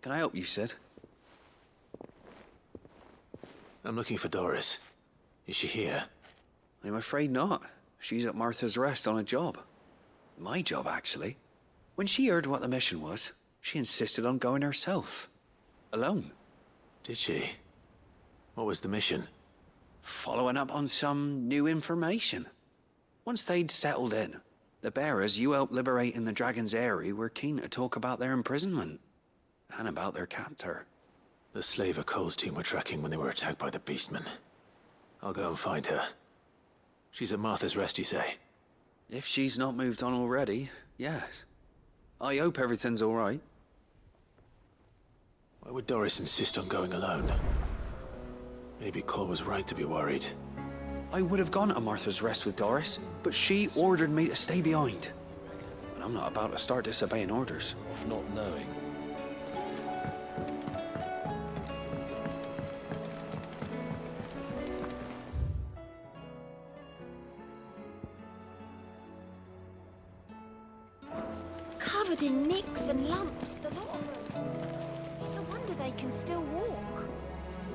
Can I help you, Sid? I'm looking for Doris. Is she here? I'm afraid not. She's at Martha's Rest on a job. My job, actually. When she heard what the mission was, she insisted on going herself. Alone. Did she? What was the mission? Following up on some new information. Once they'd settled in, the bearers you helped liberate in the Dragon's Eyrie were keen to talk about their imprisonment. And about their captor. The slaver Cole's team were tracking when they were attacked by the Beastmen. I'll go and find her. She's at Martha's Rest, you say? If she's not moved on already, yes. I hope everything's all right. Why would Doris insist on going alone? Maybe Cole was right to be worried. I would have gone to Martha's Rest with Doris, but she ordered me to stay behind. And I'm not about to start disobeying orders. Of not knowing. Covered in nicks and lumps, the lot of them. It's a wonder they can still walk.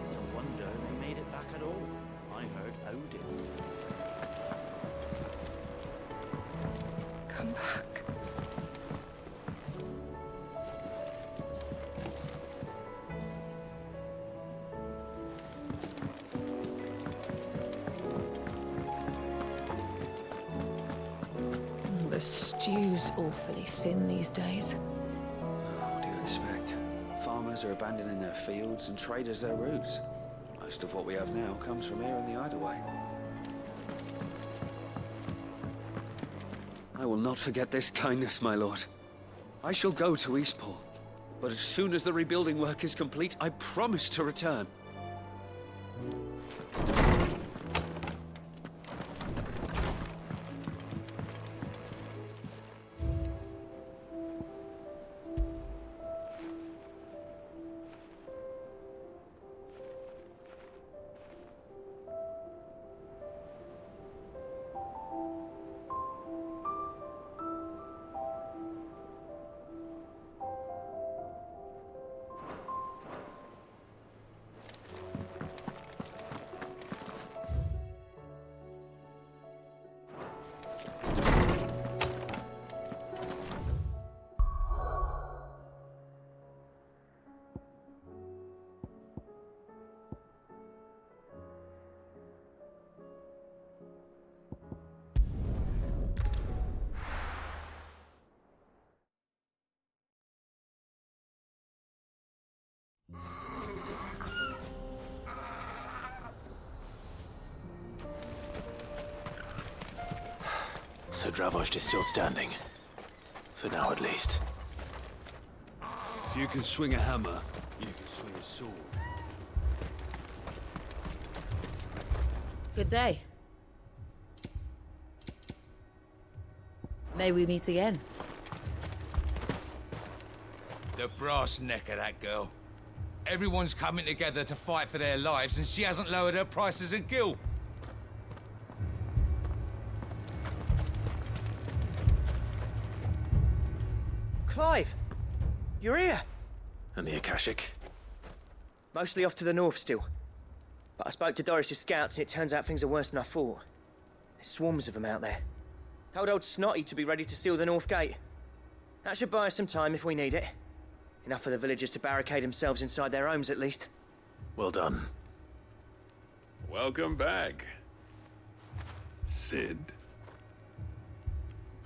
It's a wonder they made it back at all. I heard Odin. Come back. The stew's awfully thin these days. What do you expect? Farmers are abandoning their fields and traders their routes. Most of what we have now comes from here in the Hideaway. I will not forget this kindness, my lord. I shall go to Eastport, but as soon as the rebuilding work is complete, I promise to return. So Dravost is still standing. For now, at least. If you can swing a hammer, you can swing a sword. Good day. May we meet again. The brass neck of that girl. Everyone's coming together to fight for their lives, and she hasn't lowered her prices a gill. Clive! You're here! And the Akashic? Mostly off to the north still. But I spoke to Doris' scouts and it turns out things are worse than I thought. There's swarms of them out there. Told old Snotty to be ready to seal the north gate. That should buy us some time if we need it. Enough for the villagers to barricade themselves inside their homes at least. Well done. Welcome back, Sid.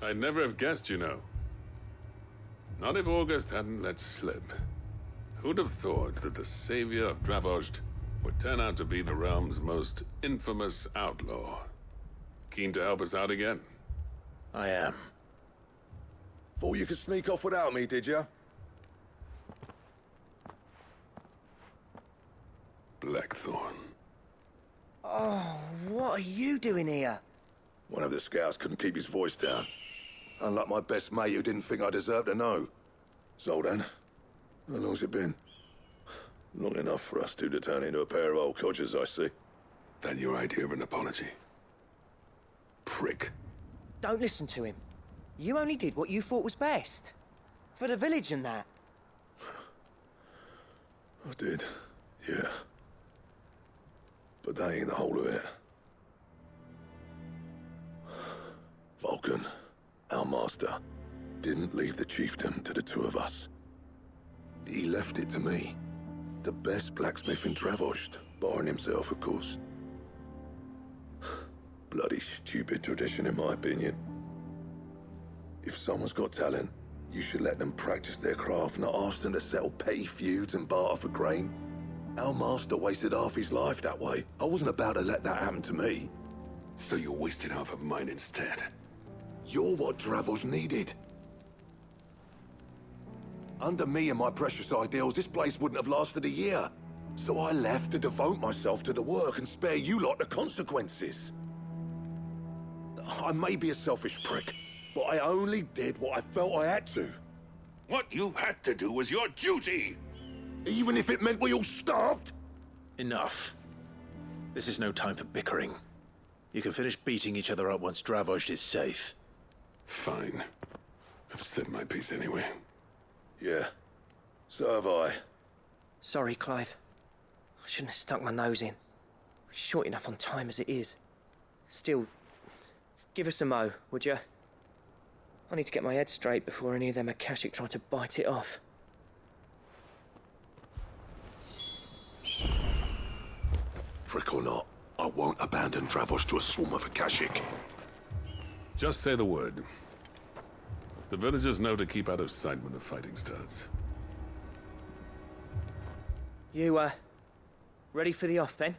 I'd never have guessed, you know. Not if August hadn't let slip. Who'd have thought that the savior of Dravost would turn out to be the realm's most infamous outlaw? Keen to help us out again? I am. Thought you could sneak off without me, did you? Blackthorn. Oh, what are you doing here? One of the scouts couldn't keep his voice down. Unlike my best mate who didn't think I deserved to know. Zoldan, how long's it been? Long enough for us two to turn into a pair of old codgers, I see. That your idea of an apology? Prick. Don't listen to him. You only did what you thought was best. For the village and that. I did, yeah. But that ain't the whole of it. Vulcan, our master, didn't leave the chiefdom to the two of us. He left it to me, the best blacksmith in Dravost, barring himself, of course. Bloody stupid tradition, in my opinion. If someone's got talent, you should let them practice their craft, not ask them to settle petty feuds and barter for grain. Our master wasted half his life that way. I wasn't about to let that happen to me. So you wasted half of mine instead. You're what Dravost needed. Under me and my precious ideals, this place wouldn't have lasted a year. So I left to devote myself to the work and spare you lot the consequences. I may be a selfish prick, but I only did what I felt I had to. What you had to do was your duty! Even if it meant we all starved? Enough. This is no time for bickering. You can finish beating each other up once Dravost is safe. Fine. I've said my piece anyway. Yeah, so have I. Sorry, Clive. I shouldn't have stuck my nose in. We're short enough on time as it is. Still, give us a mo, would you? I need to get my head straight before any of them Akashic try to bite it off. Prick or not, I won't abandon Dravost to a swarm of Akashic. Just say the word. The villagers know to keep out of sight when the fighting starts. You, ready for the off, then?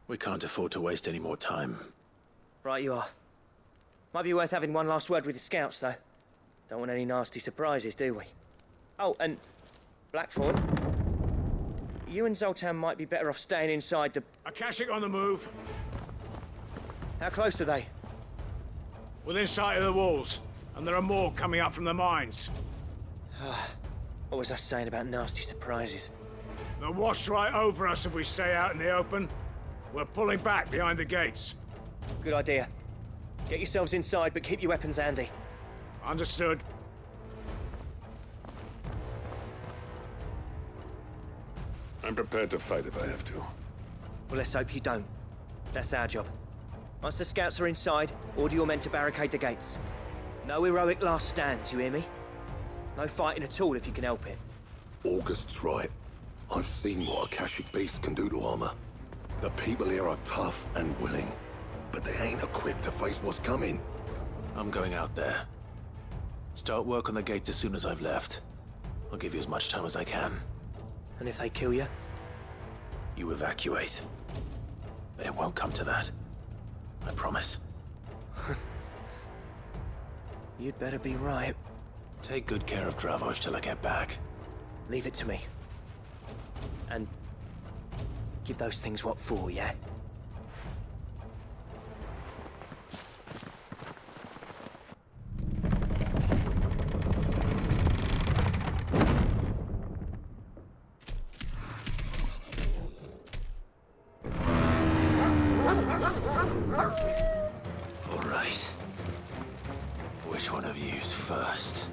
We can't afford to waste any more time. Right you are. Might be worth having one last word with the scouts, though. Don't want any nasty surprises, do we? Oh, and Blackthorn, you and Zoltan might be better off staying inside the... Akashic on the move. How close are they? Within sight of the walls. And there are more coming up from the mines. What was I saying about nasty surprises? They'll wash right over us if we stay out in the open. We're pulling back behind the gates. Good idea. Get yourselves inside, but keep your weapons handy. Understood. I'm prepared to fight if I have to. Well, let's hope you don't. That's our job. Once the scouts are inside, order your men to barricade the gates. No heroic last stands, you hear me? No fighting at all if you can help it. August's right. I've seen what Akashic beasts can do to armor. The people here are tough and willing, but they ain't equipped to face what's coming. I'm going out there. Start work on the gate as soon as I've left. I'll give you as much time as I can. And if they kill you? You evacuate. But it won't come to that. I promise. You'd better be right. Take good care of Dravost till I get back. Leave it to me. And give those things what for, yeah? All right. Which one of you's first?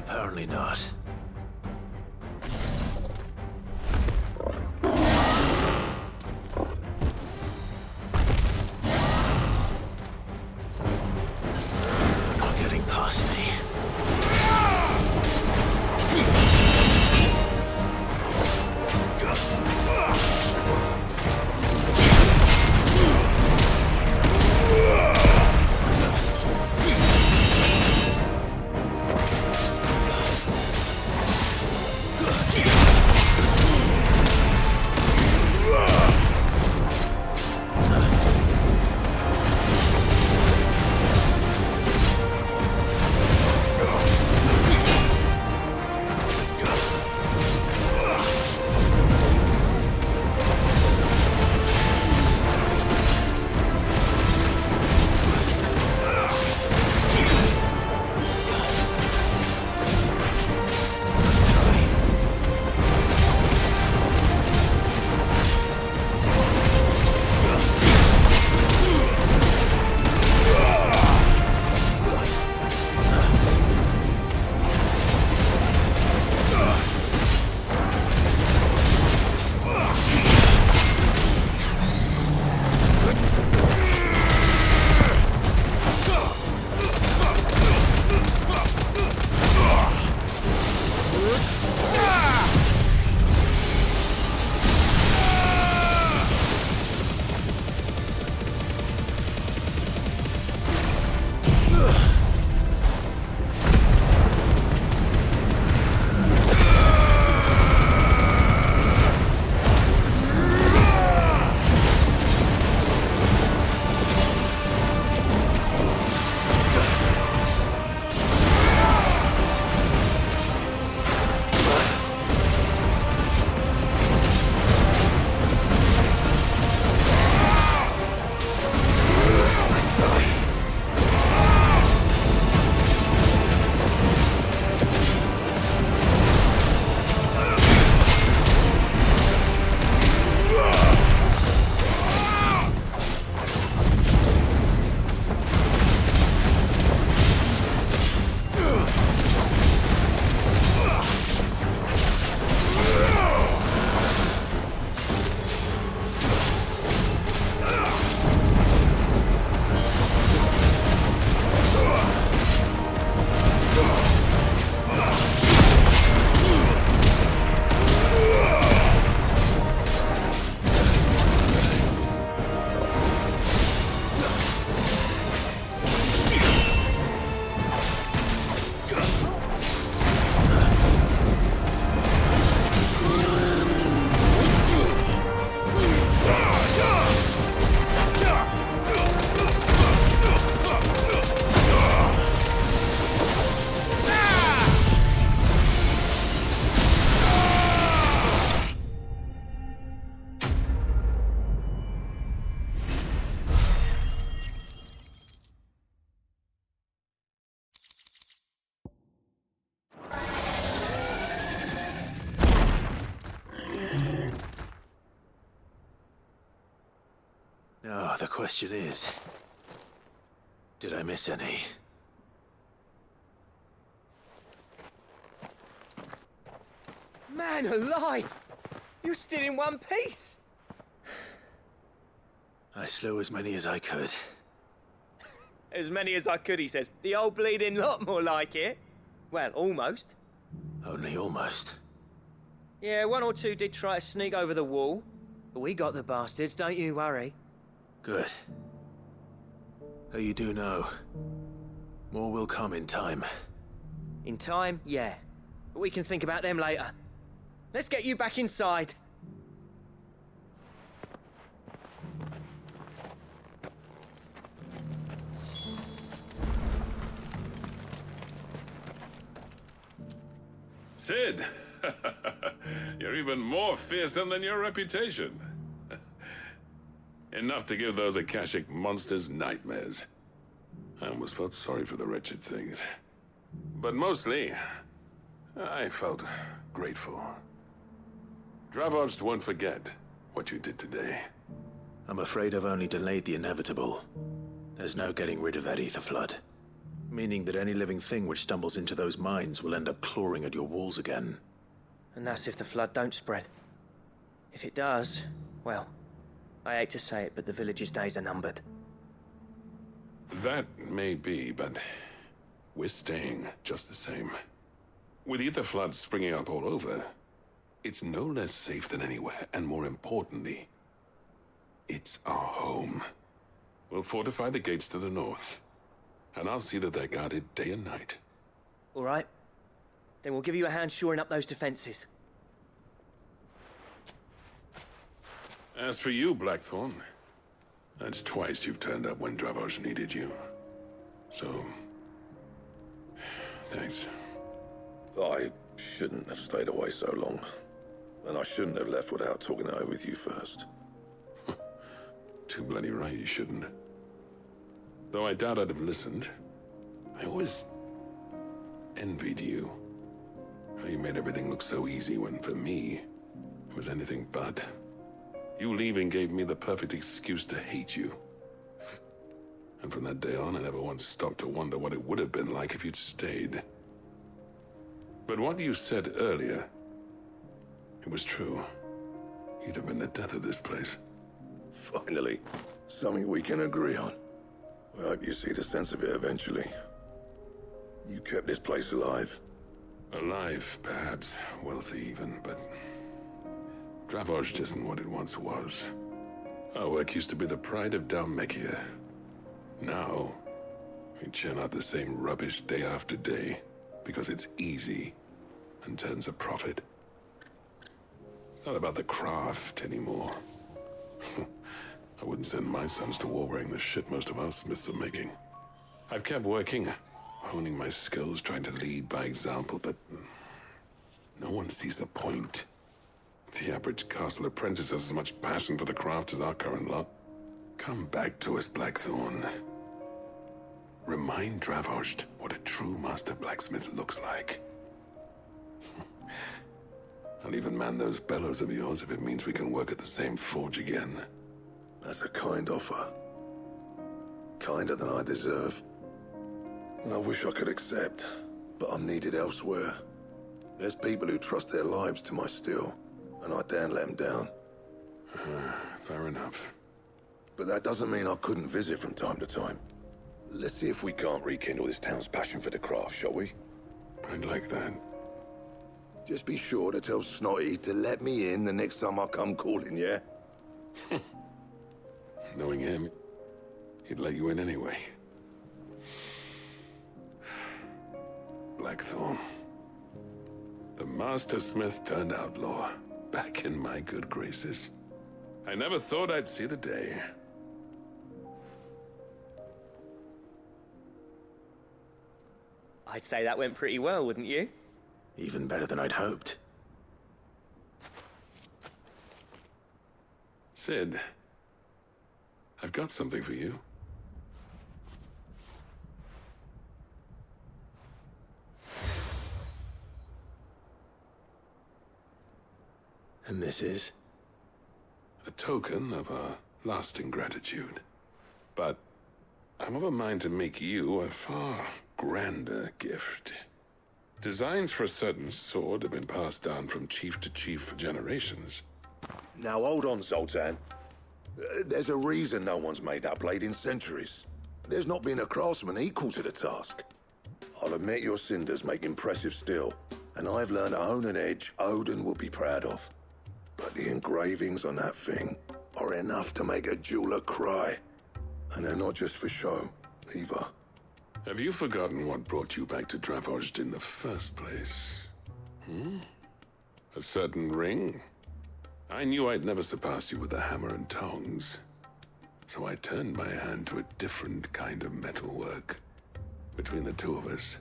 Apparently not. Not getting past me. Now, the question is, did I miss any? Man alive! You're still in one piece! I slew as many as I could. As many as I could, he says. The old bleeding lot, more like it. Well, almost. Only almost. Yeah, one or two did try to sneak over the wall. But we got the bastards, don't you worry. Good. Though you do know, more will come in time. In time, yeah. But we can think about them later. Let's get you back inside. Sid! You're even more fearsome than your reputation. Enough to give those Akashic monsters nightmares. I almost felt sorry for the wretched things. But mostly, I felt grateful. Dravoged won't forget what you did today. I'm afraid I've only delayed the inevitable. There's no getting rid of that ether flood. Meaning that any living thing which stumbles into those mines will end up clawing at your walls again. And that's if the flood don't spread. If it does, well, I hate to say it, but the village's days are numbered. That may be, but we're staying just the same. With ether floods springing up all over, it's no less safe than anywhere, and more importantly, it's our home. We'll fortify the gates to the north, and I'll see that they're guarded day and night. All right. Then we'll give you a hand shoring up those defenses. As for you, Blackthorn, that's twice you've turned up when Dravos needed you. So, thanks. I shouldn't have stayed away so long. And I shouldn't have left without talking it over with you first. Too bloody right you shouldn't. Though I doubt I'd have listened. I always envied you. How you made everything look so easy when, for me, it was anything but. You leaving gave me the perfect excuse to hate you. And from that day on, I never once stopped to wonder what it would have been like if you'd stayed. But what you said earlier, it was true. You'd have been the death of this place. Finally, something we can agree on. I hope you see the sense of it eventually. You kept this place alive. Alive, perhaps. Wealthy even, but Dravos isn't what it once was. Our work used to be the pride of Dalmekia. Now, we churn out the same rubbish day after day because it's easy and turns a profit. It's not about the craft anymore. I wouldn't send my sons to war wearing the shit most of our smiths are making. I've kept working, honing my skills, trying to lead by example, but no one sees the point. The average castle apprentice has as much passion for the craft as our current lot. Come back to us, Blackthorn. Remind Dravos what a true master blacksmith looks like. I'll even man those bellows of yours if it means we can work at the same forge again. That's a kind offer. Kinder than I deserve. And I wish I could accept, but I'm needed elsewhere. There's people who trust their lives to my steel, and I daren't let them down. Fair enough. But that doesn't mean I couldn't visit from time to time. Let's see if we can't rekindle this town's passion for the craft, shall we? I'd like that. Just be sure to tell Snotty to let me in the next time I come calling, yeah? Knowing him, he'd let you in anyway. Blackthorn. The Master Smith turned outlaw, back in my good graces. I never thought I'd see the day. I'd say that went pretty well, wouldn't you? Even better than I'd hoped. Sid, I've got something for you. And this is? A token of our lasting gratitude. But I'm of a mind to make you a far grander gift. Designs for a certain sword have been passed down from chief to chief for generations. Now hold on, Zoltan. There's a reason no one's made that blade in centuries. There's not been a craftsman equal to the task. I'll admit your cinders make impressive steel, and I've learned to own an edge Odin will be proud of. But the engravings on that thing are enough to make a jeweler cry. And they're not just for show, either. Have you forgotten what brought you back to Dravos in the first place? A certain ring? I knew I'd never surpass you with a hammer and tongs. So I turned my hand to a different kind of metalwork. Between the two of us,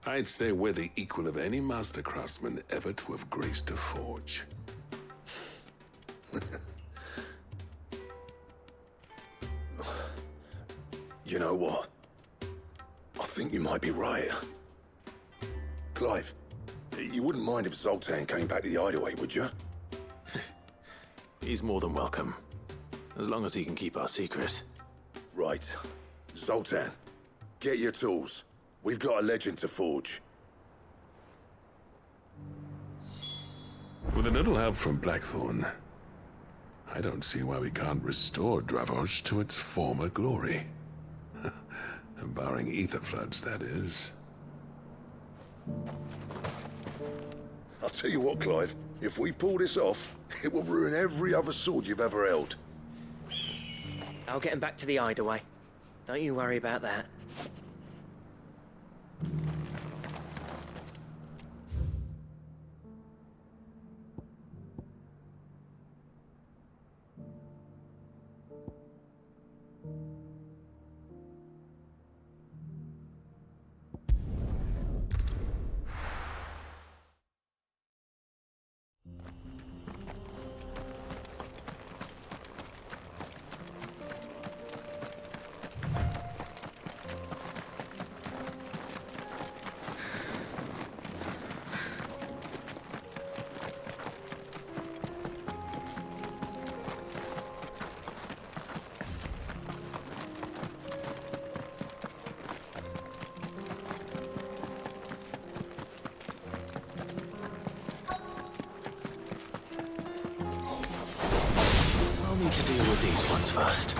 I'd say we're the equal of any master craftsman ever to have graced a forge. You know what? I think you might be right. Clive, you wouldn't mind if Zoltan came back to the hideaway, would you? He's more than welcome. As long as he can keep our secret. Right. Zoltan, Get your tools. We've got a legend to forge. With a little help from Blackthorn, I don't see why we can't restore Dravoj to its former glory. Barring ether floods, that is. I'll tell you what, Clive. If we pull this off, it will ruin every other sword you've ever held. I'll get him back to the hideaway. Don't you worry about that. I'll need to deal with these ones first.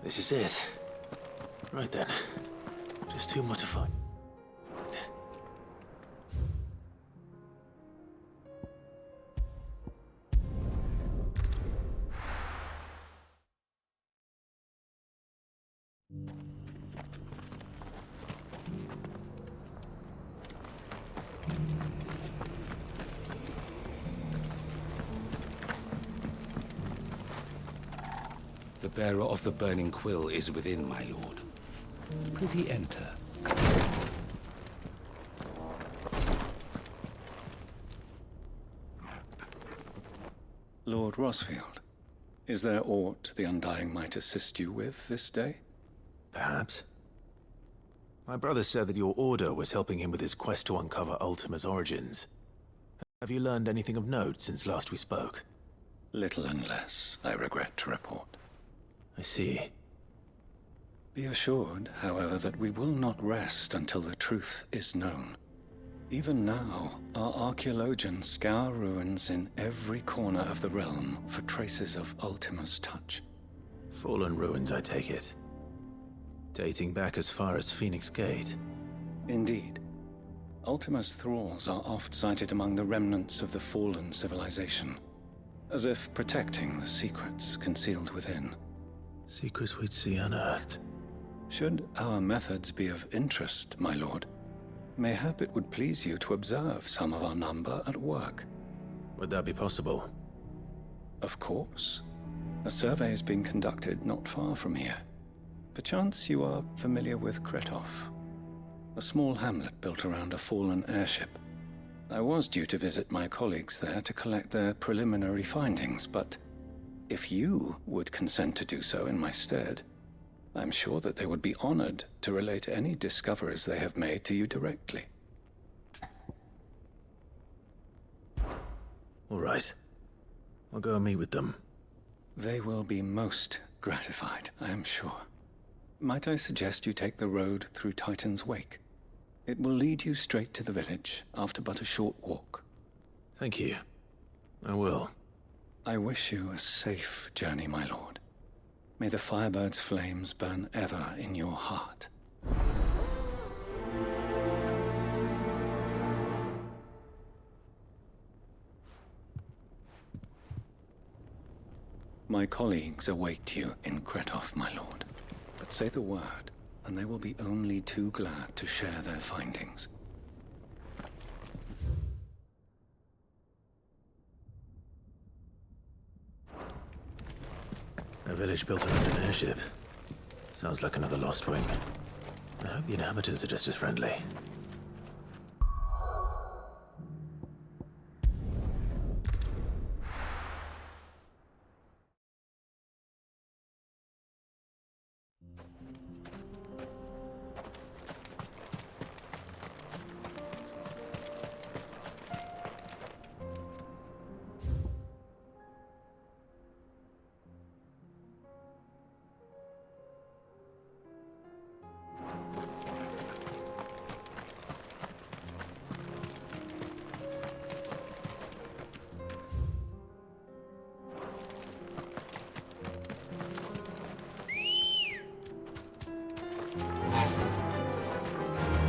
This is it. Right then. Just two more to find. The bearer of the burning quill is within, my lord. Prithee enter. Lord Rosfield, is there aught the Undying might assist you with this day? Perhaps. My brother said that your order was helping him with his quest to uncover Ultima's origins. Have you learned anything of note since last we spoke? Little unless, I regret to report. I see. Be assured, however, that we will not rest until the truth is known. Even now, our archaeologians scour ruins in every corner of the realm for traces of Ultima's touch. Fallen ruins, I take it. Dating back as far as Phoenix Gate. Indeed. Ultima's thralls are oft sighted among the remnants of the fallen civilization, as if protecting the secrets concealed within. Secrets we'd see unearthed. Should our methods be of interest, my lord, mayhap it would please you to observe some of our number at work. Would that be possible? Of course. A survey is being conducted not far from here. Perchance you are familiar with Kretov, a small hamlet built around a fallen airship. I was due to visit my colleagues there to collect their preliminary findings, but if you would consent to do so in my stead, I'm sure that they would be honored to relate any discoveries they have made to you directly. All right. I'll go and meet with them. They will be most gratified, I am sure. Might I suggest you take the road through Titan's Wake? It will lead you straight to the village after but a short walk. Thank you. I will. I wish you a safe journey, my lord. May the Firebird's flames burn ever in your heart. My colleagues await you in Kretov, my lord. But say the word, and they will be only too glad to share their findings. A village built around an airship. Sounds like another lost wing. I hope the inhabitants are just as friendly.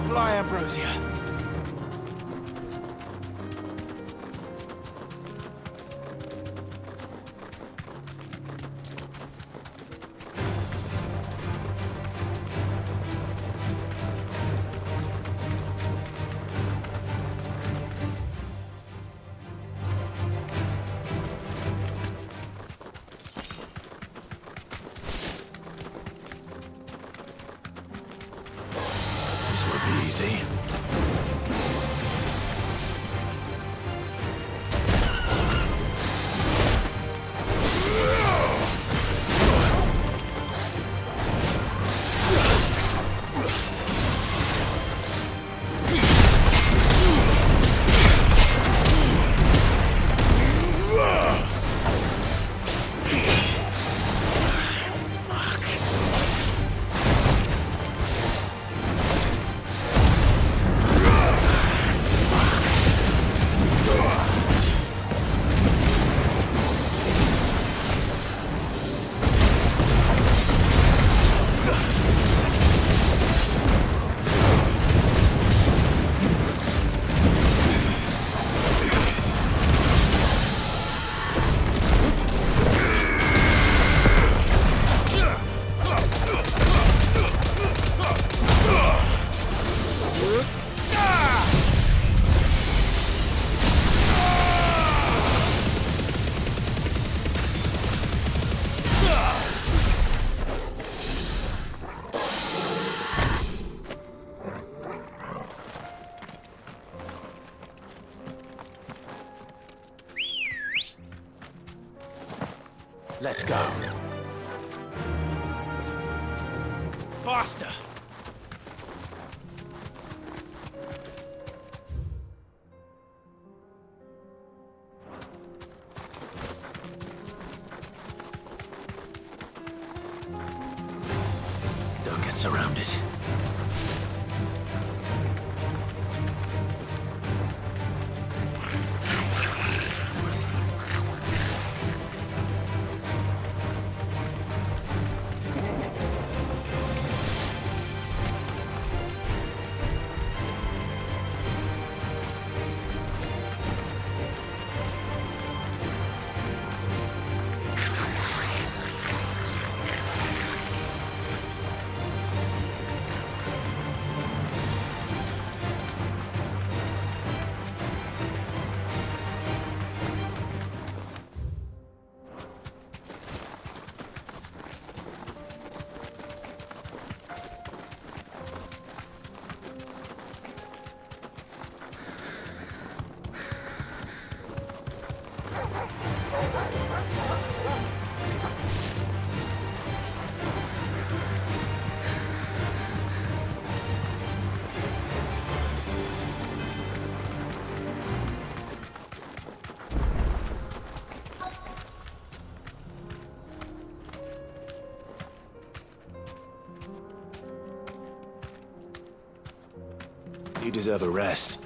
Fly, Ambrosia. This won't be easy. Let's go. Faster! Don't get surrounded. You deserve a rest.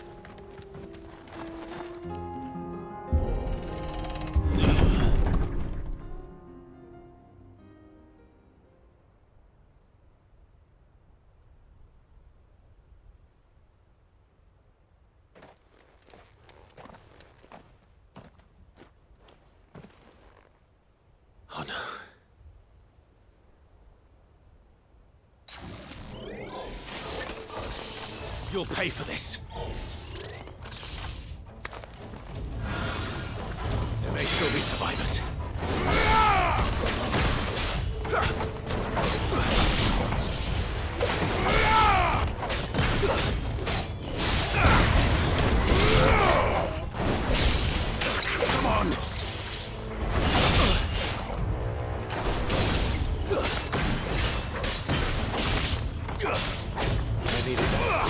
Oh no. You'll pay for this. There may still be survivors. Come on. I needed that.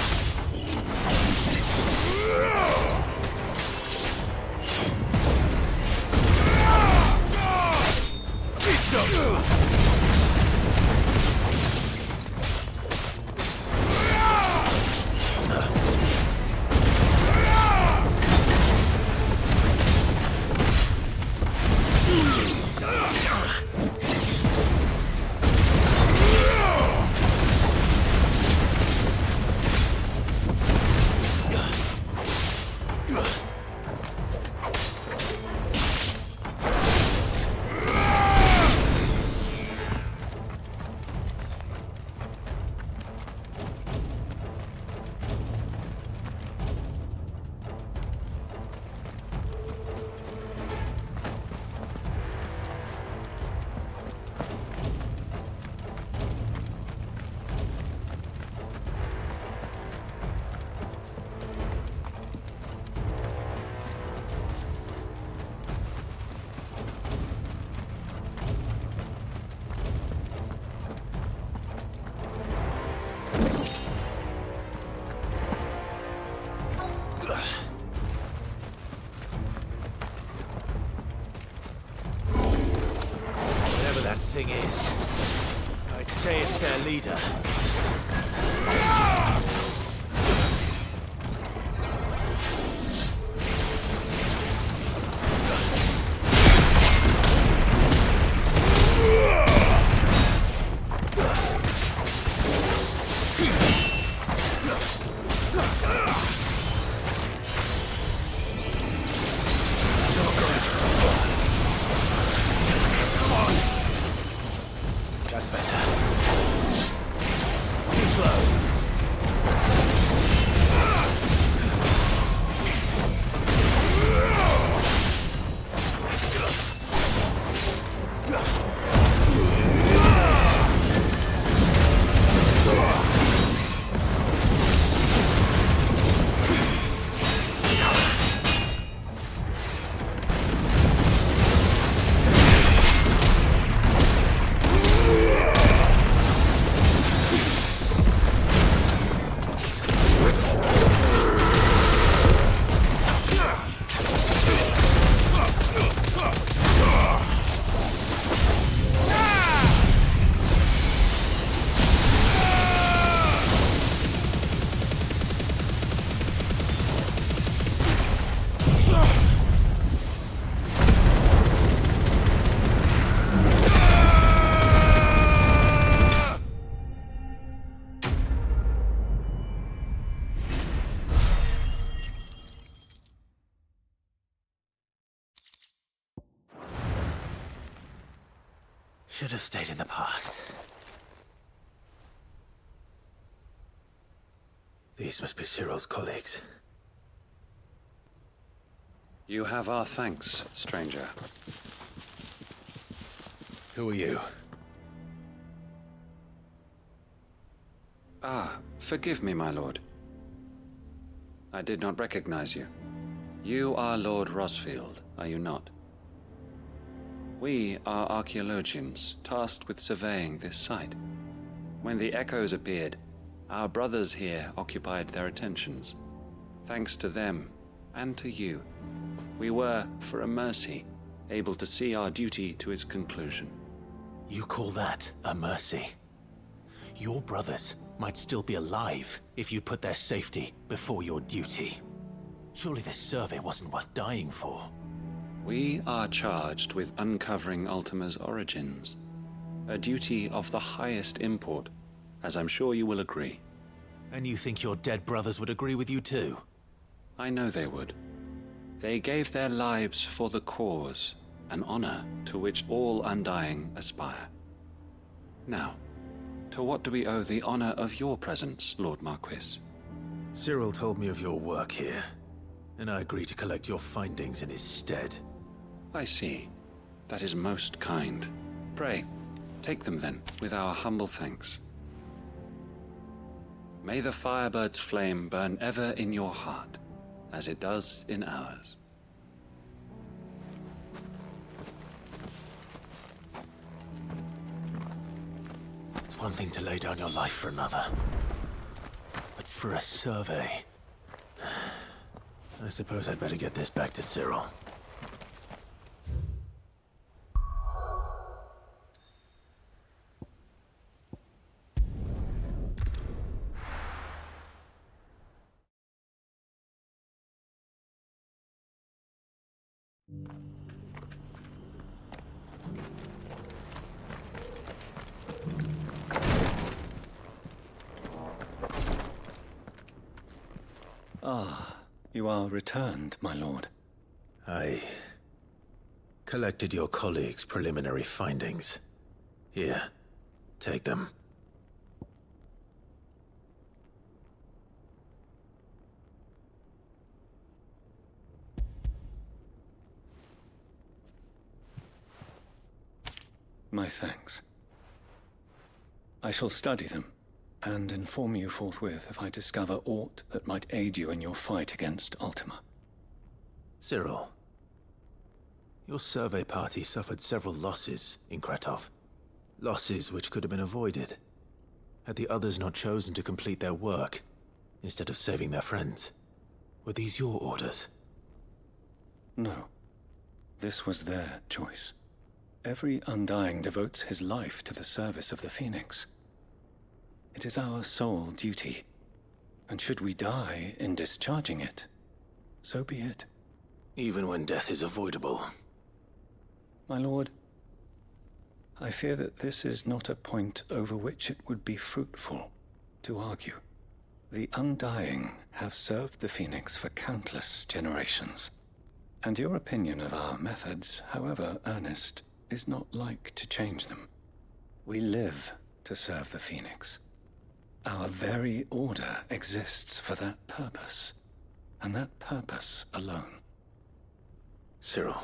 Whatever that thing is, I'd say it's their leader. That's better. Too slow. Should have stayed in the past. These must be Cyril's colleagues. You have our thanks, stranger. Who are you? Ah, forgive me, my lord. I did not recognize you. You are Lord Rosfield, are you not? We are archaeologians tasked with surveying this site. When the echoes appeared, our brothers here occupied their attentions. Thanks to them, and to you, we were, for a mercy, able to see our duty to its conclusion. You call that a mercy? Your brothers might still be alive if you put their safety before your duty. Surely this survey wasn't worth dying for. We are charged with uncovering Ultima's origins, a duty of the highest import, as I'm sure you will agree. And you think your dead brothers would agree with you too? I know they would. They gave their lives for the cause, an honor to which all Undying aspire. Now, to what do we owe the honor of your presence, Lord Marquis? Cyril told me of your work here, and I agreed to collect your findings in his stead. I see. That is most kind. Pray, take them then, with our humble thanks. May the Firebird's flame burn ever in your heart, as it does in ours. It's one thing to lay down your life for another, but for a survey... I suppose I'd better get this back to Cyril. Ah, you are returned, my lord. I collected your colleagues' preliminary findings. Here, take them. My thanks. I shall study them, and inform you forthwith if I discover aught that might aid you in your fight against Ultima. Cyril, your survey party suffered several losses in Kretov. Losses which could have been avoided, had the others not chosen to complete their work, instead of saving their friends. Were these your orders? No. This was their choice. Every Undying devotes his life to the service of the Phoenix. It is our sole duty, and should we die in discharging it, so be it. Even when death is avoidable. My lord, I fear that this is not a point over which it would be fruitful to argue. The Undying have served the Phoenix for countless generations, and your opinion of our methods, however earnest, is not like to change them. We live to serve the Phoenix. Our very order exists for that purpose, and that purpose alone. Cyril,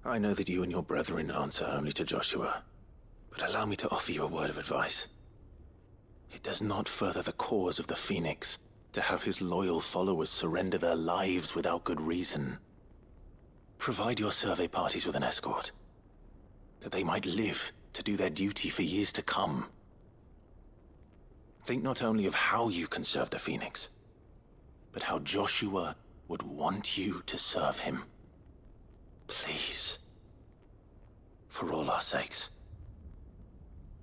I know that you and your brethren answer only to Joshua, but allow me to offer you a word of advice. It does not further the cause of the Phoenix to have his loyal followers surrender their lives without good reason. Provide your survey parties with an escort, that they might live to do their duty for years to come. Think not only of how you can serve the Phoenix, but how Joshua would want you to serve him. Please. For all our sakes.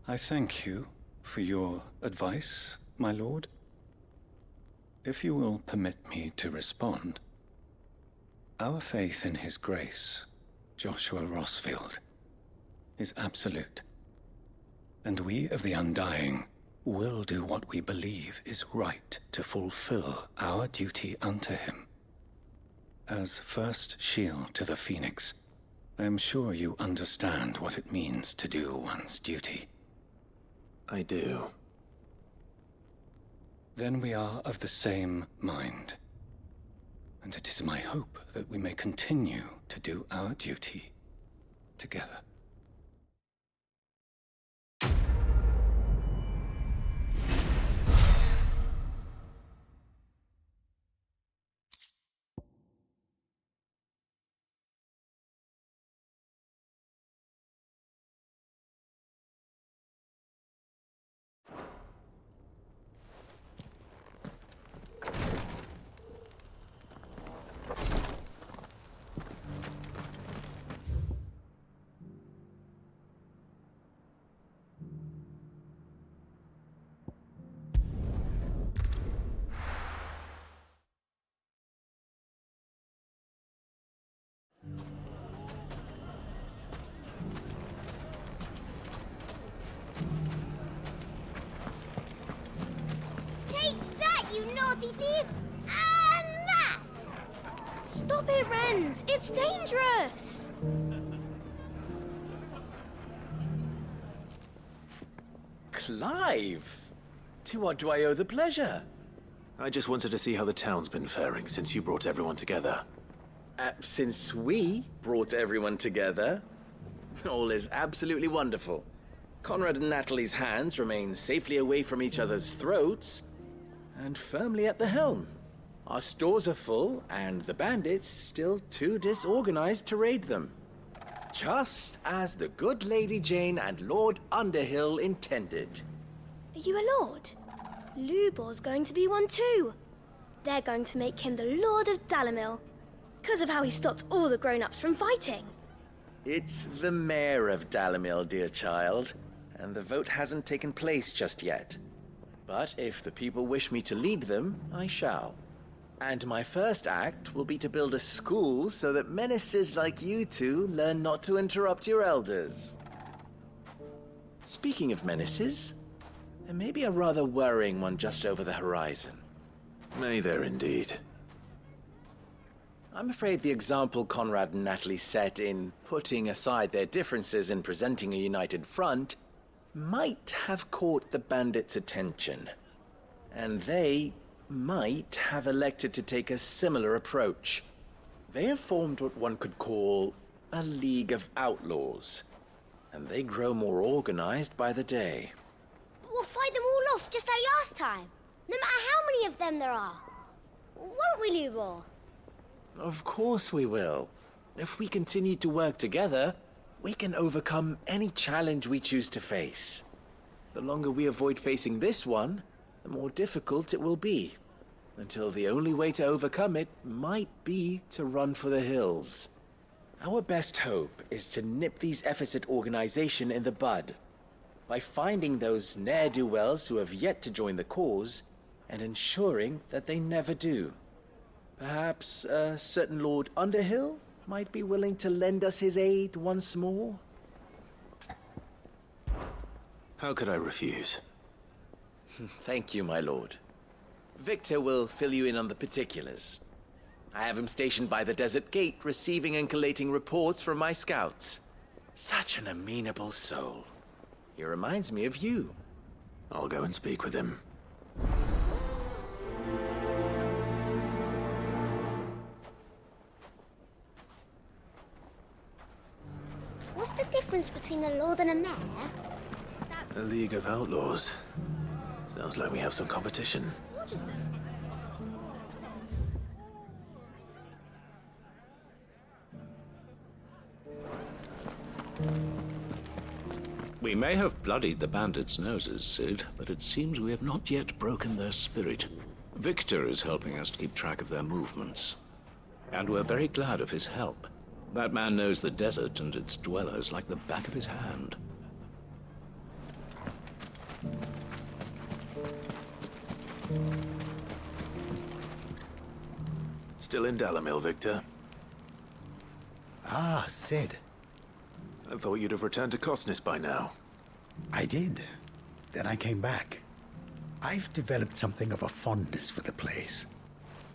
I thank you for your advice, my lord. If you will permit me to respond, our faith in his grace, Joshua Rossfield, is absolute. And we of the Undying will do what we believe is right to fulfill our duty unto him. As first shield to the Phoenix, I am sure you understand what it means to do one's duty. I do. Then we are of the same mind. And it is my hope that we may continue to do our duty together. Stop it, Wrens! It's dangerous! Clive! To what do I owe the pleasure? I just wanted to see how the town's been faring since you brought everyone together. Since we brought everyone together, all is absolutely wonderful. Conrad and Natalie's hands remain safely away from each other's throats and firmly at the helm. Our stores are full, and the bandits still too disorganized to raid them. Just as the good Lady Jane and Lord Underhill intended. Are you a lord? Lubor's going to be one too. They're going to make him the Lord of Dalimil, because of how he stopped all the grown-ups from fighting. It's the mayor of Dalimil, dear child, and the vote hasn't taken place just yet. But if the people wish me to lead them, I shall. And my first act will be to build a school so that menaces like you two learn not to interrupt your elders. Speaking of menaces, there may be a rather worrying one just over the horizon. May there indeed. I'm afraid the example Conrad and Natalie set in putting aside their differences and presenting a united front might have caught the bandits' attention. And they might have elected to take a similar approach. They have formed what one could call a League of Outlaws, and they grow more organized by the day. But we'll fight them all off just like last time, no matter how many of them there are. Won't we, Lubor? Of course we will. If we continue to work together, we can overcome any challenge we choose to face. The longer we avoid facing this one, the more difficult it will be, until the only way to overcome it might be to run for the hills. Our best hope is to nip these efforts at organization in the bud, by finding those ne'er-do-wells who have yet to join the cause, and ensuring that they never do. Perhaps a certain Lord Underhill might be willing to lend us his aid once more? How could I refuse? Thank you, my lord. Victor will fill you in on the particulars. I have him stationed by the desert gate, receiving and collating reports from my scouts. Such an amenable soul. He reminds me of you. I'll go and speak with him. What's the difference between a lord and a mayor? A League of Outlaws. Sounds like we have some competition. What is that? We may have bloodied the bandits' noses, Sid, but it seems we have not yet broken their spirit. Victor is helping us to keep track of their movements. And we're very glad of his help. That man knows the desert and its dwellers like the back of his hand. Still in Dalimil, Victor? Ah, Sid. I thought you'd have returned to Cosnis by now. I did. Then I came back. I've developed something of a fondness for the place.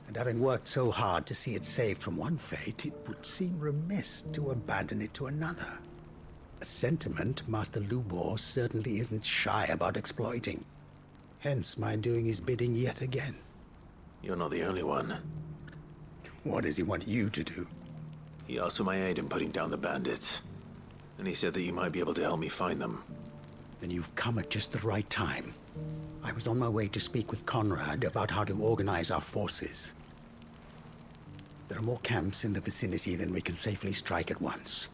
And having worked so hard to see it saved from one fate, it would seem remiss to abandon it to another. A sentiment Master Lubor certainly isn't shy about exploiting. Hence my doing his bidding yet again. You're not the only one. What does he want you to do? He asked for my aid in putting down the bandits. And he said that you might be able to help me find them. Then you've come at just the right time. I was on my way to speak with Conrad about how to organize our forces. There are more camps in the vicinity than we can safely strike at once.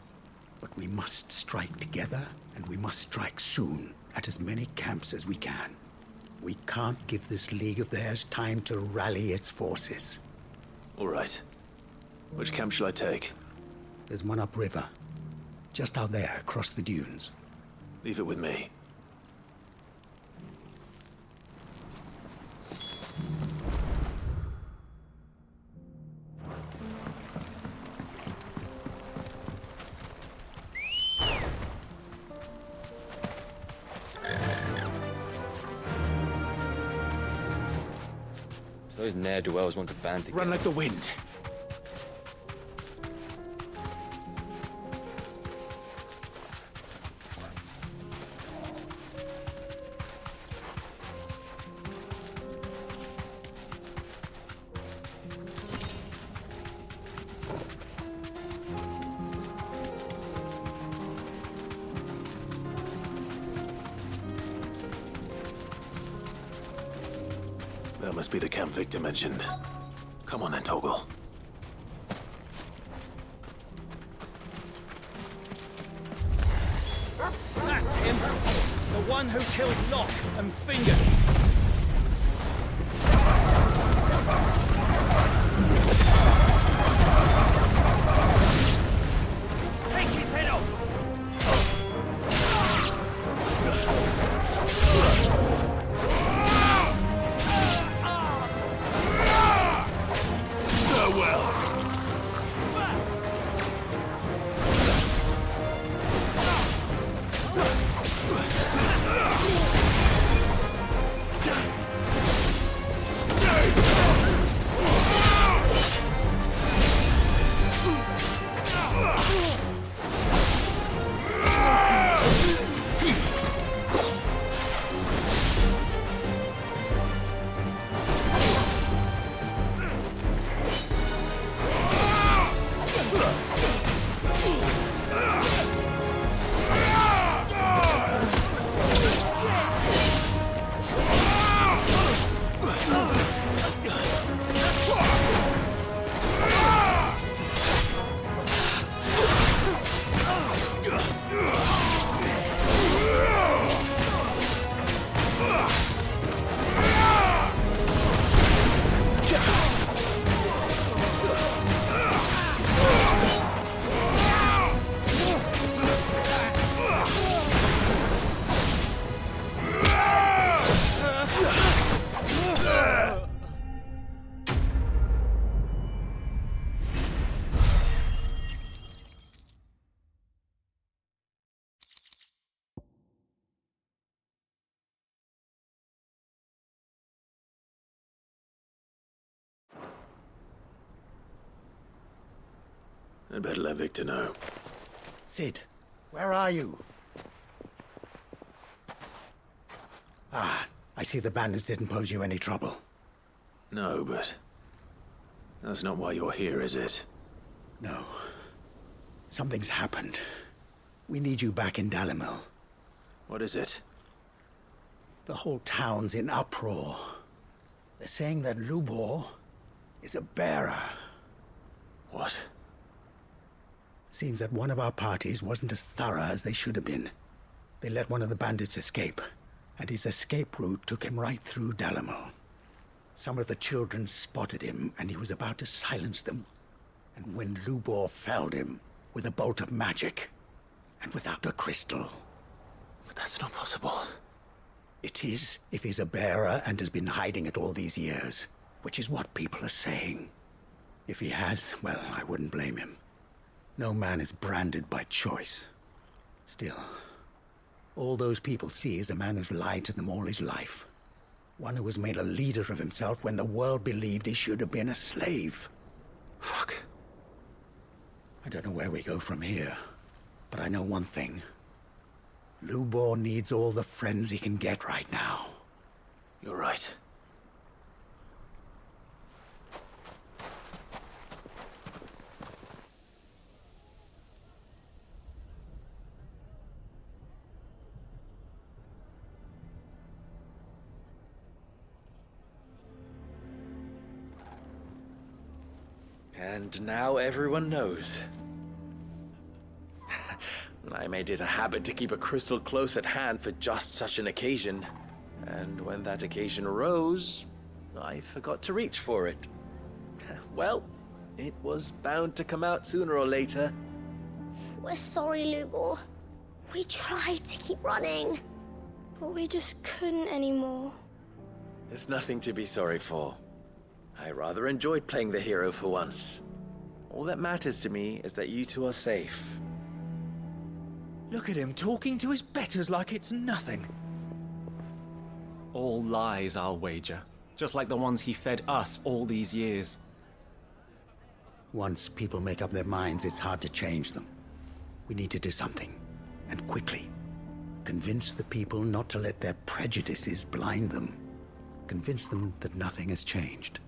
But we must strike together, and we must strike soon at as many camps as we can. We can't give this league of theirs time to rally its forces. All right. Which camp shall I take? There's one upriver. Just out there, across the dunes. Leave it with me. Those ne'er-do-wells want to band together. Run like the wind. That must be the camp Victor mentioned. Come on then, Torgal. That's him! The one who killed Locke and Finger! Take his head off! Farewell! I'd better let Victor know. Cid, where are you? Ah, I see the bandits didn't pose you any trouble. No, but that's not why you're here, is it? No. Something's happened. We need you back in Dalimil. What is it? The whole town's in uproar. They're saying that Lubor is a bearer. What? Seems that one of our parties wasn't as thorough as they should have been. They let one of the bandits escape, and his escape route took him right through Dalimil. Some of the children spotted him, and he was about to silence them. And when Lubor felled him with a bolt of magic, and without a crystal. But that's not possible. It is, if he's a bearer and has been hiding it all these years, which is what people are saying. If he has, well, I wouldn't blame him. No man is branded by choice. Still, all those people see is a man who's lied to them all his life. One who was made a leader of himself when the world believed he should have been a slave. Fuck. I don't know where we go from here, but I know one thing. Lubor needs all the friends he can get right now. You're right. And now everyone knows. I made it a habit to keep a crystal close at hand for just such an occasion. And when that occasion arose, I forgot to reach for it. Well, it was bound to come out sooner or later. We're sorry, Lubor. We tried to keep running, but we just couldn't anymore. There's nothing to be sorry for. I rather enjoyed playing the hero for once. All that matters to me is that you two are safe. Look at him talking to his betters like it's nothing. All lies, I'll wager. Just like the ones he fed us all these years. Once people make up their minds, it's hard to change them. We need to do something, and quickly. Convince the people not to let their prejudices blind them. Convince them that nothing has changed.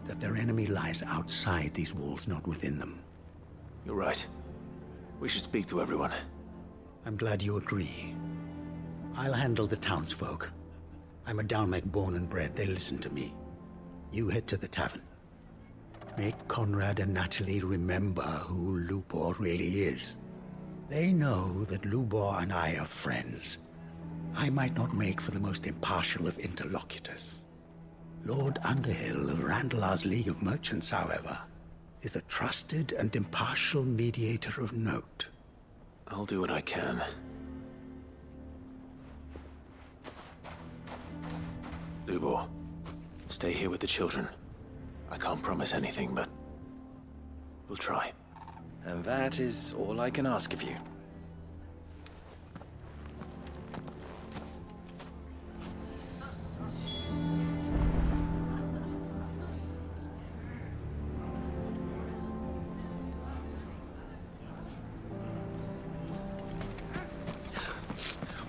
That their enemy lies outside these walls, not within them. You're right. We should speak to everyone. I'm glad you agree. I'll handle the townsfolk. I'm a Dalmek born and bred. They listen to me. You head to the tavern. Make Conrad and Natalie remember who Lupor really is. They know that Lubor and I are friends. I might not make for the most impartial of interlocutors. Lord Underhill of Randalar's League of Merchants, however, is a trusted and impartial mediator of note. I'll do what I can. Lubor, stay here with the children. I can't promise anything, but we'll try. And that is all I can ask of you.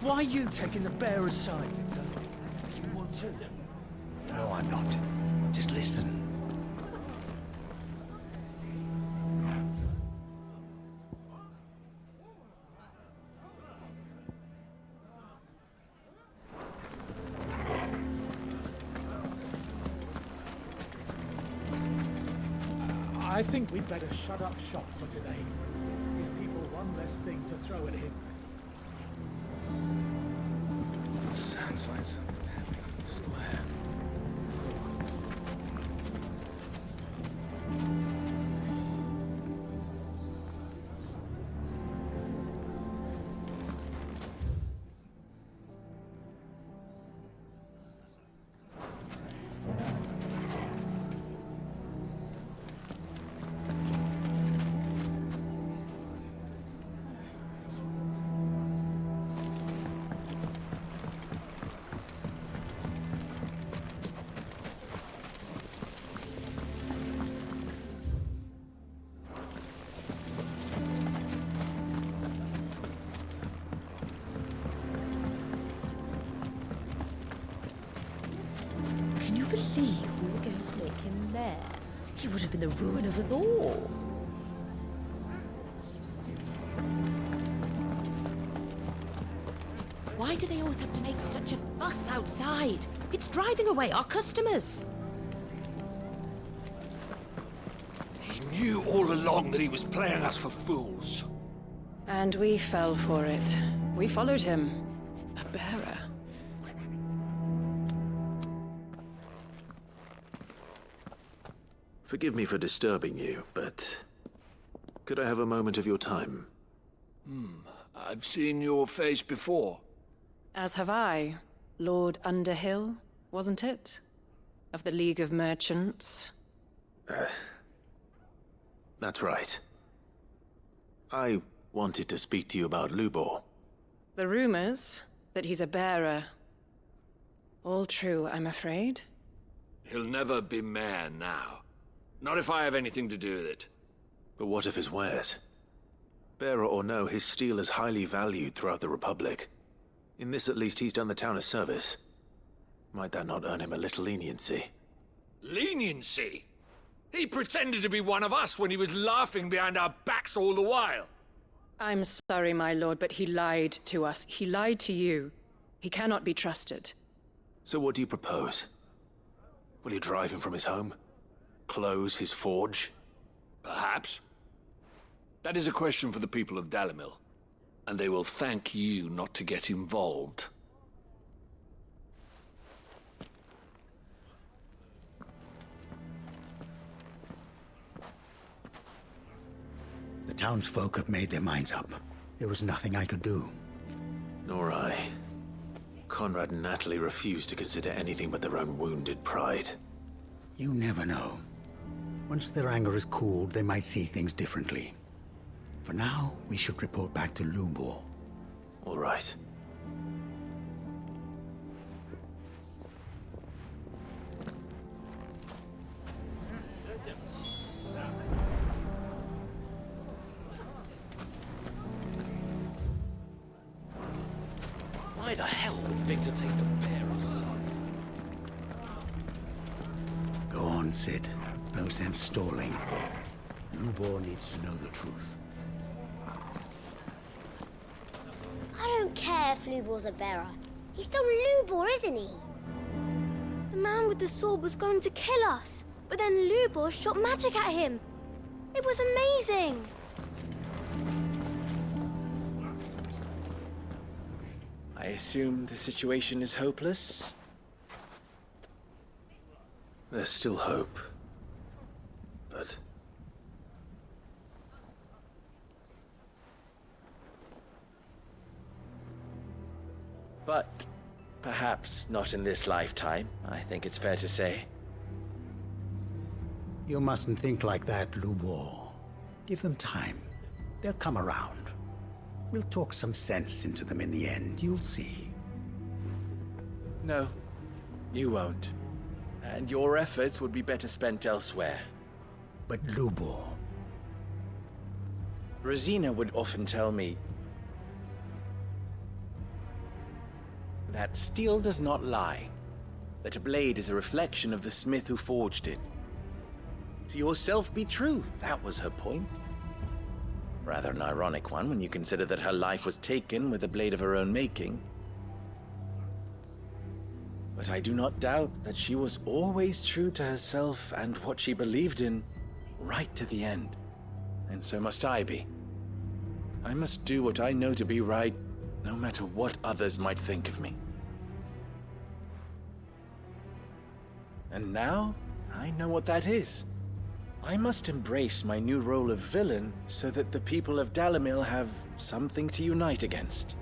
Why are you taking the bearer's side, Victor? You want to? No, I'm not. Just listen. I think we'd better shut up shop for today. Give people one less thing to throw at him. Sounds like something's happening in the square. Can you believe we were going to make him mayor? He would have been the ruin of us all. Why do they always have to make such a fuss outside? It's driving away our customers. He knew all along that he was playing us for fools. And we fell for it. We followed him. A bearer. Forgive me for disturbing you, but could I have a moment of your time? I've seen your face before. As have I. Lord Underhill, wasn't it? Of the League of Merchants. That's right. I wanted to speak to you about Lubor. The rumors that he's a bearer. All true, I'm afraid. He'll never be mayor now. Not if I have anything to do with it. But what of his wares? Bearer or no, his steel is highly valued throughout the Republic. In this, at least, he's done the town a service. Might that not earn him a little leniency? Leniency? He pretended to be one of us when he was laughing behind our backs all the while. I'm sorry, my lord, but he lied to us. He lied to you. He cannot be trusted. So what do you propose? Will you drive him from his home? Close his forge? Perhaps. That is a question for the people of Dalimil, and they will thank you not to get involved. The townsfolk have made their minds up. There was nothing I could do. Nor I. Conrad and Natalie refused to consider anything but their own wounded pride. You never know. Once their anger is cooled, they might see things differently. For now, we should report back to Lubor. All right. Why the hell would Victor take the bearer's side? Go on, Sid. No sense stalling. Lubor needs to know the truth. I don't care if Lubor's a bearer. He's still Lubor, isn't he? The man with the sword was going to kill us, but then Lubor shot magic at him. It was amazing. I assume the situation is hopeless? There's still hope. But... But perhaps not in this lifetime, I think it's fair to say. You mustn't think like that, Lubor. Give them time. They'll come around. We'll talk some sense into them in the end, you'll see. No, you won't. And your efforts would be better spent elsewhere. But Lubor... Rosina would often tell me that steel does not lie, that a blade is a reflection of the smith who forged it. To yourself be true, that was her point. Rather an ironic one when you consider that her life was taken with a blade of her own making. But I do not doubt that she was always true to herself and what she believed in, right to the end. And so must I be. I must do what I know to be right, no matter what others might think of me. And now, I know what that is. I must embrace my new role of villain so that the people of Dalimil have something to unite against.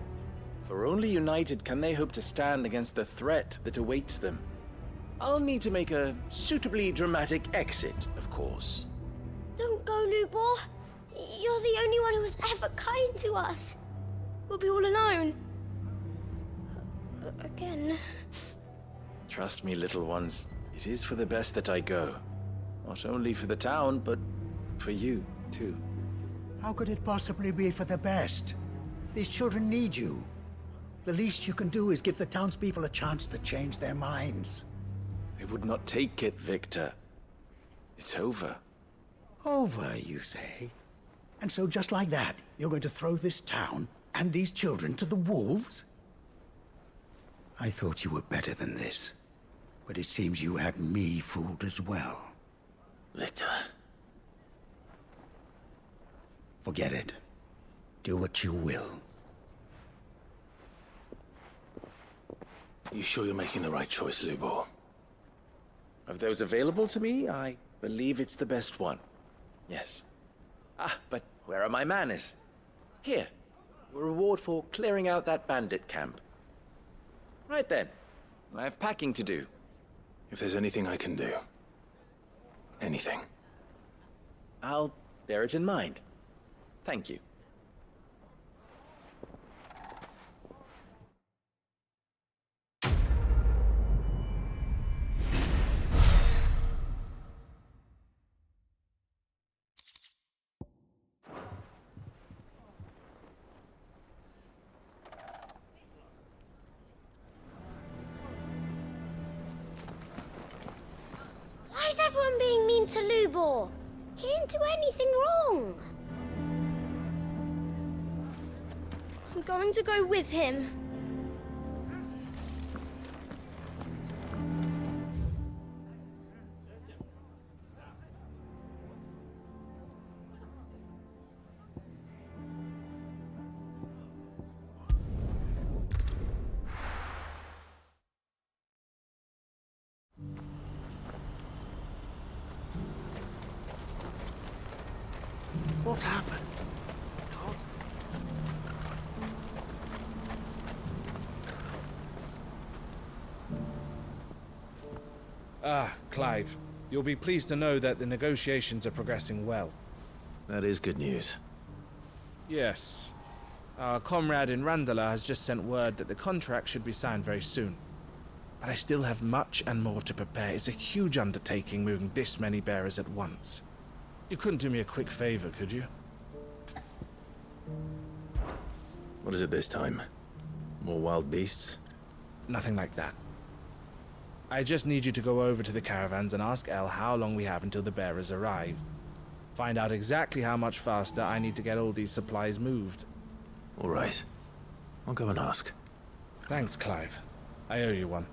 For only united can they hope to stand against the threat that awaits them. I'll need to make a suitably dramatic exit, of course. Don't go, Lubor. You're the only one who was ever kind to us. We'll be all alone. Again. Trust me, little ones. It is for the best that I go. Not only for the town, but for you, too. How could it possibly be for the best? These children need you. The least you can do is give the townspeople a chance to change their minds. They would not take it, Victor. It's over. Over, you say? And so just like that, you're going to throw this town and these children to the wolves? I thought you were better than this. But it seems you had me fooled as well. Victor. Forget it. Do what you will. You sure you're making the right choice, Lubor? Of those available to me, I believe it's the best one. Yes. Ah, but where are my manners? Here. A reward for clearing out that bandit camp. Right then. I have packing to do. If there's anything I can do. Anything. I'll bear it in mind. Thank you. Why is everyone being mean to Lubor? He didn't do anything wrong. I'm going to go with him. What's happened? God. Clive. You'll be pleased to know that the negotiations are progressing well. That is good news. Yes. Our comrade in Randala has just sent word that the contract should be signed very soon. But I still have much and more to prepare. It's a huge undertaking moving this many bearers at once. You couldn't do me a quick favor, could you? What is it this time? More wild beasts? Nothing like that. I just need you to go over to the caravans and ask El how long we have until the bearers arrive. Find out exactly how much faster I need to get all these supplies moved. All right. I'll go and ask. Thanks, Clive. I owe you one.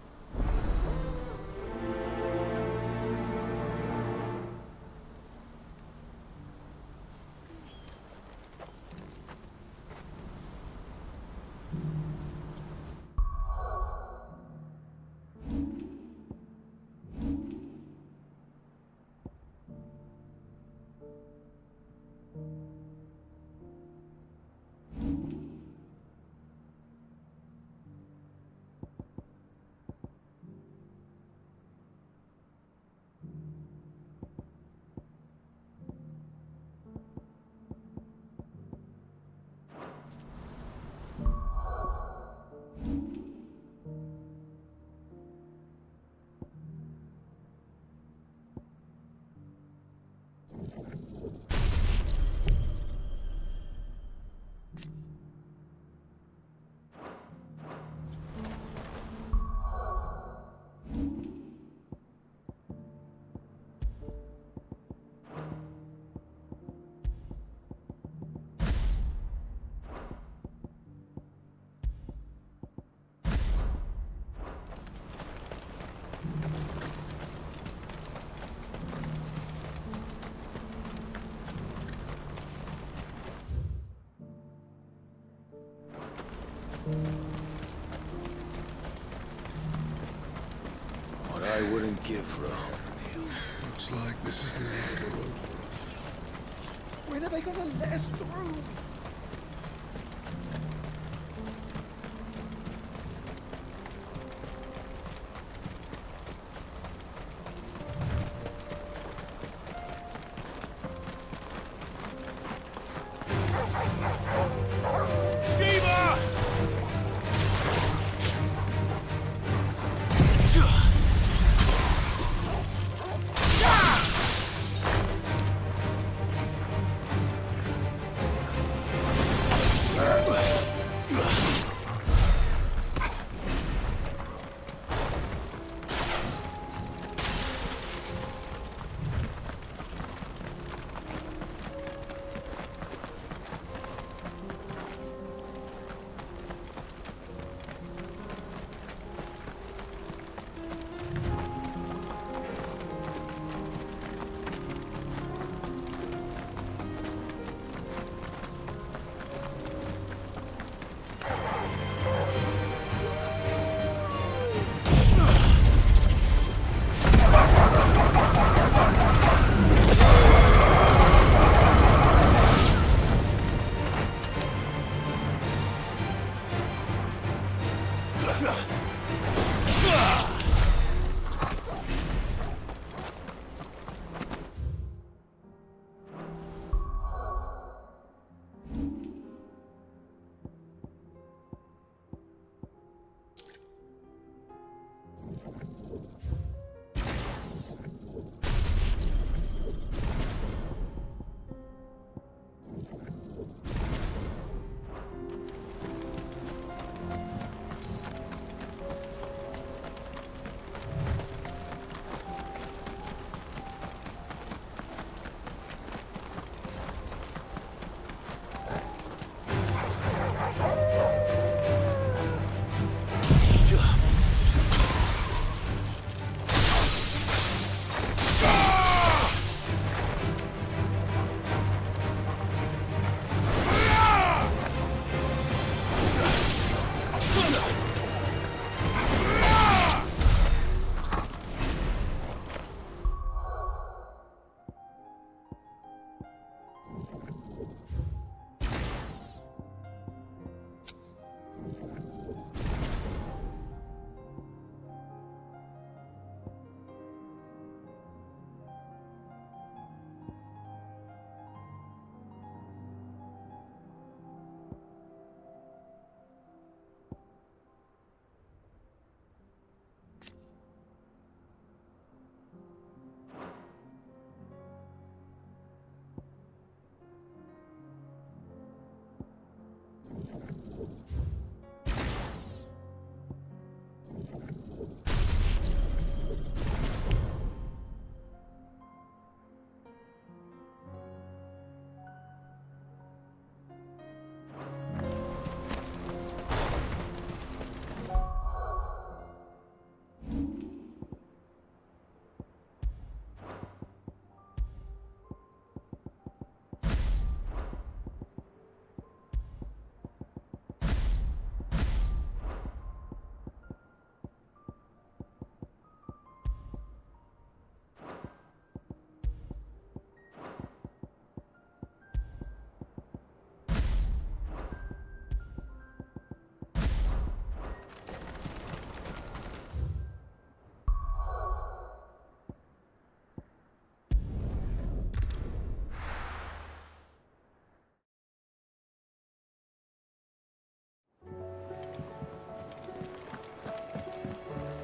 What I wouldn't give for a hot meal. Looks like this is the end of the road for us. When are they gonna let us through?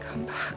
Come back.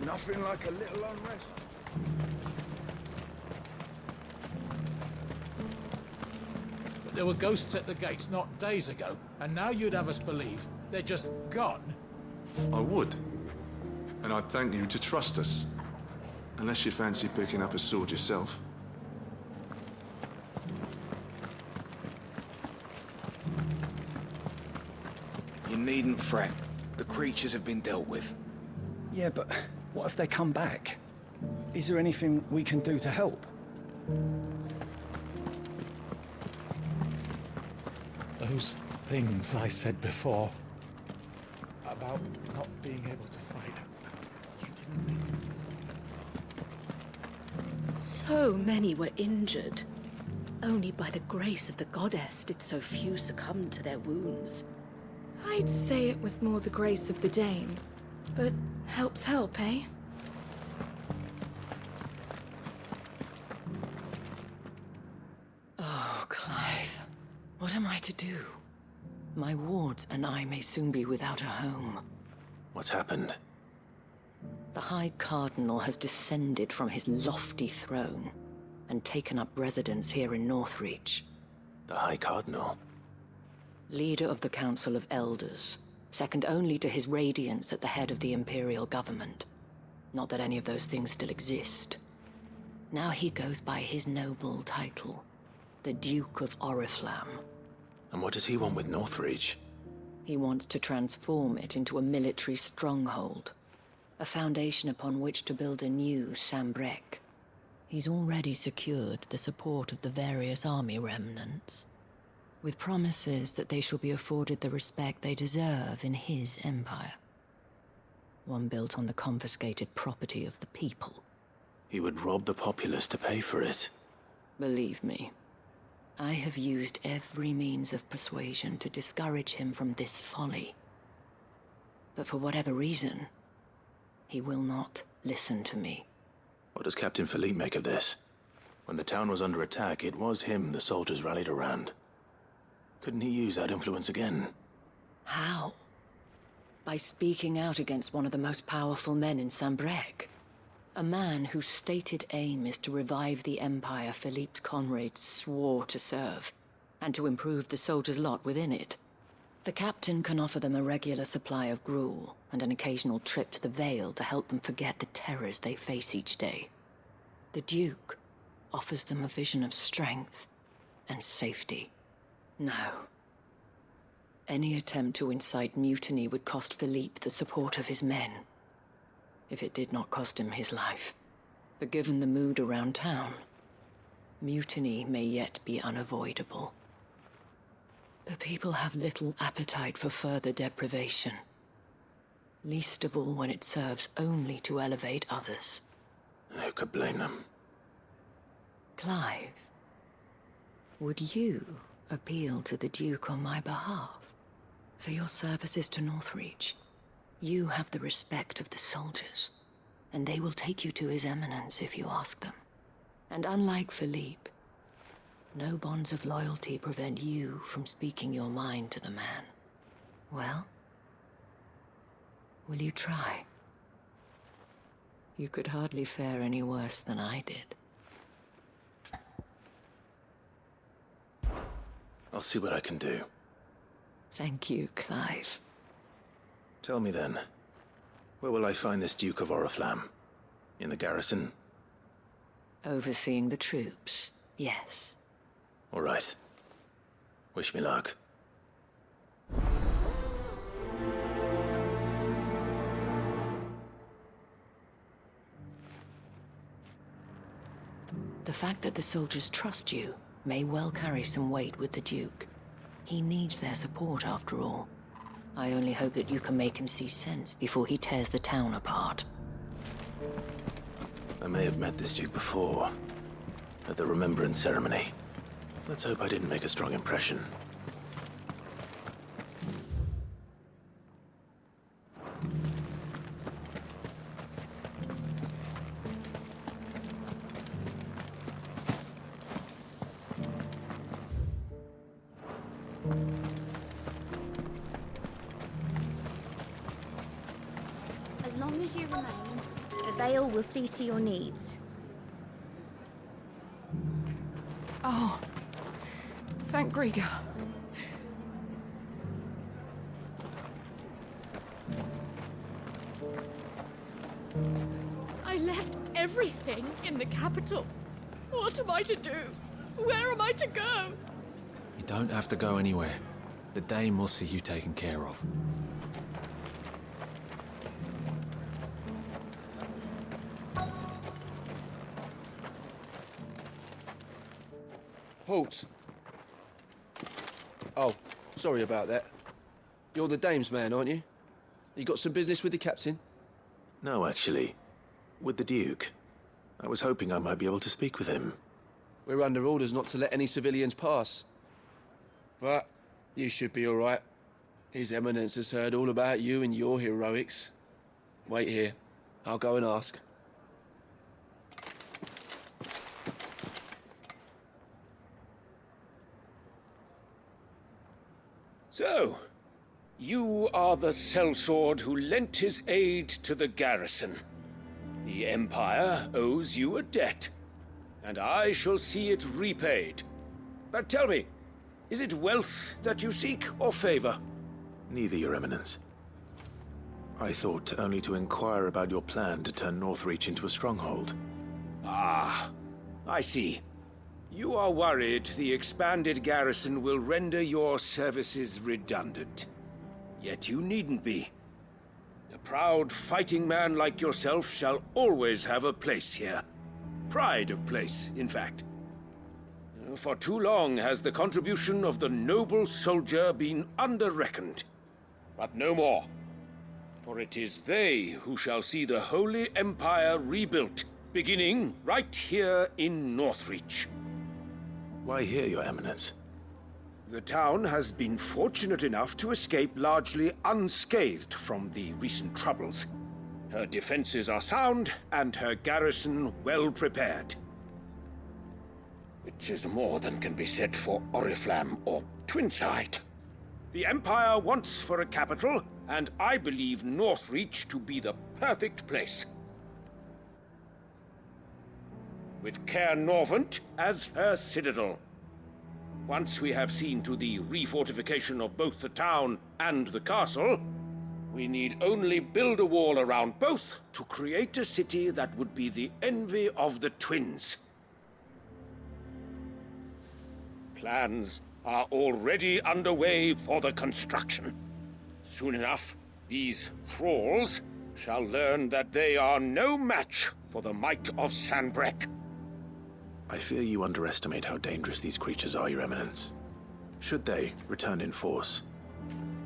Nothing like a little unrest. But there were ghosts at the gates not days ago, and now you'd have us believe they're just gone? I would. And I'd thank you to trust us. Unless you fancy picking up a sword yourself. You needn't fret. The creatures have been dealt with. Yeah, but what if they come back? Is there anything we can do to help? Those things I said before about not being able to fight. You didn't mean them. So many were injured. Only by the grace of the goddess did so few succumb to their wounds. I'd say it was more the grace of the Dame. But help's help, eh? Oh, Clive. What am I to do? My wards and I may soon be without a home. What's happened? The High Cardinal has descended from his lofty throne and taken up residence here in Northreach. The High Cardinal? Leader of the Council of Elders, second only to his Radiance at the head of the Imperial government. Not that any of those things still exist. Now he goes by his noble title, the Duke of Oriflamme. And what does he want with Northreach? He wants to transform it into a military stronghold, a foundation upon which to build a new Sambrec. He's already secured the support of the various army remnants, with promises that they shall be afforded the respect they deserve in his empire. One built on the confiscated property of the people. He would rob the populace to pay for it. Believe me, I have used every means of persuasion to discourage him from this folly. But for whatever reason, he will not listen to me. What does Captain Philippe make of this? When the town was under attack, it was him the soldiers rallied around. Couldn't he use that influence again? How? By speaking out against one of the most powerful men in Sambrec. A man whose stated aim is to revive the empire Philippe's comrades swore to serve, and to improve the soldiers' lot within it. The captain can offer them a regular supply of gruel, and an occasional trip to the Vale to help them forget the terrors they face each day. The Duke offers them a vision of strength and safety. No. Any attempt to incite mutiny would cost Philippe the support of his men, if it did not cost him his life. But given the mood around town, mutiny may yet be unavoidable. The people have little appetite for further deprivation, least of all when it serves only to elevate others. And who could blame them? Clive, would you appeal to the Duke on my behalf? For your services to Northreach, you have the respect of the soldiers, and they will take you to His Eminence if you ask them. And unlike Philippe, no bonds of loyalty prevent you from speaking your mind to the man. Well, will you try? You could hardly fare any worse than I did. I'll see what I can do. Thank you, Clive. Tell me then, where will I find this Duke of Oriflamme? In the garrison? Overseeing the troops, yes. All right. Wish me luck. The fact that the soldiers trust you may well carry some weight with the Duke. He needs their support, after all. I only hope that you can make him see sense before he tears the town apart. I may have met this Duke before, at the Remembrance ceremony. Let's hope I didn't make a strong impression. long as you remain, the Vale will see to your needs. Oh, thank Grieger. I left everything in the capital. What am I to do? Where am I to go? You don't have to go anywhere. The Dame will see you taken care of. Halt! Oh, sorry about that. You're the Dame's man, aren't you? You got some business with the captain? No, actually. With the Duke. I was hoping I might be able to speak with him. We're under orders not to let any civilians pass. But you should be all right. His Eminence has heard all about you and your heroics. Wait here. I'll go and ask. So, you are the sellsword who lent his aid to the garrison. The Empire owes you a debt, and I shall see it repaid. But tell me, is it wealth that you seek, or favor? Neither, Your Eminence. I thought only to inquire about your plan to turn Northreach into a stronghold. Ah, I see. You are worried the expanded garrison will render your services redundant. Yet you needn't be. A proud fighting man like yourself shall always have a place here. Pride of place, in fact. For too long has the contribution of the noble soldier been under-reckoned. But no more. For it is they who shall see the Holy Empire rebuilt, beginning right here in Northreach. Why here, Your Eminence? The town has been fortunate enough to escape largely unscathed from the recent troubles. Her defenses are sound, and her garrison well prepared. Which is more than can be said for Oriflamme or Twinside. The Empire wants for a capital, and I believe Northreach to be the perfect place. With Caer Norvent as her citadel. Once we have seen to the refortification of both the town and the castle, we need only build a wall around both to create a city that would be the envy of the twins. Plans are already underway for the construction. Soon enough, these thralls shall learn that they are no match for the might of Sanbreque. I fear you underestimate how dangerous these creatures are, Your Eminence. Should they return in force,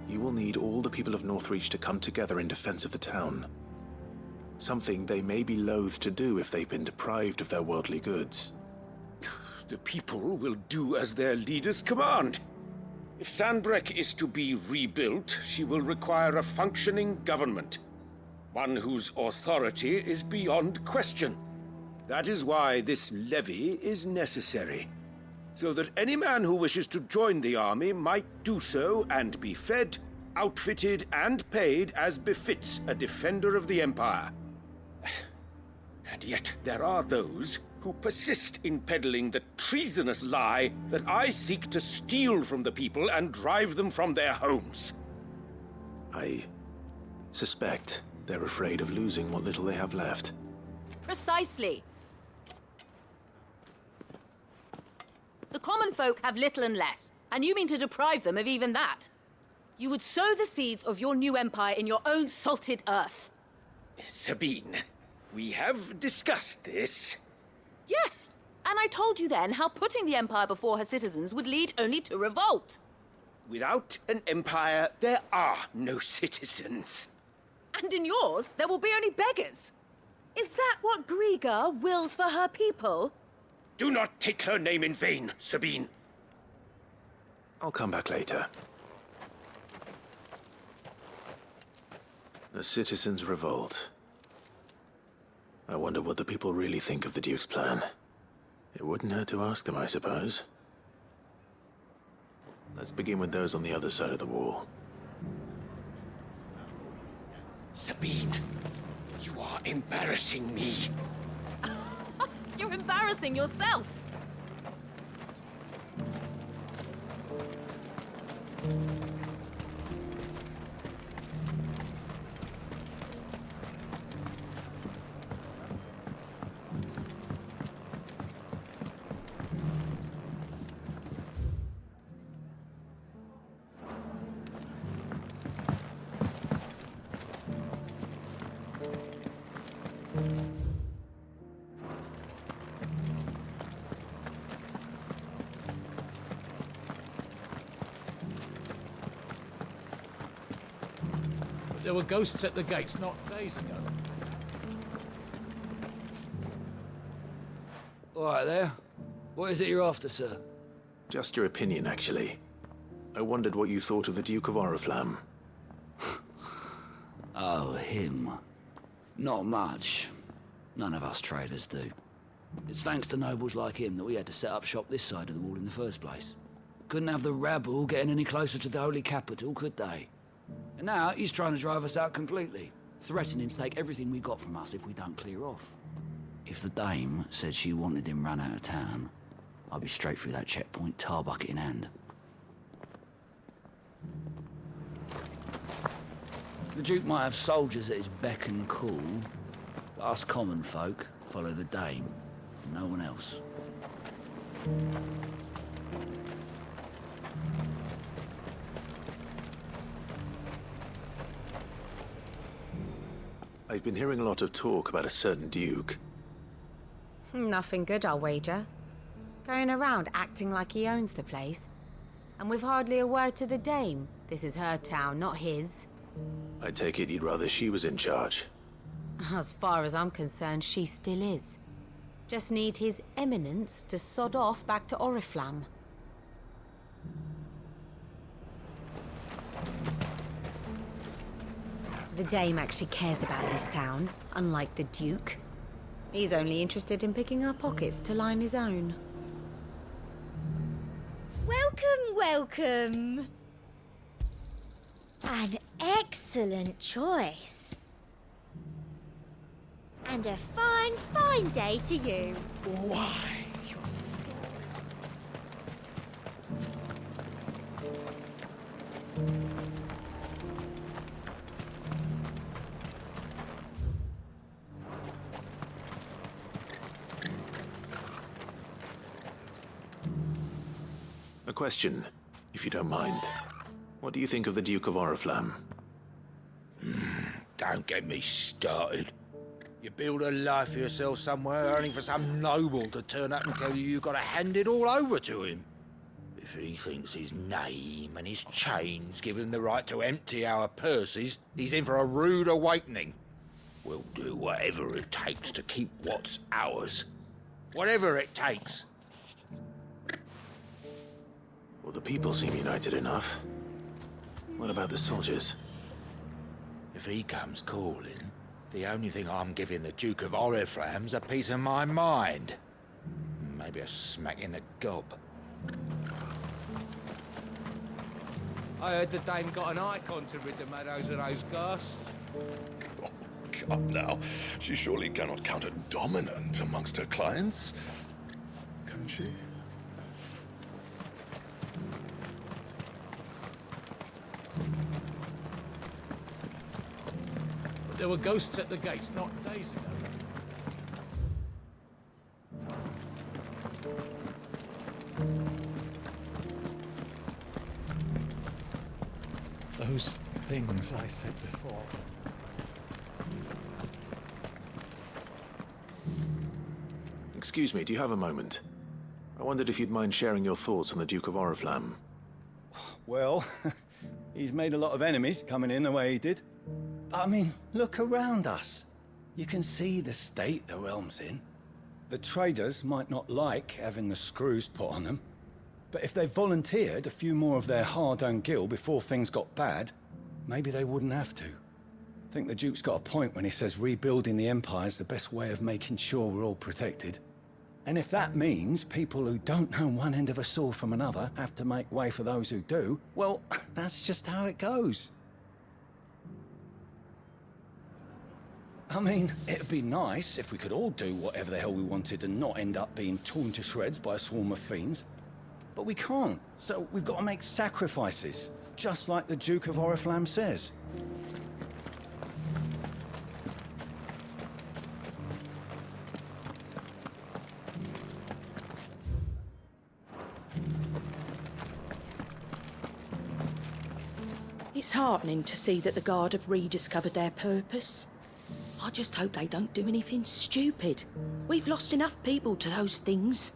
you will need all the people of Northreach to come together in defense of the town. Something they may be loath to do if they've been deprived of their worldly goods. The people will do as their leaders command. If Sanbreque is to be rebuilt, she will require a functioning government. One whose authority is beyond question. That is why this levy is necessary. So that any man who wishes to join the army might do so and be fed, outfitted, and paid as befits a defender of the Empire. And yet there are those who persist in peddling the treasonous lie that I seek to steal from the people and drive them from their homes. I suspect they're afraid of losing what little they have left. Precisely. The common folk have little and less, and you mean to deprive them of even that. You would sow the seeds of your new empire in your own salted earth. Sabine, we have discussed this. Yes, and I told you then how putting the empire before her citizens would lead only to revolt. Without an empire, there are no citizens. And in yours, there will be only beggars. Is that what Grieger wills for her people? Do not take her name in vain, Sabine. I'll come back later. A citizens' revolt. I wonder what the people really think of the Duke's plan. It wouldn't hurt to ask them, I suppose. Let's begin with those on the other side of the wall. Sabine, you are embarrassing me. You're embarrassing yourself. There were ghosts at the gates not days ago. All right there. What is it you're after, sir? Just your opinion, actually. I wondered what you thought of the Duke of Oriflamme. Oh, him. Not much. None of us traders do. It's thanks to nobles like him that we had to set up shop this side of the wall in the first place. Couldn't have the rabble getting any closer to the holy capital, could they? And now he's trying to drive us out completely, threatening to take everything we got from us if we don't clear off. If the dame said she wanted him run out of town, I'd be straight through that checkpoint, tar bucket in hand. The Duke might have soldiers at his beck and call, but us common folk follow the dame, and no one else. I've been hearing a lot of talk about a certain Duke. Nothing good, I'll wager. Going around acting like he owns the place. And with hardly a word to the dame. This is her town, not his. I take it you'd rather she was in charge. As far as I'm concerned, she still is. Just need his eminence to sod off back to Oriflamme. The dame actually cares about this town, unlike the Duke. He's only interested in picking our pockets to line his own. Welcome, welcome. An excellent choice. And a fine, fine day to you. Why? A question, if you don't mind. What do you think of the Duke of Oriflamme? Don't get me started. You build a life for yourself somewhere, earning for some noble to turn up and tell you you've got to hand it all over to him. If he thinks his name and his chains give him the right to empty our purses, he's in for a rude awakening. We'll do whatever it takes to keep what's ours. Whatever it takes. Well, the people seem united enough. What about the soldiers? If he comes calling, the only thing I'm giving the Duke of Oriflamme's a piece of my mind. Maybe a smack in the gob. I heard the dame got an icon to rid the meadows of those ghosts. Come now, she surely cannot count a dominant amongst her clients. Can she? There were ghosts at the gates not days ago. Those things I said before. Excuse me, do you have a moment? I wondered if you'd mind sharing your thoughts on the Duke of Oriflamme. Well, he's made a lot of enemies coming in the way he did. I mean, look around us. You can see the state the realm's in. The traders might not like having the screws put on them, but if they volunteered a few more of their hard-earned gil before things got bad, maybe they wouldn't have to. I think the Duke's got a point when he says rebuilding the Empire's the best way of making sure we're all protected. And if that means people who don't know one end of a sword from another have to make way for those who do, well, that's just how it goes. I mean, it'd be nice if we could all do whatever the hell we wanted and not end up being torn to shreds by a swarm of fiends. But we can't, so we've got to make sacrifices, just like the Duke of Oriflamme says. It's heartening to see that the Guard have rediscovered their purpose. I just hope they don't do anything stupid. We've lost enough people to those things.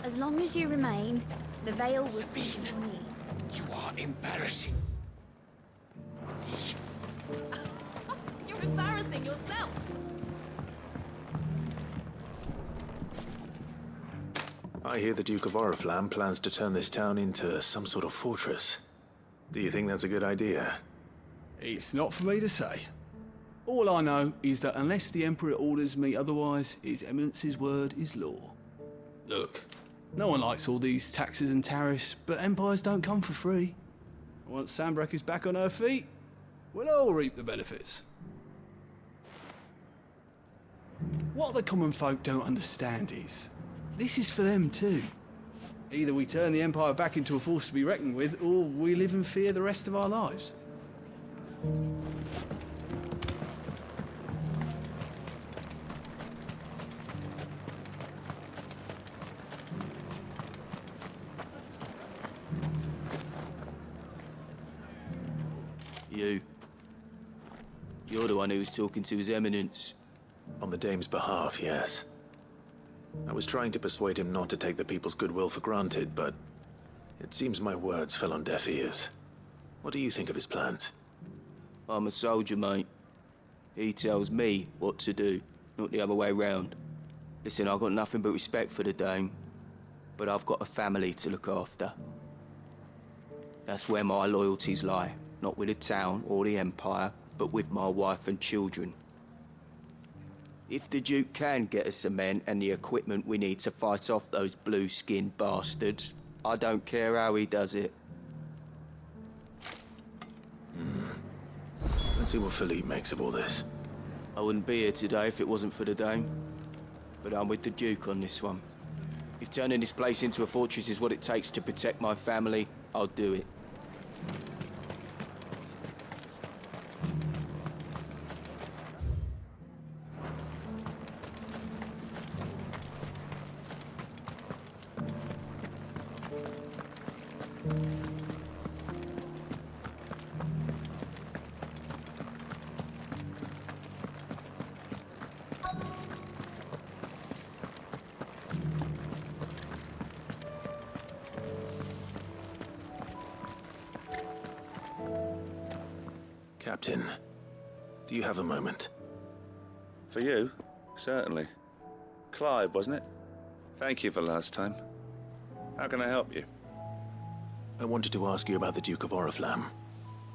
As long as you remain, the Veil will see to your needs. You are embarrassing. You're embarrassing yourself. I hear the Duke of Oriflamme plans to turn this town into some sort of fortress. Do you think that's a good idea? It's not for me to say. All I know is that unless the Emperor orders me otherwise, His Eminence's word is law. Look, no one likes all these taxes and tariffs, but empires don't come for free. Once Sanbreque is back on her feet, we'll all reap the benefits. What the common folk don't understand is, this is for them too. Either we turn the Empire back into a force to be reckoned with, or we live in fear the rest of our lives. You're the one who was talking to His Eminence. On the Dame's behalf, yes. I was trying to persuade him not to take the people's goodwill for granted, but it seems my words fell on deaf ears. What do you think of his plans? I'm a soldier, mate. He tells me what to do, not the other way round. Listen, I've got nothing but respect for the Dame, but I've got a family to look after. That's where my loyalties lie, not with the town or the Empire, but with my wife and children. If the Duke can get us the men and the equipment we need to fight off those blue-skinned bastards, I don't care how he does it. Let's see what Philippe makes of all this. I wouldn't be here today if it wasn't for the Dame. But I'm with the Duke on this one. If turning this place into a fortress is what it takes to protect my family, I'll do it. Captain, do you have a moment? For you? Certainly. Clive, wasn't it? Thank you for last time. How can I help you? I wanted to ask you about the Duke of Oriflamme.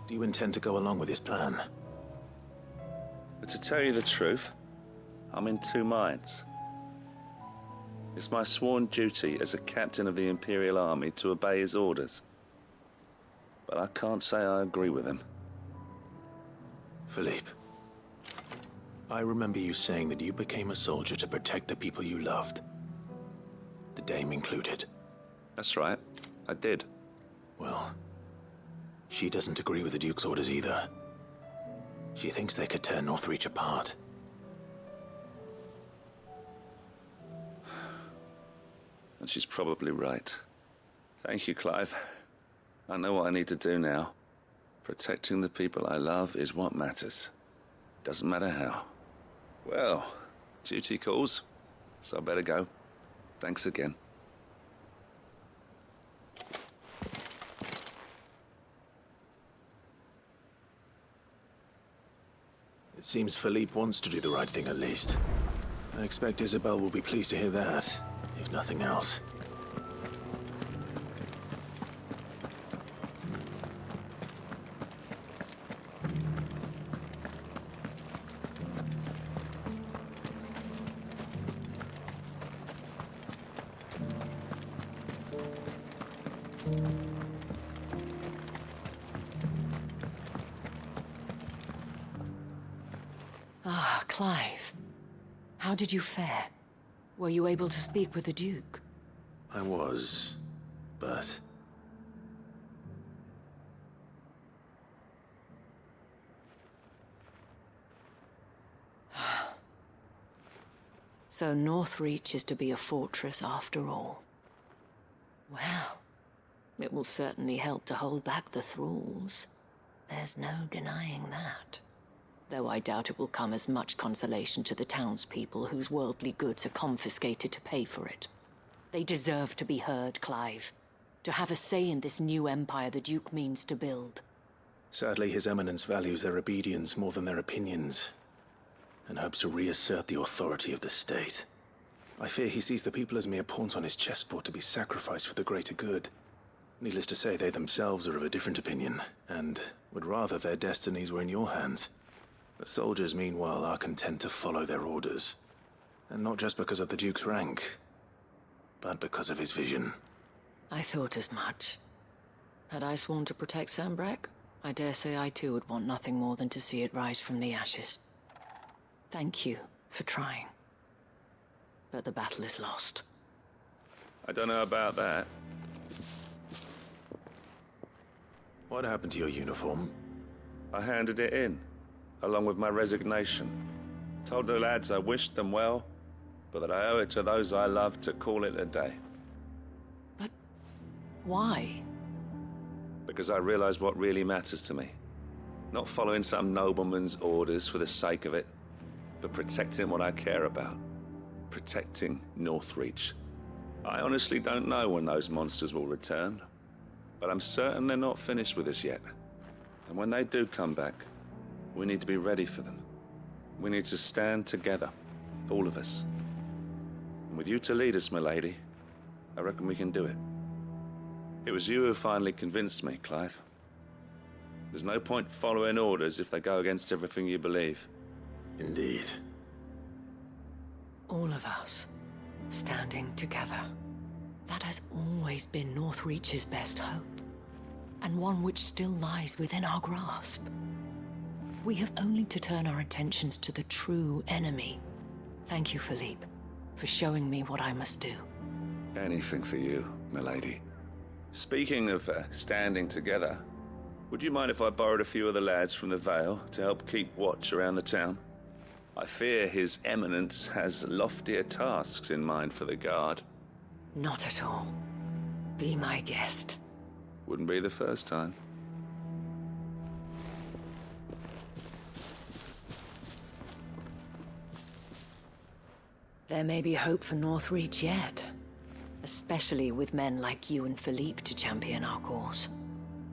Do you intend to go along with his plan? But to tell you the truth, I'm in two minds. It's my sworn duty as a captain of the Imperial Army to obey his orders. But I can't say I agree with him. Philippe, I remember you saying that you became a soldier to protect the people you loved. The Dame included. That's right. I did. Well, she doesn't agree with the Duke's orders either. She thinks they could tear Northreach apart. And she's probably right. Thank you, Clive. I know what I need to do now. Protecting the people I love is what matters. Doesn't matter how. Well, duty calls, so I better go. Thanks again. It seems Philippe wants to do the right thing at least. I expect Isabel will be pleased to hear that, if nothing else. Clive, how did you fare? Were you able to speak with the Duke? I was, but... So Northreach is to be a fortress after all. Well, it will certainly help to hold back the thralls. There's no denying that. Though I doubt it will come as much consolation to the townspeople whose worldly goods are confiscated to pay for it. They deserve to be heard, Clive. To have a say in this new empire the Duke means to build. Sadly, His Eminence values their obedience more than their opinions, and hopes to reassert the authority of the state. I fear he sees the people as mere pawns on his chessboard to be sacrificed for the greater good. Needless to say, they themselves are of a different opinion, and would rather their destinies were in your hands. The soldiers, meanwhile, are content to follow their orders. And not just because of the Duke's rank, but because of his vision. I thought as much. Had I sworn to protect Sanbreque, I dare say I too would want nothing more than to see it rise from the ashes. Thank you for trying. But the battle is lost. I don't know about that. What happened to your uniform? I handed it in, along with my resignation. Told the lads I wished them well, but that I owe it to those I love to call it a day. But why? Because I realized what really matters to me. Not following some nobleman's orders for the sake of it, but protecting what I care about. Protecting Northreach. I honestly don't know when those monsters will return, but I'm certain they're not finished with us yet. And when they do come back, we need to be ready for them. We need to stand together, all of us. And with you to lead us, milady, I reckon we can do it. It was you who finally convinced me, Clive. There's no point following orders if they go against everything you believe. Indeed. All of us, standing together. That has always been Northreach's best hope, and one which still lies within our grasp. We have only to turn our attentions to the true enemy. Thank you, Philippe, for showing me what I must do. Anything for you, milady. Speaking of standing together, would you mind if I borrowed a few of the lads from the Vale to help keep watch around the town? I fear His Eminence has loftier tasks in mind for the guard. Not at all. Be my guest. Wouldn't be the first time. There may be hope for Northreach yet. Especially with men like you and Philippe to champion our cause.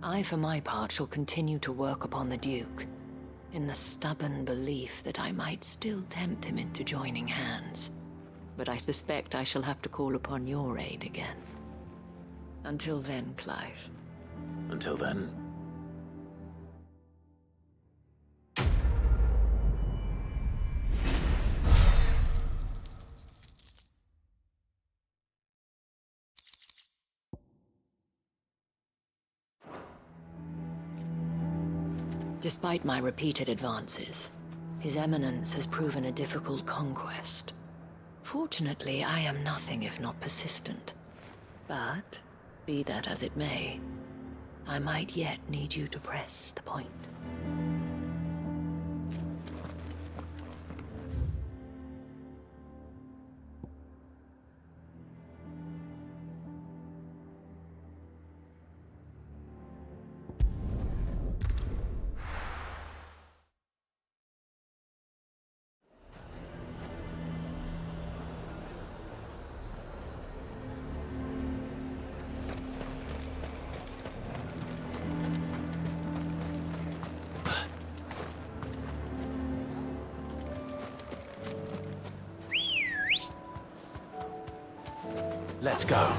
I, for my part, shall continue to work upon the Duke, in the stubborn belief that I might still tempt him into joining hands. But I suspect I shall have to call upon your aid again. Until then, Clive. Until then? Despite my repeated advances, His Eminence has proven a difficult conquest. Fortunately, I am nothing if not persistent. But, be that as it may, I might yet need you to press the point. Let's go.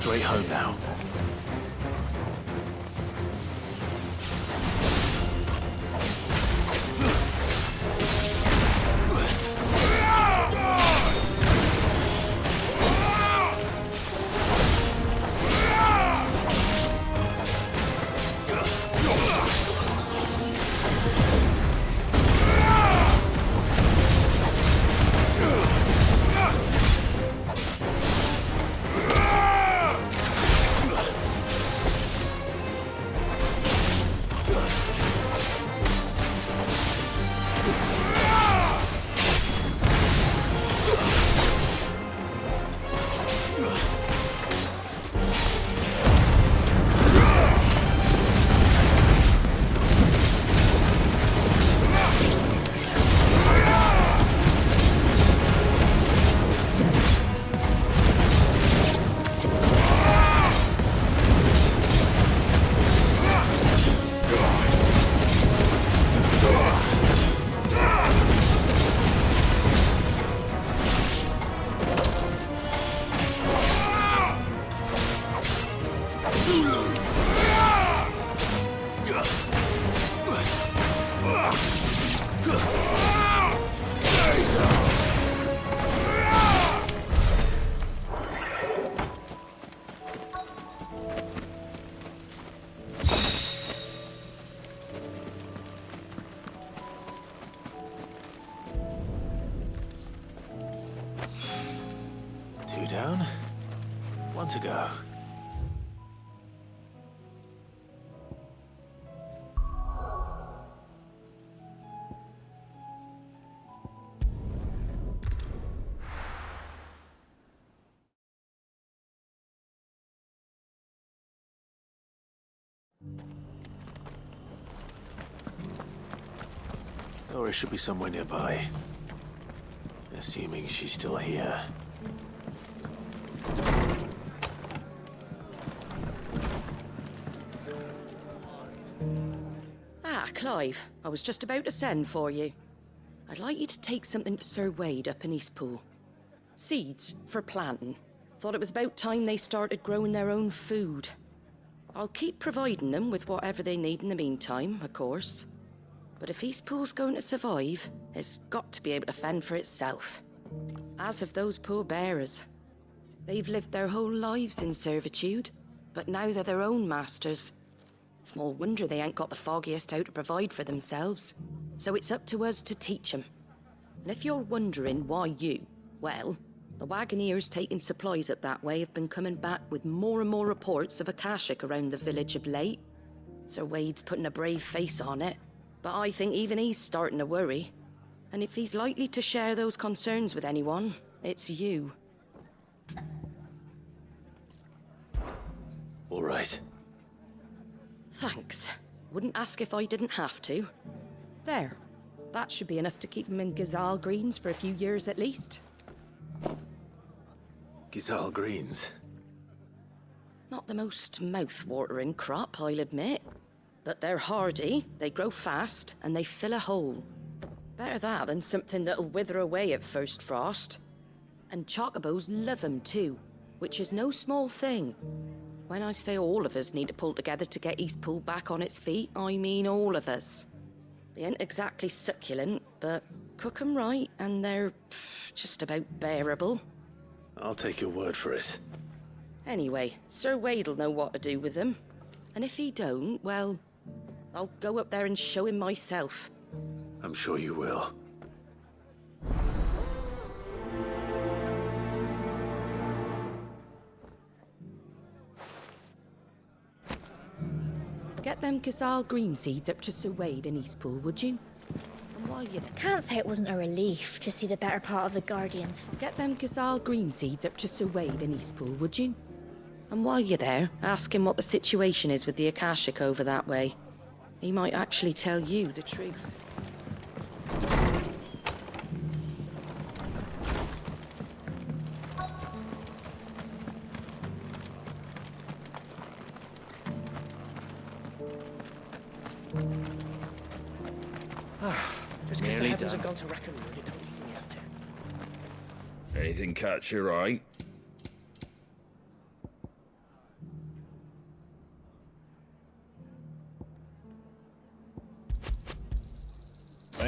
straight home now. Two down, one to go. Dora should be somewhere nearby. Assuming she's still here. Ah, Clive. I was just about to send for you. I'd like you to take something to Sir Wade up in Eastpool. Seeds for planting. Thought it was about time they started growing their own food. I'll keep providing them with whatever they need in the meantime, of course. But if Eastpool's going to survive, it's got to be able to fend for itself. As have those poor bearers. They've lived their whole lives in servitude, but now they're their own masters. Small wonder they ain't got the foggiest how to provide for themselves. So it's up to us to teach them. And if you're wondering why you, well, the Wagoneers taking supplies up that way have been coming back with more and more reports of Akashic around the village of late. Sir Wade's putting a brave face on it, but I think even he's starting to worry. And if he's likely to share those concerns with anyone, it's you. All right. Thanks. Wouldn't ask if I didn't have to. There. That should be enough to keep him in Gazal Greens for a few years at least. Gazal Greens? Not the most mouth-watering crop, I'll admit. But they're hardy, they grow fast, and they fill a hole. Better that than something that'll wither away at first frost. And chocobos love 'em too, which is no small thing. When I say all of us need to pull together to get Eastpool back on its feet, I mean all of us. They ain't exactly succulent, but cook 'em right and they're just about bearable. I'll take your word for it. Anyway, Sir Wade'll know what to do with them. And if he don't, well, I'll go up there and show him myself. I'm sure you will. Get them Gazal green seeds up to Sir Wade in Eastpool, would you? And while you're Can't say it wasn't a relief to see the better part of the Guardians. Get them Gazal green seeds up to Sir Wade in Eastpool, would you? And while you're there, ask him what the situation is with the Akashic over that way. He might actually tell you the truth. Just because the heavens have gone to rack and ruin, it don't mean we have to. Anything catch your eye?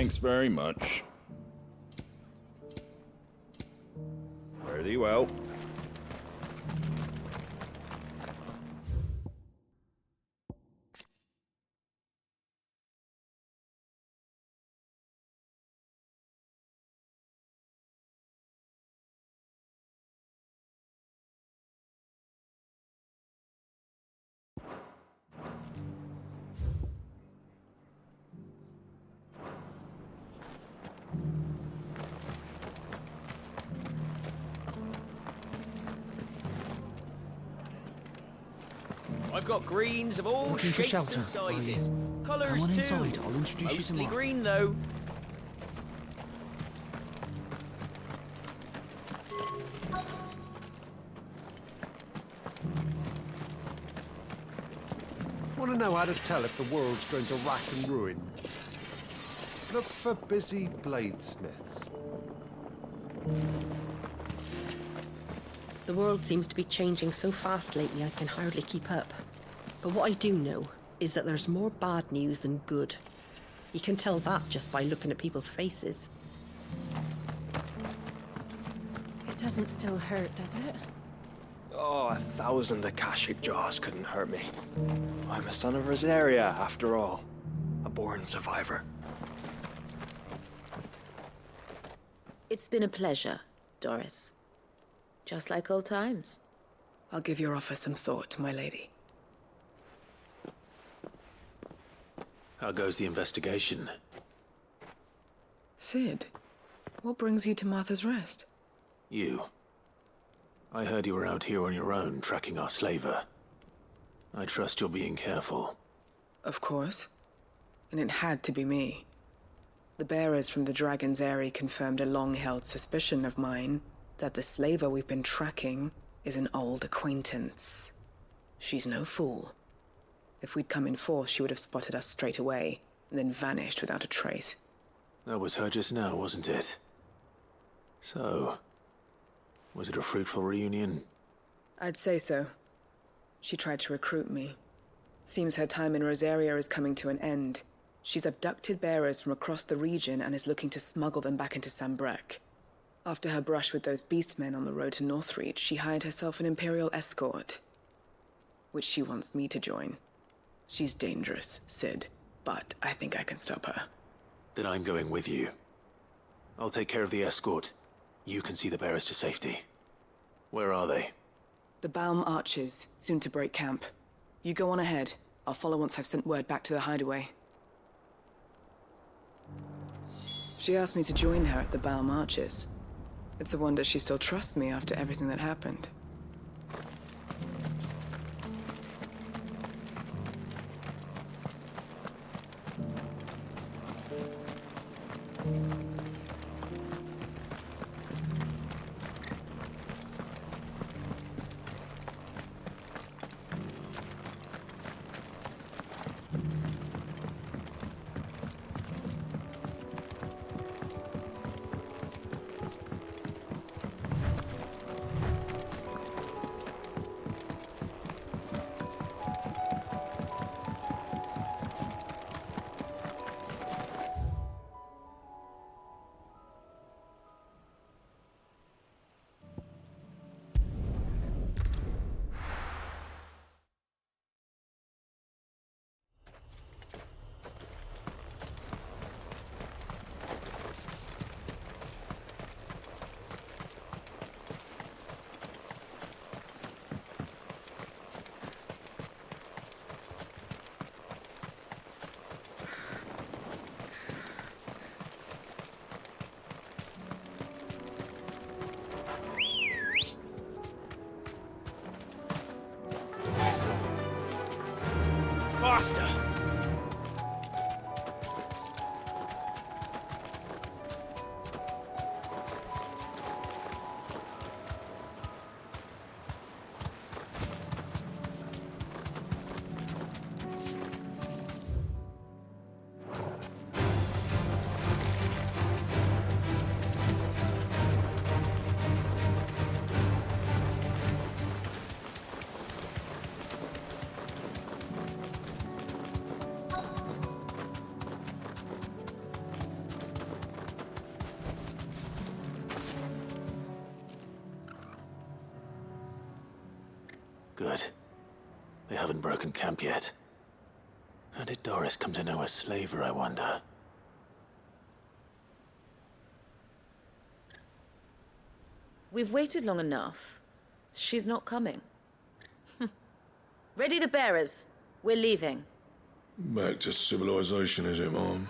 Thanks very much. Fare thee well. I've got greens of all Looking for shapes shelter, and are you? sizes. Colours Come on too. inside, I'll introduce you to Mostly Mark. green though. Want to know how to tell if the world's going to rack and ruin? Look for busy bladesmiths. The world seems to be changing so fast lately I can hardly keep up. But what I do know is that there's more bad news than good. You can tell that just by looking at people's faces. It doesn't still hurt, does it? Oh, 1,000 Akashic jaws couldn't hurt me. I'm a son of Rosaria, after all. A born survivor. It's been a pleasure, Doris. Just like old times. I'll give your offer some thought, my lady. How goes the investigation? Sid, what brings you to Martha's Rest? You. I heard you were out here on your own, tracking our slaver. I trust you're being careful. Of course. And it had to be me. The bearers from the Dragon's Eyrie confirmed a long-held suspicion of mine that the slaver we've been tracking is an old acquaintance. She's no fool. If we'd come in force, she would have spotted us straight away, and then vanished without a trace. That was her just now, wasn't it? So, was it a fruitful reunion? I'd say so. She tried to recruit me. Seems her time in Rosaria is coming to an end. She's abducted bearers from across the region and is looking to smuggle them back into Sambrec. After her brush with those beastmen on the road to Northreach, she hired herself an Imperial escort, which she wants me to join. She's dangerous, Sid, but I think I can stop her. Then I'm going with you. I'll take care of the escort. You can see the bearers to safety. Where are they? The Baum Archers, soon to break camp. You go on ahead. I'll follow once I've sent word back to the hideaway. She asked me to join her at the Baum Archers. It's a wonder she still trusts me after everything that happened. Faster! Good. They haven't broken camp yet. How did Doris come to know a slaver, I wonder? We've waited long enough. She's not coming. Ready the bearers. We're leaving. Back to civilization, is it, Mom?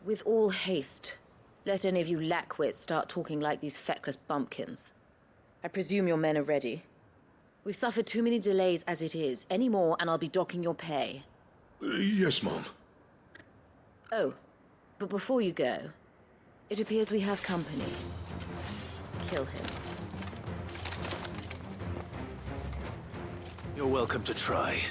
With all haste. Let any of you lackwits start talking like these feckless bumpkins. I presume your men are ready. We've suffered too many delays as it is. Any more and I'll be docking your pay. Yes, Mom. Oh, but before you go, it appears we have company. Kill him. You're welcome to try.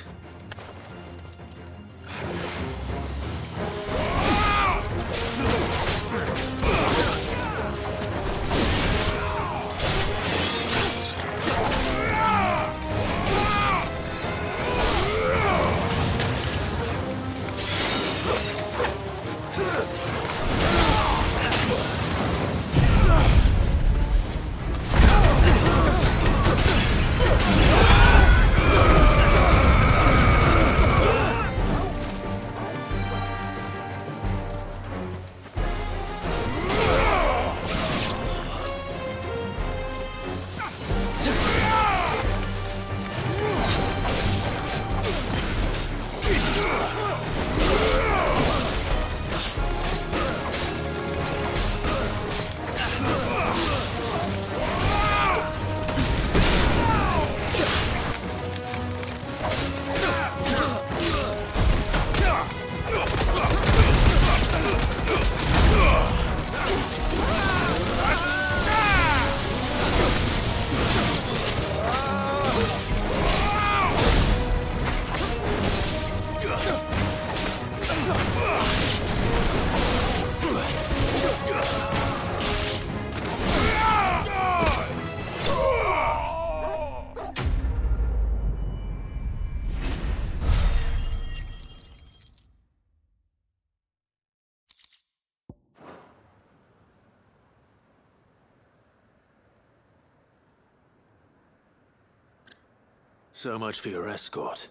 So much for your escort.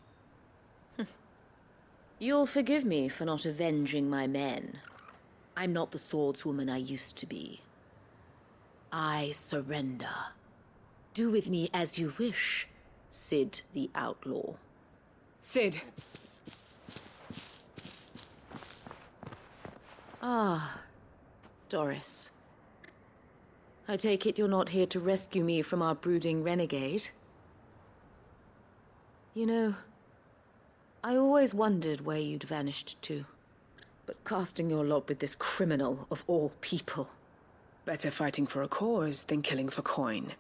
You'll forgive me for not avenging my men. I'm not the swordswoman I used to be. I surrender. Do with me as you wish, Sid the Outlaw. Sid! Ah, Doris. I take it you're not here to rescue me from our brooding renegade? You know, I always wondered where you'd vanished to. But casting your lot with this criminal of all people... Better fighting for a cause than killing for coin.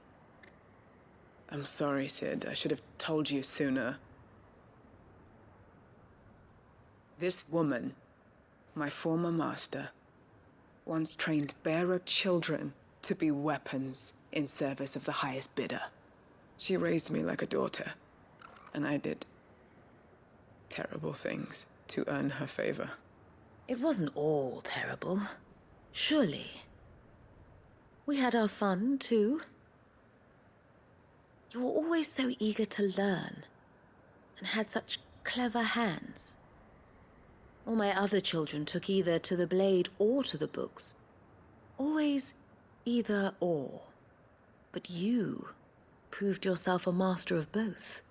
I'm sorry, Sid. I should have told you sooner. This woman, my former master, once trained bearer children to be weapons in service of the highest bidder. She raised me like a daughter. And I did terrible things to earn her favor. It wasn't all terrible, surely. We had our fun, too. You were always so eager to learn, and had such clever hands. All my other children took either to the blade or to the books. Always either or. But you proved yourself a master of both.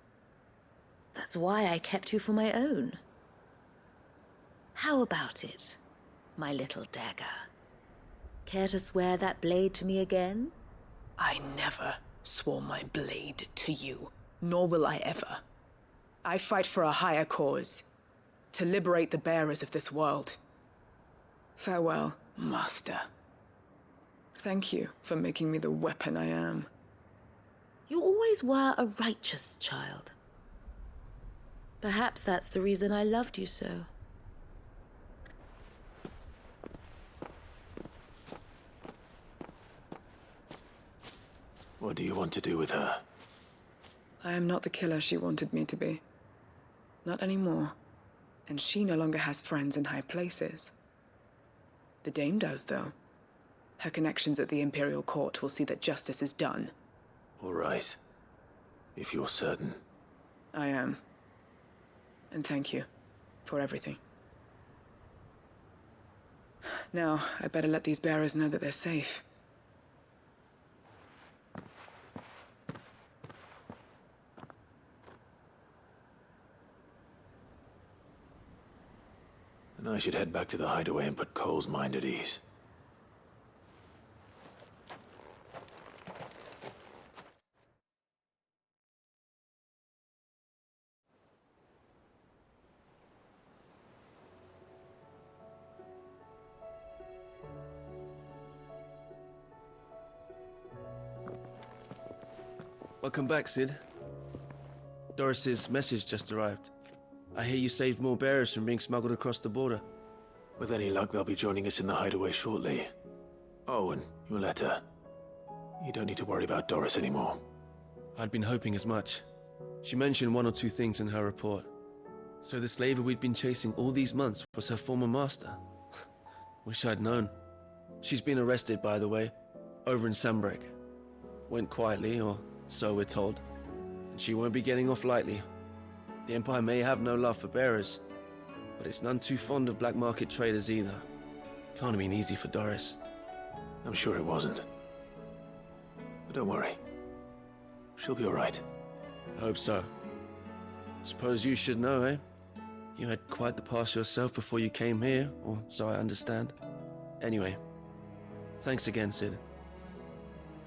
That's why I kept you for my own. How about it, my little dagger? Care to swear that blade to me again? I never swore my blade to you, nor will I ever. I fight for a higher cause, to liberate the bearers of this world. Farewell, Master. Thank you for making me the weapon I am. You always were a righteous child. Perhaps that's the reason I loved you so. What do you want to do with her? I am not the killer she wanted me to be. Not anymore. And she no longer has friends in high places. The Dame does, though. Her connections at the Imperial Court will see that justice is done. All right. If you're certain. I am. And thank you for everything. Now, I better let these bearers know that they're safe. Then I should head back to the hideaway and put Cole's mind at ease. Welcome back, Sid. Doris's message just arrived. I hear you saved more bearers from being smuggled across the border. With any luck, they'll be joining us in the hideaway shortly. Oh, and your letter. You don't need to worry about Doris anymore. I'd been hoping as much. She mentioned one or two things in her report. So the slaver we'd been chasing all these months was her former master. Wish I'd known. She's been arrested, by the way, over in Sambrek. Went quietly, or so we're told. And she won't be getting off lightly. The Empire may have no love for bearers, but it's none too fond of black market traders either. Can't have been easy for Doris. I'm sure it wasn't. But don't worry. She'll be all right. I hope so. Suppose you should know, eh? You had quite the past yourself before you came here, or so I understand. Anyway, thanks again, Sid.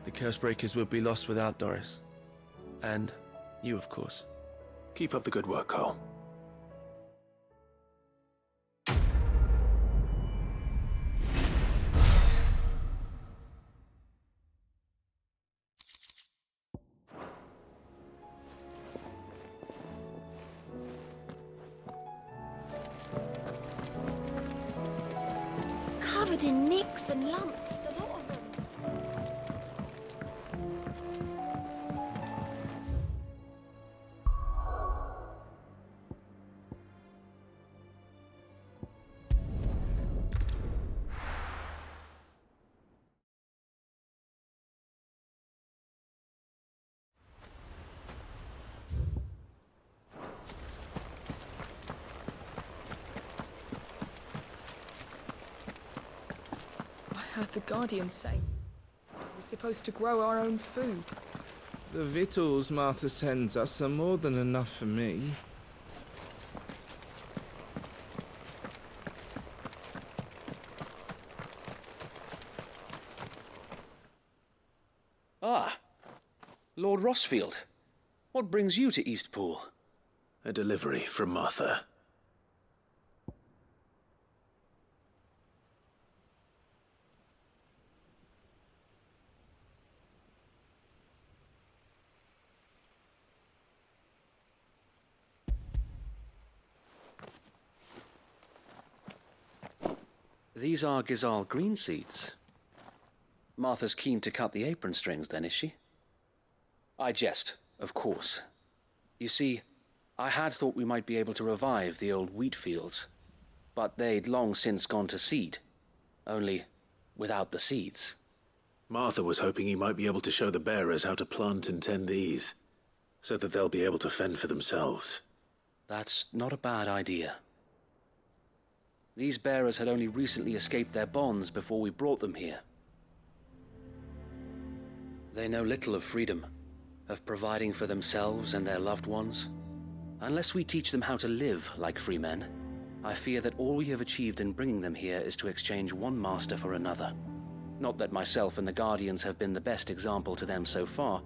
The Cursebreakers would be lost without Doris. And you, of course. Keep up the good work, Cole. Covered in nicks and lumps, the lot of them. I heard the Guardian say we're supposed to grow our own food. The victuals Martha sends us are more than enough for me. Ah, Lord Rossfield. What brings you to Eastpool? A delivery from Martha. These are Gizal green seeds. Martha's keen to cut the apron strings, then, is she? I jest, of course. You see, I had thought we might be able to revive the old wheat fields, but they'd long since gone to seed, only without the seeds. Martha was hoping he might be able to show the bearers how to plant and tend these, so that they'll be able to fend for themselves. That's not a bad idea. These bearers had only recently escaped their bonds before we brought them here. They know little of freedom, of providing for themselves and their loved ones. Unless we teach them how to live like free men, I fear that all we have achieved in bringing them here is to exchange one master for another. Not that myself and the Guardians have been the best example to them so far,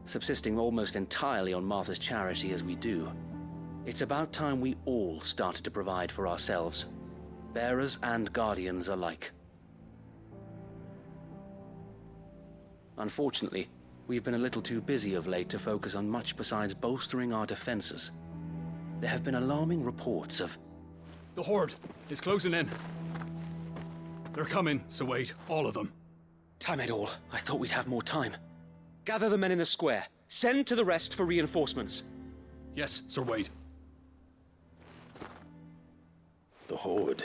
subsisting almost entirely on Martha's charity as we do. It's about time we all started to provide for ourselves, bearers and Guardians alike. Unfortunately, we've been a little too busy of late to focus on much besides bolstering our defenses. There have been alarming reports of... The Horde is closing in. They're coming, so wait, all of them. Time it all. I thought we'd have more time. Gather the men in the square. Send to the rest for reinforcements. Yes, Sir Wade. The Horde.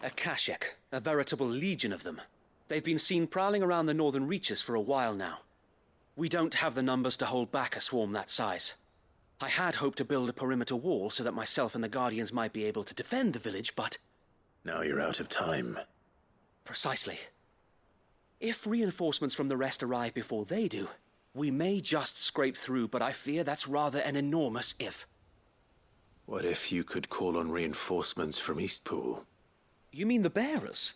A Kashek, a veritable legion of them. They've been seen prowling around the northern reaches for a while now. We don't have the numbers to hold back a swarm that size. I had hoped to build a perimeter wall so that myself and the Guardians might be able to defend the village, but... Now you're out of time. Precisely. If reinforcements from the rest arrive before they do, we may just scrape through, but I fear that's rather an enormous if. What if you could call on reinforcements from Eastpool? You mean the bearers?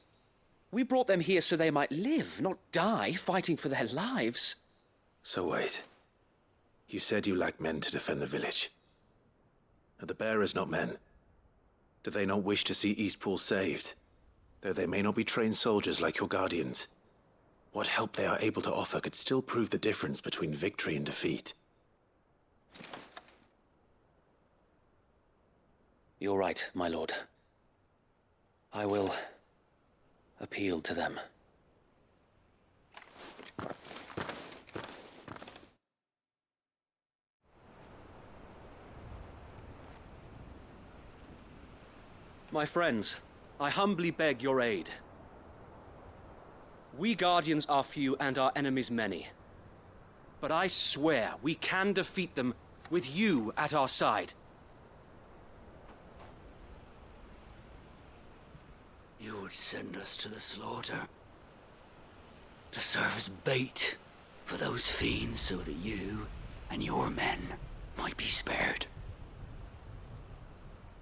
We brought them here so they might live, not die, fighting for their lives. So wait. You said you lack men to defend the village. Are the bearers not men? Do they not wish to see Eastpool saved? Though they may not be trained soldiers like your Guardians. What help they are able to offer could still prove the difference between victory and defeat. You're right, my lord. I will appeal to them. My friends, I humbly beg your aid. We Guardians are few and our enemies many. But I swear we can defeat them with you at our side. You would send us to the slaughter, to serve as bait for those fiends so that you and your men might be spared.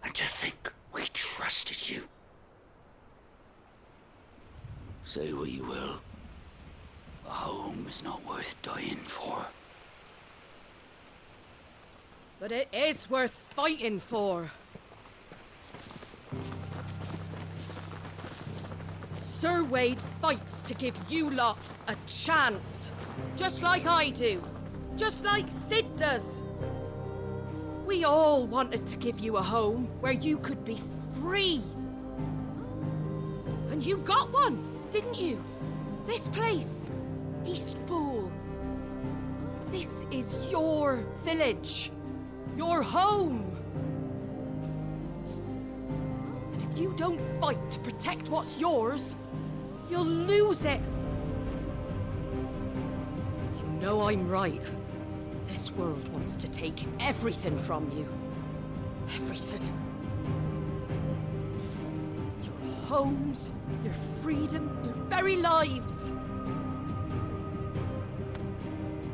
And to think we trusted you. Say what you will, a home is not worth dying for. But it is worth fighting for. Sir Wade fights to give you lot a chance. Just like I do. Just like Sid does. We all wanted to give you a home where you could be free. And you got one, didn't you? This place, Eastpool. This is your village. Your home. And if you don't fight to protect what's yours, you'll lose it. You know I'm right. This world wants to take everything from you. Everything. Your homes, your freedom, your very lives.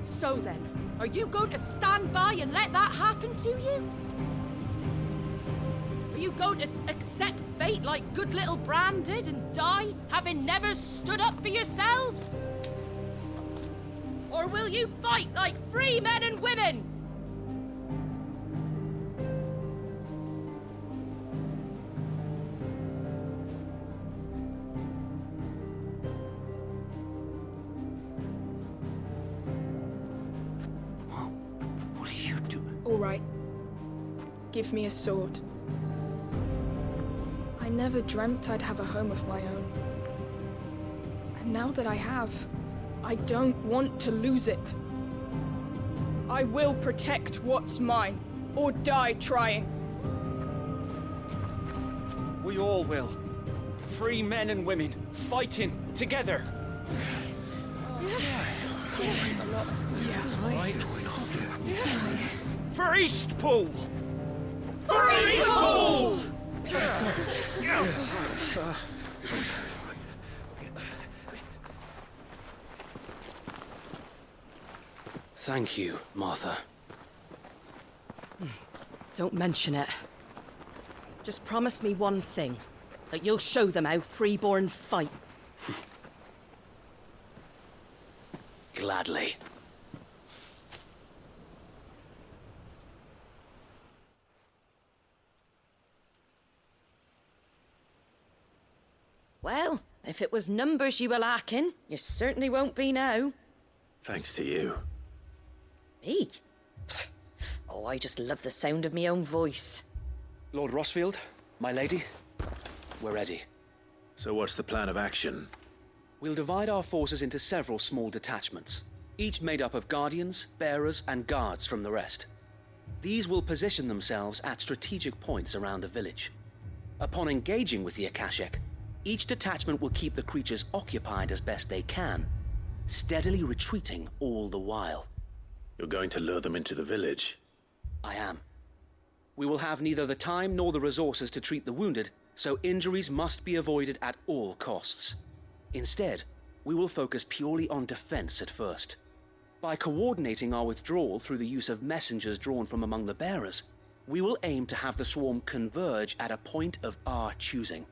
So then, are you going to stand by and let that happen to you? Are you going to accept fate like good little Bran did and die, having never stood up for yourselves? Or will you fight like free men and women? What are you doing? All right. Give me a sword. I never dreamt I'd have a home of my own. And now that I have, I don't want to lose it. I will protect what's mine, or die trying. We all will. Free men and women, fighting together. For Eastpool! For Eastpool! Thank you, Martha. Don't mention it. Just promise me one thing. That you'll show them how freeborn fight. Gladly. Well, if it was numbers you were lacking, you certainly won't be now. Thanks to you. Me? Oh, I just love the sound of my own voice. Lord Rossfield, my lady, we're ready. So what's the plan of action? We'll divide our forces into several small detachments, each made up of guardians, bearers, and guards from the rest. These will position themselves at strategic points around the village. Upon engaging with the Akashic, each detachment will keep the creatures occupied as best they can. steadily retreating all the while. You're going to lure them into the village? I am. We will have neither the time nor the resources to treat the wounded, so injuries must be avoided at all costs. Instead, we will focus purely on defense at first. By coordinating our withdrawal through the use of messengers drawn from among the bearers, we will aim to have the swarm converge at a point of our choosing.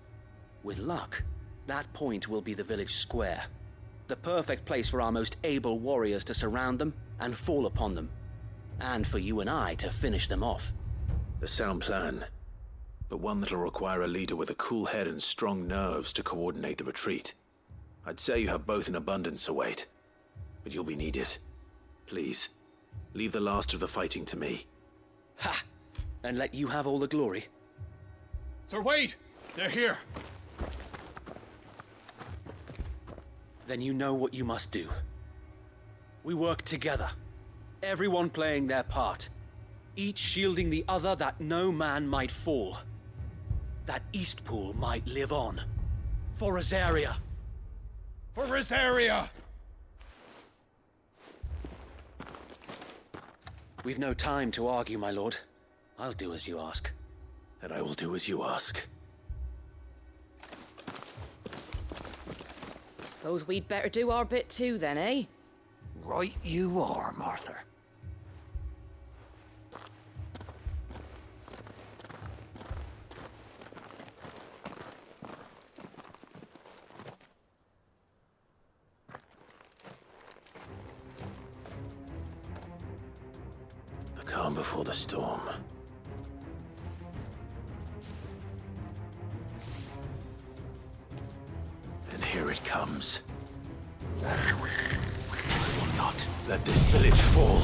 With luck, that point will be the village square, the perfect place for our most able warriors to surround them and fall upon them, and for you and I to finish them off. A sound plan, but one that'll require a leader with a cool head and strong nerves to coordinate the retreat. I'd say you have both in abundance, Sir Wade, but you'll be needed. Please, leave the last of the fighting to me. Ha! And let you have all the glory. Sir Wade! They're here! Then you know what you must do. We work together, everyone playing their part, each shielding the other that no man might fall, that Eastpool might live on. For Rosaria! For Rosaria! We've no time to argue, my lord. I'll do as you ask. And I will do as you ask. Suppose we'd better do our bit too then, eh? Right you are, Martha. The calm before the storm. And here it comes. I will not let this village fall.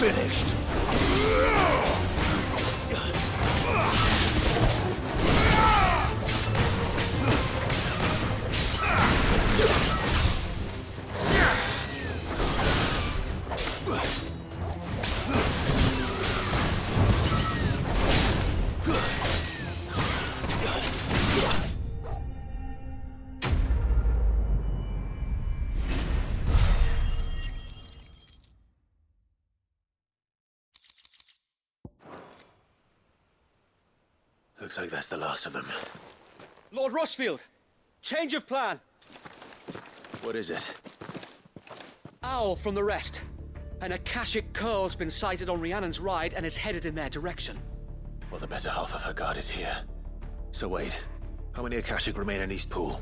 Finished. Looks like that's the last of them. Lord Rossfield! Change of plan! What is it? Owl from the rest. An Akashic curl's been sighted on Rhiannon's ride and is headed in their direction. Well, the better half of her guard is here. So Wade, how many Akashic remain in Eastpool?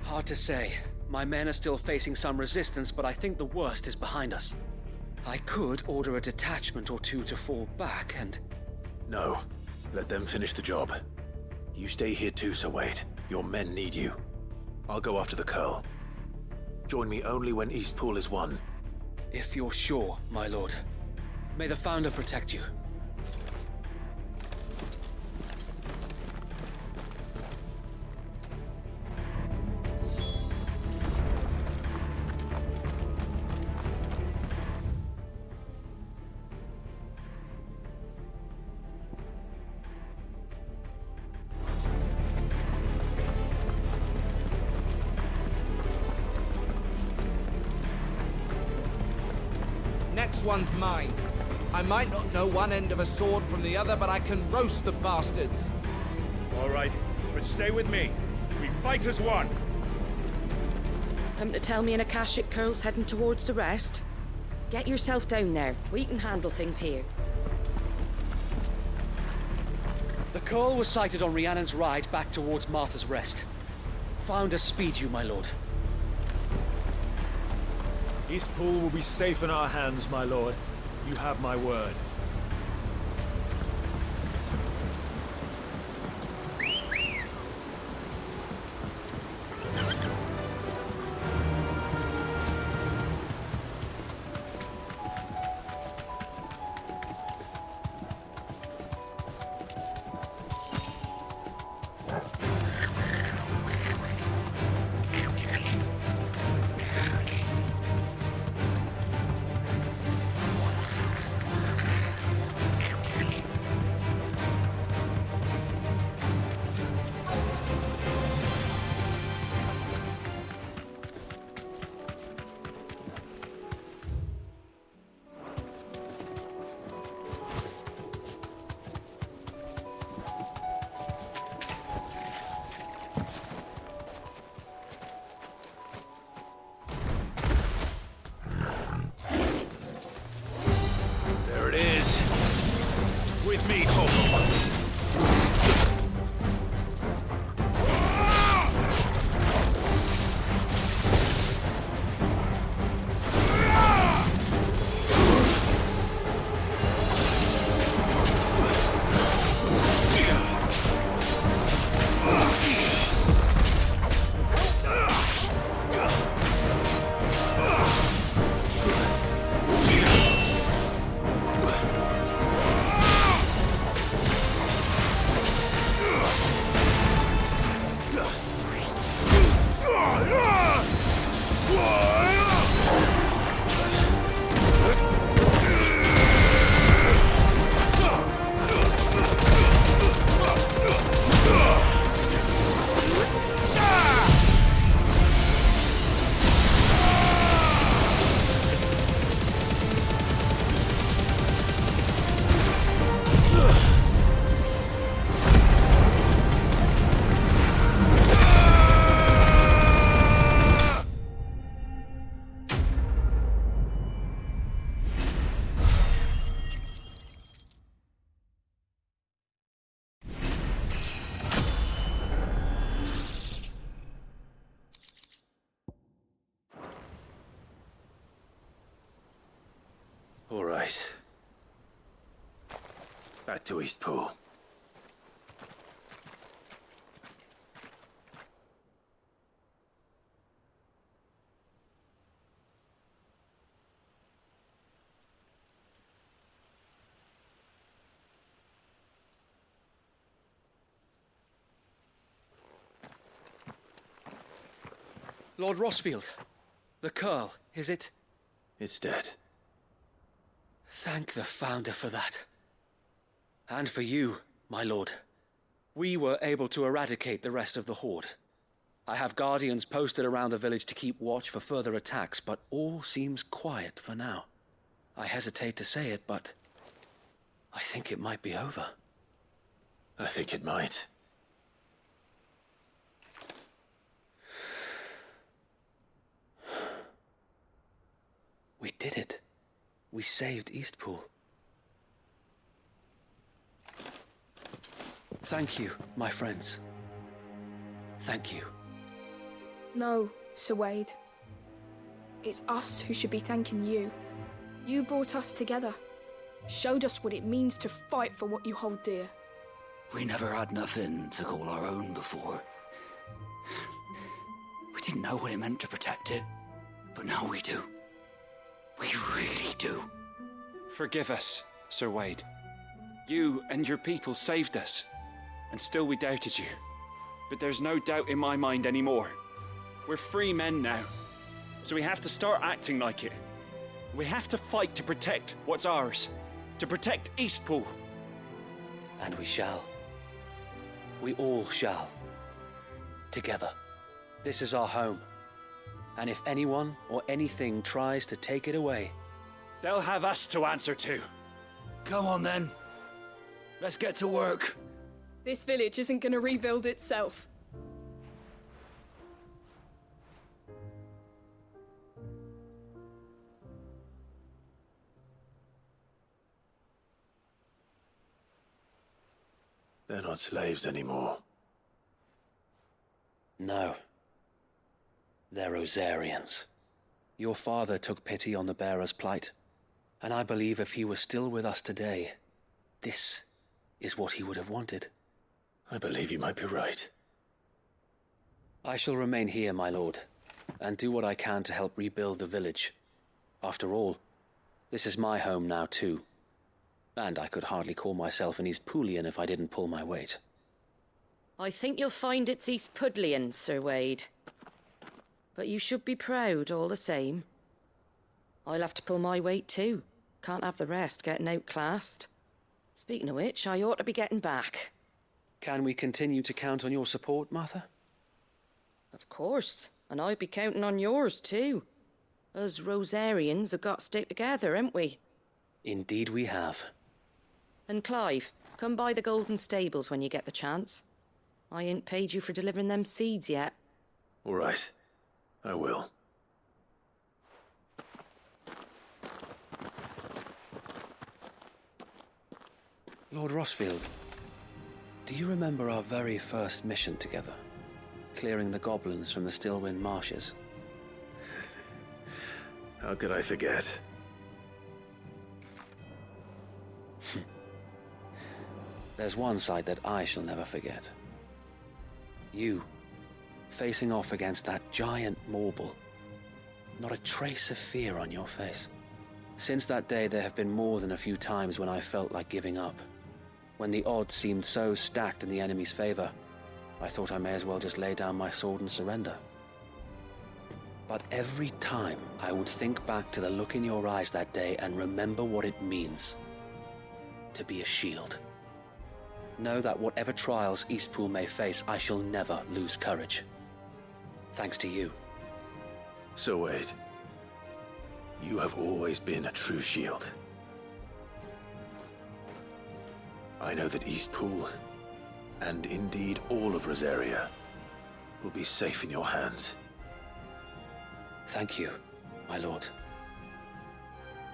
Hard to say. My men are still facing some resistance, but I think the worst is behind us. I could order a detachment or two to fall back and... No. Let them finish the job. You stay here too, Sir Wade. Your men need you. I'll go after the Curl. Join me only when Eastpool is won. If you're sure, my lord. May the Founder protect you. This one's mine. I might not know one end of a sword from the other, but I can roast the bastards. All right, but stay with me. We fight as one. Come to tell me an Akashic Curl's heading towards the rest? Get yourself down there. We can handle things here. The Curl was sighted on Rhiannon's ride back towards Martha's Rest. Found to speed you, my lord. Eastpool will be safe in our hands, my lord. You have my word. With me, Hope. All right. Back to Eastpool. Lord Rossfield, the Curl, is it? It's dead. Thank the Founder for that. And for you, my lord. We were able to eradicate the rest of the Horde. I have guardians posted around the village to keep watch for further attacks, but all seems quiet for now. I hesitate to say it, but I think it might be over. I think it might. We did it. We saved Eastpool. Thank you, my friends. Thank you. No, Sir Wade. It's us who should be thanking you. You brought us together. Showed us what it means to fight for what you hold dear. We never had nothing to call our own before. We didn't know what it meant to protect it, but now we do. We really do. Forgive us, Sir Wade. You and your people saved us, and still we doubted you. But there's no doubt in my mind anymore. We're free men now, so we have to start acting like it. We have to fight to protect what's ours, to protect Eastpool. And we shall. We all shall. Together. This is our home. And if anyone or anything tries to take it away, They'll have us to answer to. Come on then. Let's get to work. This village isn't gonna rebuild itself. They're not slaves anymore. No. They're Rosarians. Your father took pity on the bearer's plight, and I believe if he were still with us today, this is what he would have wanted. I believe you might be right. I shall remain here, my lord, and do what I can to help rebuild the village. After all, this is my home now too. And I could hardly call myself an East Poolian if I didn't pull my weight. I think you'll find it's East Pudlian, Sir Wade. But you should be proud all the same. I'll have to pull my weight too. Can't have the rest getting outclassed. Speaking of which, I ought to be getting back. Can we continue to count on your support, Martha? Of course, and I'd be counting on yours too. Us Rosarians have got to stick together, haven't we? Indeed we have. And Clive, come by the Golden Stables when you get the chance. I ain't paid you for delivering them seeds yet. All right. I will. Lord Rossfield, do you remember our very first mission together? Clearing the goblins from the Stillwind Marshes? How could I forget? There's one sight that I shall never forget. You, facing off against that giant Morble. Not a trace of fear on your face. Since that day, there have been more than a few times when I felt like giving up. When the odds seemed so stacked in the enemy's favor, I thought I may as well just lay down my sword and surrender. But every time, I would think back to the look in your eyes that day and remember what it means to be a shield. Know that whatever trials Eastpool may face, I shall never lose courage. Thanks to you. Sir Wade, you have always been a true shield. I know that Eastpool, and indeed all of Rosaria, will be safe in your hands. Thank you, my lord.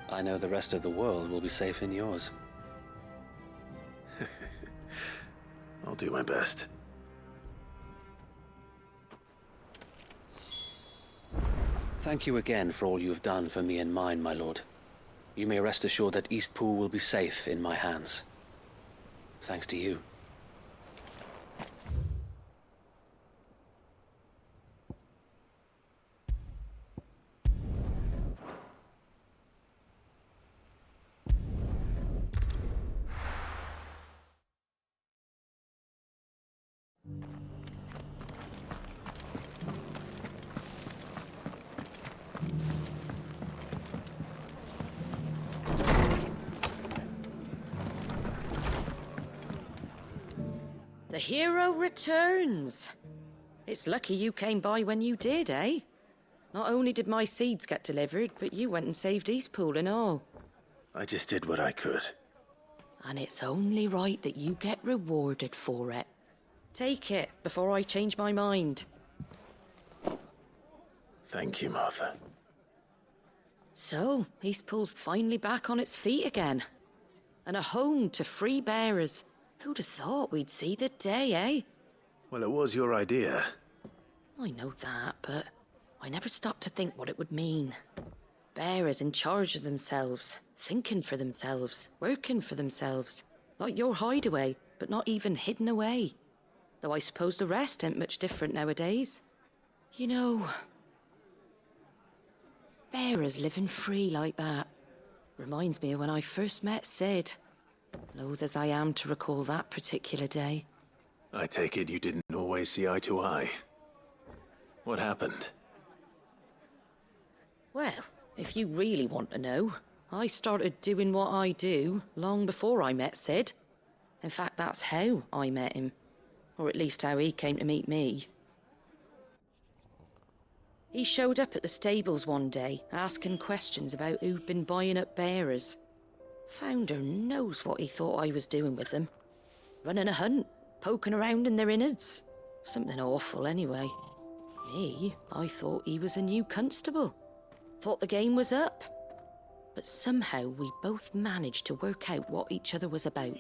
I know the rest of the world will be safe in yours. I'll do my best. Thank you again for all you have done for me and mine, my lord. You may rest assured that Eastpool will be safe in my hands. Thanks to you. The hero returns. It's lucky you came by when you did, eh? Not only did my seeds get delivered, but you went and saved Eastpool and all. I just did what I could. And it's only right that you get rewarded for it. Take it before I change my mind. Thank you, Martha. So, Eastpool's finally back on its feet again. And a home to free bearers. Who'd have thought we'd see the day, eh? Well, it was your idea. I know that, but I never stopped to think what it would mean. Bearers in charge of themselves, thinking for themselves, working for themselves. Like your hideaway, but not even hidden away. Though I suppose the rest ain't much different nowadays. You know, bearers living free like that reminds me of when I first met Sid. Loath as I am to recall that particular day. I take it you didn't always see eye to eye. What happened? Well, if you really want to know, I started doing what I do long before I met Sid. In fact, that's how I met him. Or at least how he came to meet me. He showed up at the stables one day, asking questions about who'd been buying up bearers. Founder knows what he thought I was doing with them. Running a hunt, poking around in their innards. Something awful, anyway. Me, I thought he was a new constable. Thought the game was up. But somehow we both managed to work out what each other was about.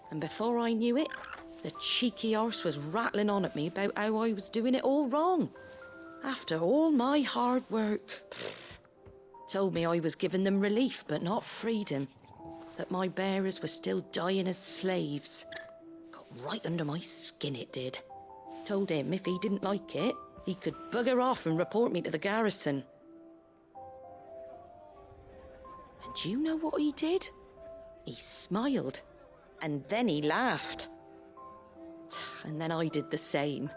And before I knew it, the cheeky arse was rattling on at me about how I was doing it all wrong. After all my hard work. Told me I was giving them relief, but not freedom. That my bearers were still dying as slaves. Got right under my skin, it did. Told him if he didn't like it, he could bugger off and report me to the garrison. And do you know what he did? He smiled. And then he laughed. And then I did the same.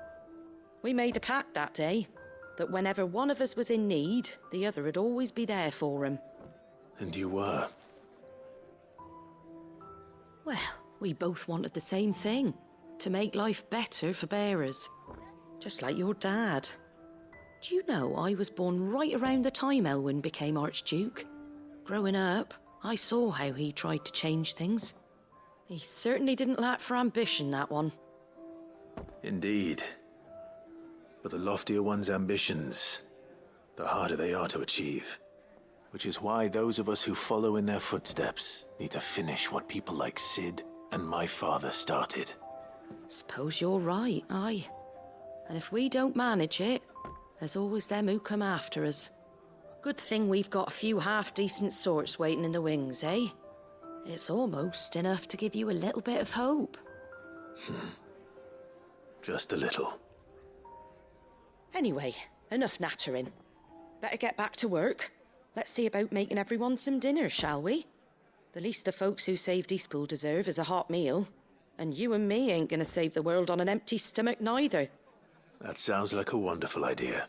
We made a pact that day, that whenever one of us was in need, the other would always be there for him. And you were? Well, we both wanted the same thing. To make life better for bearers. Just like your dad. Do you know I was born right around the time Elwyn became Archduke? Growing up, I saw how he tried to change things. He certainly didn't lack for ambition, that one. Indeed. But the loftier one's ambitions, the harder they are to achieve. Which is why those of us who follow in their footsteps need to finish what people like Sid and my father started. Suppose you're right, aye. And if we don't manage it, there's always them who come after us. Good thing we've got a few half-decent sorts waiting in the wings, eh? It's almost enough to give you a little bit of hope. Just a little. Anyway, enough nattering. Better get back to work. Let's see about making everyone some dinner, shall we? The least the folks who saved Eastpool deserve is a hot meal. And you and me ain't gonna save the world on an empty stomach neither. That sounds like a wonderful idea.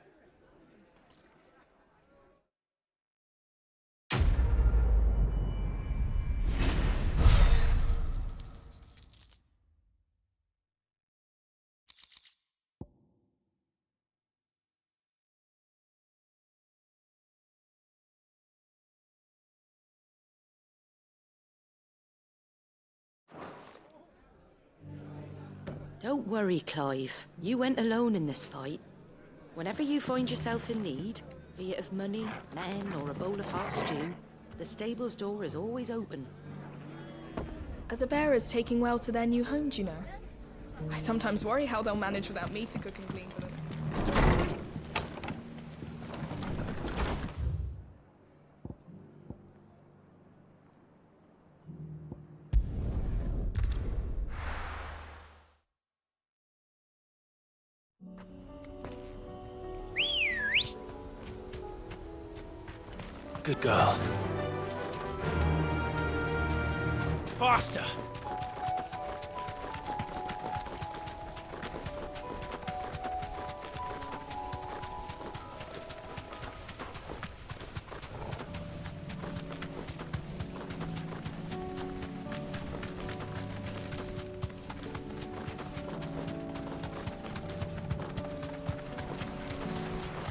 Don't worry, Clive. You went alone in this fight. Whenever you find yourself in need, be it of money, men, or a bowl of hot stew, the stable's door is always open. Are the bearers taking well to their new home, do you know? I sometimes worry how they'll manage without me to cook and clean for them. Good girl. Faster!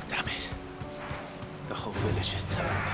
Damn it. The whole village is turned.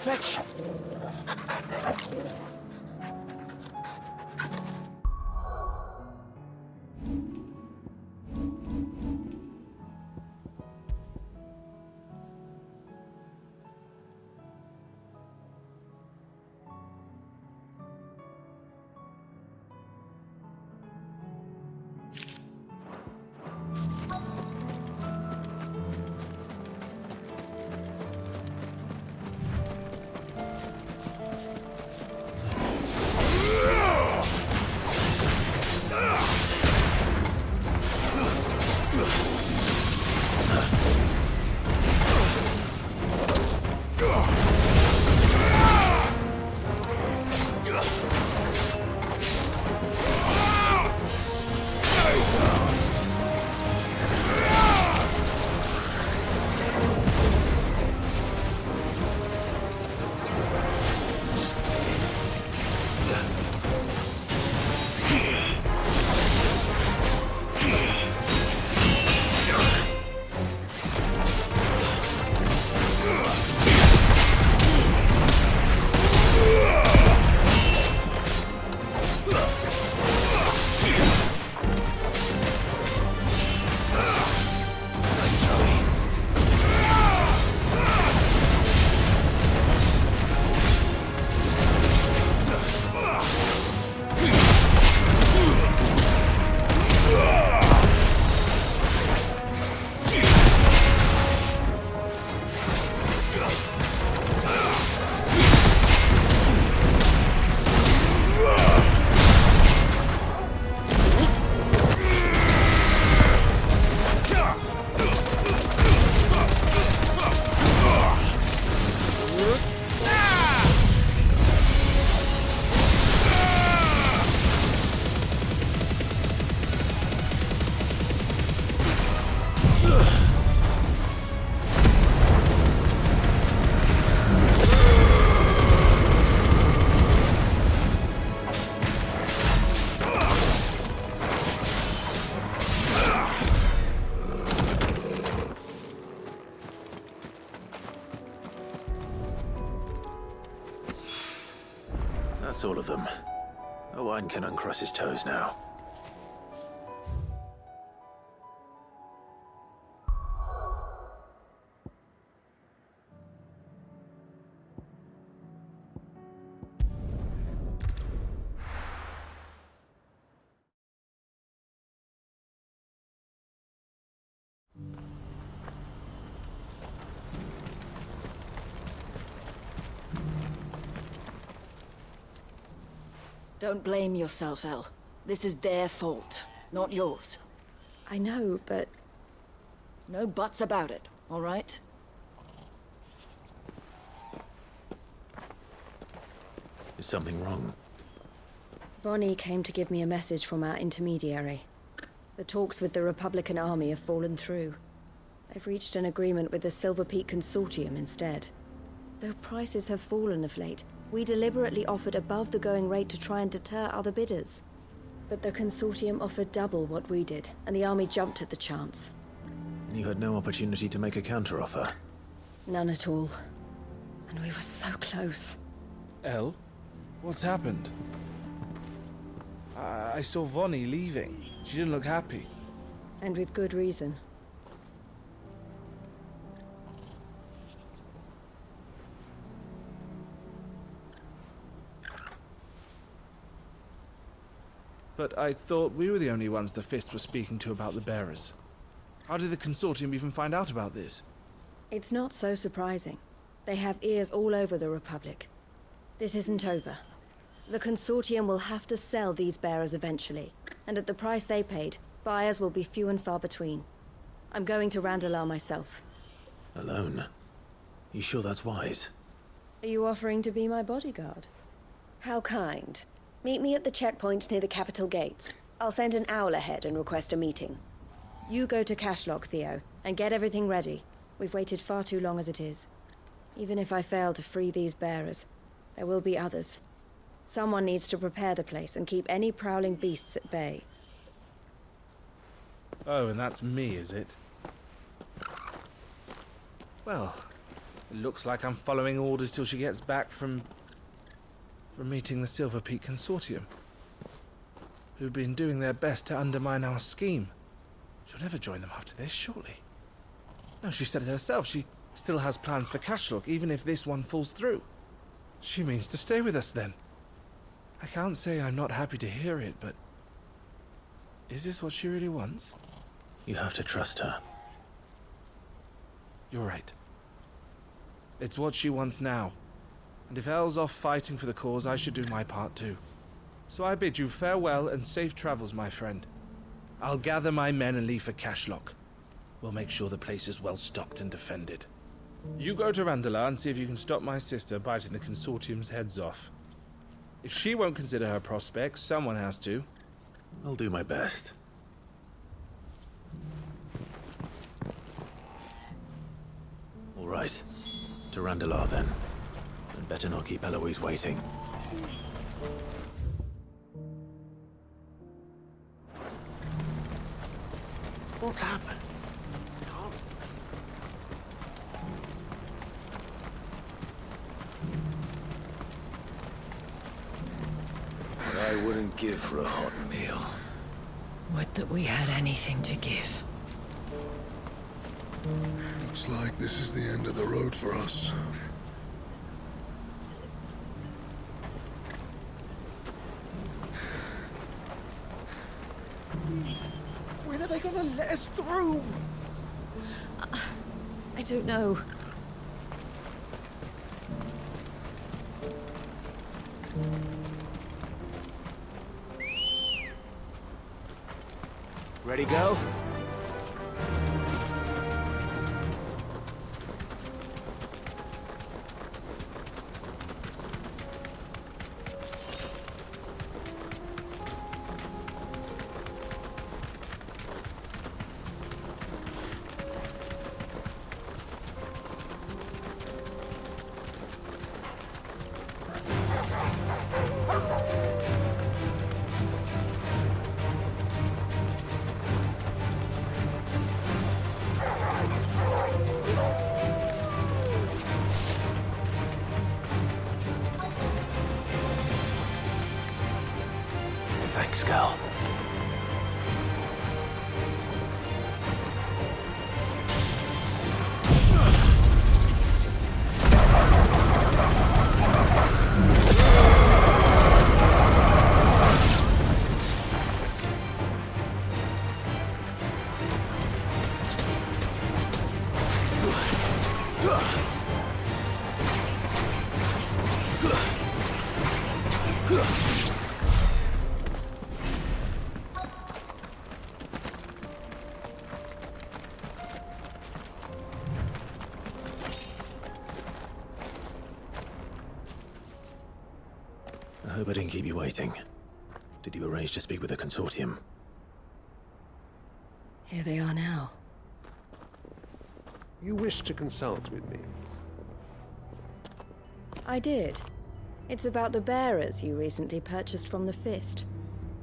Fetch! That's all of them. Owain can uncross his toes now. Don't blame yourself, Elle. This is their fault, not yours. I know, but... No buts about it, all right? Is something wrong? Vonnie came to give me a message from our intermediary. The talks with the Republican army have fallen through. They've reached an agreement with the Silver Peak Consortium instead. Though prices have fallen of late, we deliberately offered above the going rate to try and deter other bidders. But the Consortium offered double what we did, and the army jumped at the chance. And you had no opportunity to make a counteroffer? None at all. And we were so close. Elle? What's happened? I saw Vonnie leaving. She didn't look happy. And with good reason. But I thought we were the only ones the Fist were speaking to about the bearers. How did the Consortium even find out about this? It's not so surprising. They have ears all over the Republic. This isn't over. The Consortium will have to sell these bearers eventually, and at the price they paid, buyers will be few and far between. I'm going to Randalar myself. Alone? You sure that's wise? Are you offering to be my bodyguard? How kind. Meet me at the checkpoint near the capital gates. I'll send an owl ahead and request a meeting. You go to Cashlock, Theo, and get everything ready. We've waited far too long as it is. Even if I fail to free these bearers, there will be others. Someone needs to prepare the place and keep any prowling beasts at bay. Oh, and that's me, is it? Well, It looks like I'm following orders till she gets back from meeting the Silver Peak Consortium, who've been doing their best to undermine our scheme. She'll never join them after this, surely. No, she said it herself. She still has plans for Cashlock, even if this one falls through. She means to stay with us, then. I can't say I'm not happy to hear it, but... is this what she really wants? You have to trust her. You're right. It's what she wants now. And if Elle's off fighting for the cause, I should do my part too. So I bid you farewell and safe travels, my friend. I'll gather my men and leave for Cashlock. We'll make sure the place is well stocked and defended. You go to Randala and see if you can stop my sister biting the Consortium's heads off. If she won't consider her prospects, someone has to. I'll do my best. All right. To Randala, then. I'd better not keep Eloise waiting. What's happened? Can't... What I wouldn't give for a hot meal. Would that we had anything to give. Looks like this is the end of the road for us. When are they gonna let us through? I don't know. Ready, go? Thanks, girl. I hope I didn't keep you waiting. Did you arrange to speak with the Consortium? Here they are now. You wish to consult with me? I did. It's about the bearers you recently purchased from the Fist.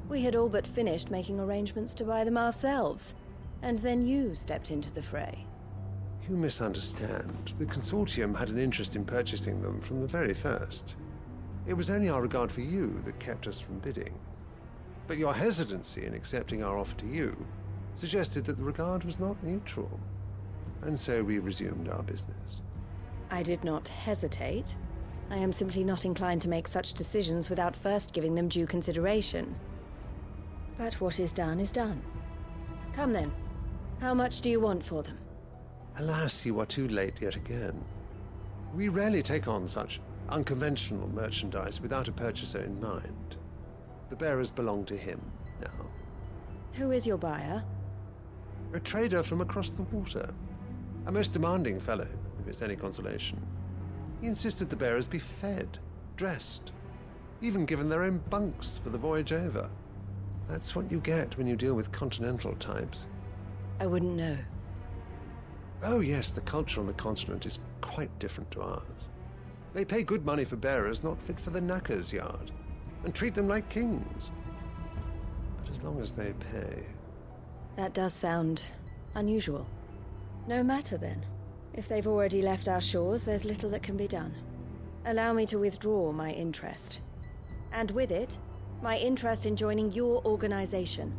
We had all but finished making arrangements to buy them ourselves, and then you stepped into the fray. You misunderstand. The Consortium had an interest in purchasing them from the very first. It was only our regard for you that kept us from bidding. But your hesitancy in accepting our offer to you suggested that the regard was not mutual. And so we resumed our business. I did not hesitate. I am simply not inclined to make such decisions without first giving them due consideration. But what is done. Come then. How much do you want for them? Alas, you are too late yet again. We rarely take on such unconventional merchandise without a purchaser in mind. The bearers belong to him now. Who is your buyer? A trader from across the water. A most demanding fellow, if it's any consolation. He insisted the bearers be fed, dressed, even given their own bunks for the voyage over. That's what you get when you deal with continental types. I wouldn't know. Oh yes, the culture on the continent is quite different to ours. They pay good money for bearers not fit for the knacker's yard, and treat them like kings. But as long as they pay... That does sound unusual. No matter then. If they've already left our shores, there's little that can be done. Allow me to withdraw my interest. And with it, my interest in joining your organization.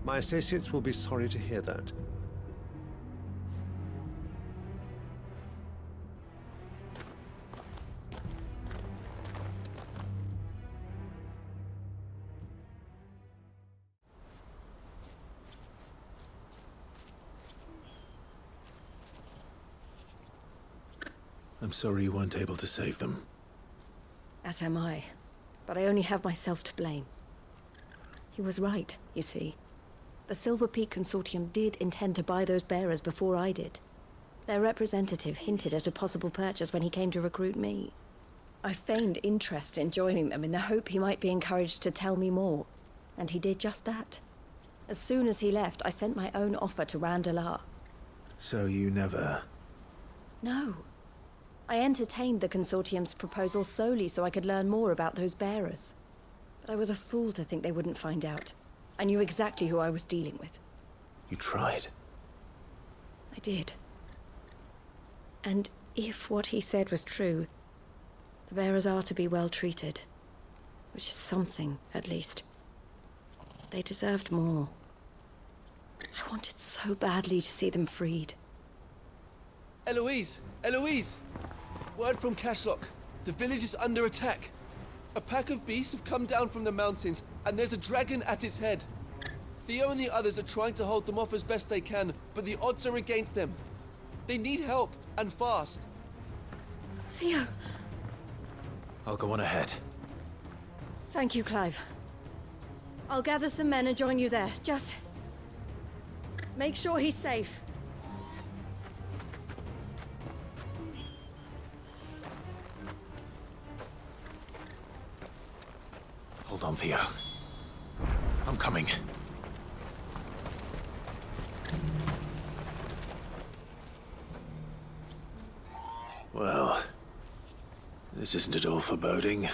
My associates will be sorry to hear that. I'm sorry you weren't able to save them. As am I. But I only have myself to blame. He was right, you see. The Silver Peak Consortium did intend to buy those bearers before I did. Their representative hinted at a possible purchase when he came to recruit me. I feigned interest in joining them in the hope he might be encouraged to tell me more. And he did just that. As soon as he left, I sent my own offer to Randalar. So you never... No. I entertained the Consortium's proposal solely so I could learn more about those bearers. But I was a fool to think they wouldn't find out. I knew exactly who I was dealing with. You tried. I did. And if what he said was true, the bearers are to be well treated. Which is something, at least. They deserved more. I wanted so badly to see them freed. Eloise! Eloise! Word from Cashlock. The village is under attack. A pack of beasts have come down from the mountains, and there's a dragon at its head. Theo and the others are trying to hold them off as best they can, but the odds are against them. They need help, and fast. Theo! I'll go on ahead. Thank you, Clive. I'll gather some men and join you there. Just... make sure he's safe. Hold on, Theo. I'm coming. Well, this isn't at all foreboding.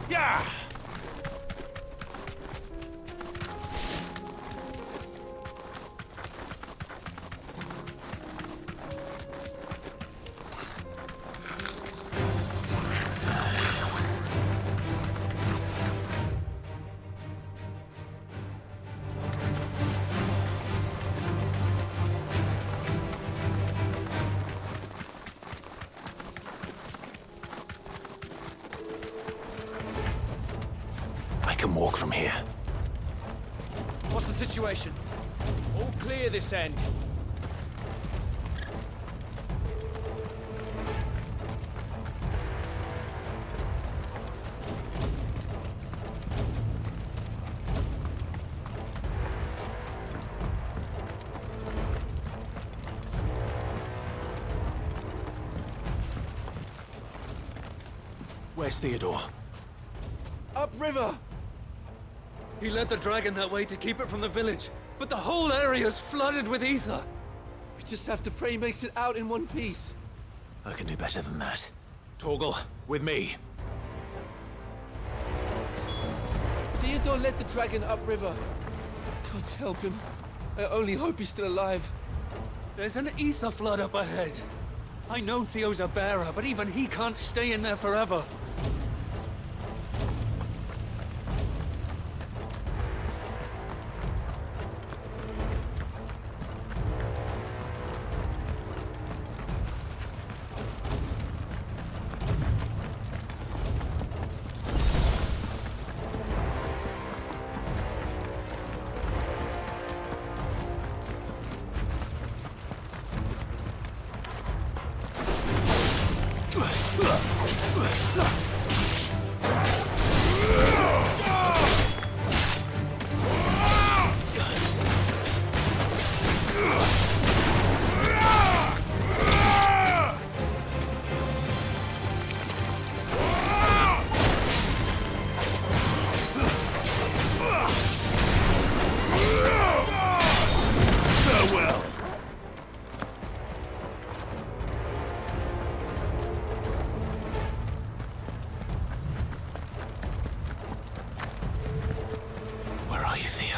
Yeah! I can walk from here. What's the situation? All clear this end. Where's Theodore? Upriver! He led the dragon that way to keep it from the village, but the whole area's flooded with ether. We just have to pray he makes it out in one piece. I can do better than that. Torgal, with me. Theodore led the dragon upriver. God help him. I only hope he's still alive. There's an ether flood up ahead. I know Theo's a bearer, but even he can't stay in there forever. Ugh! Theo.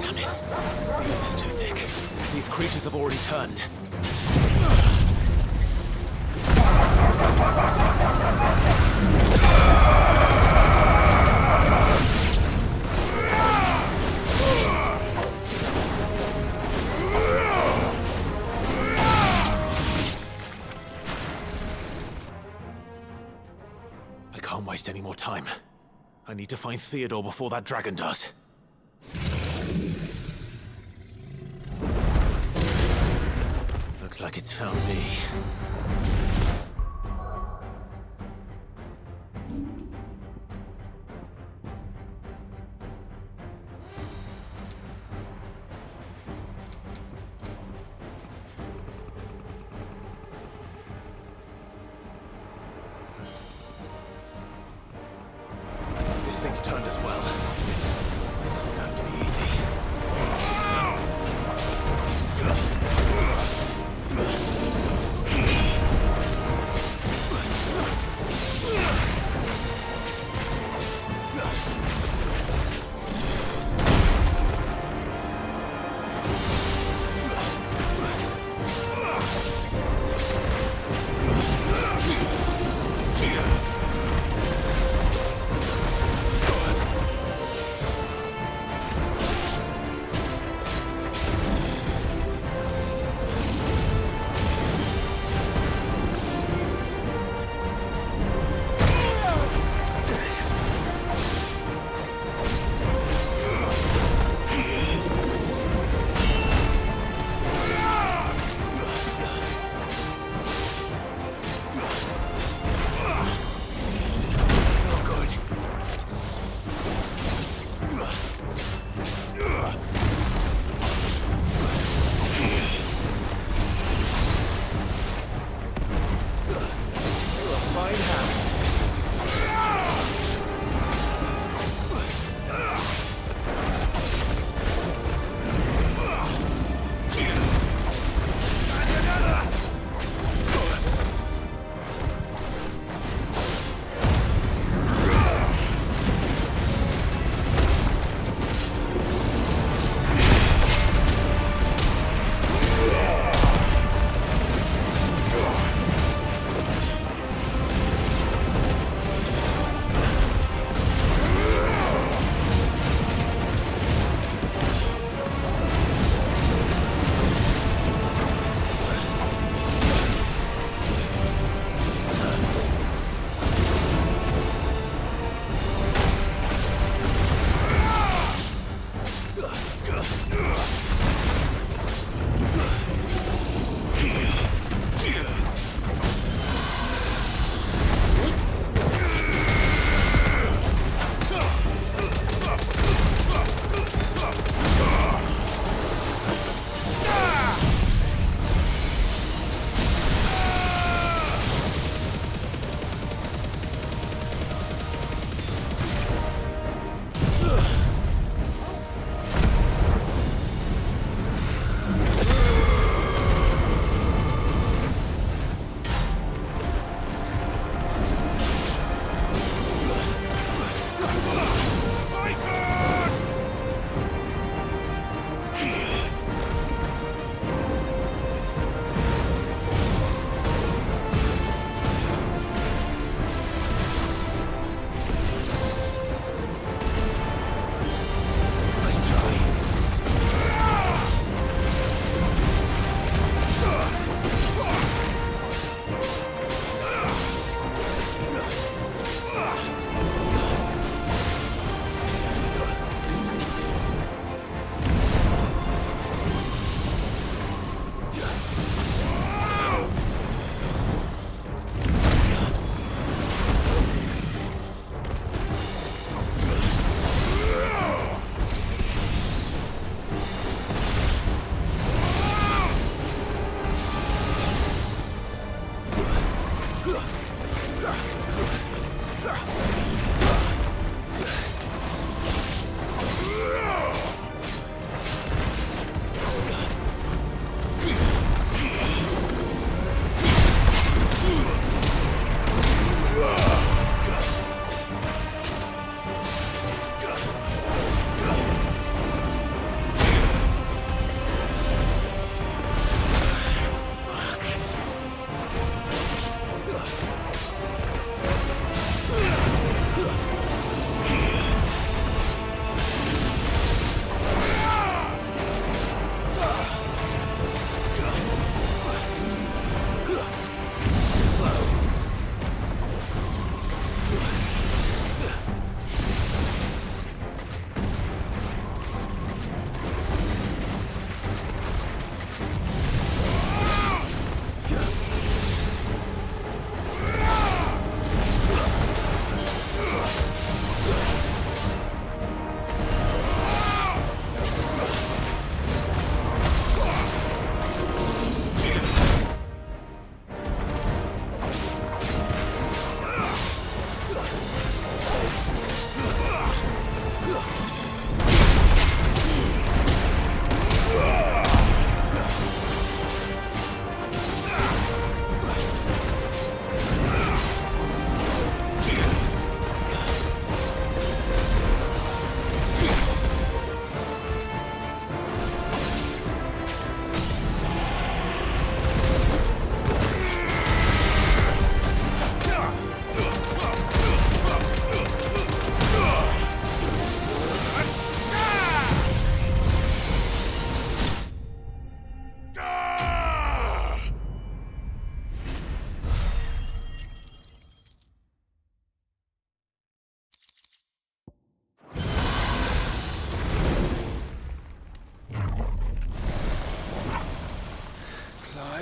Damn it. The earth is too thick. These creatures have already turned. I can't waste any more time. I need to find Theodore before that dragon does. Looks like it's found me. This thing's turned as well. This isn't going to be easy.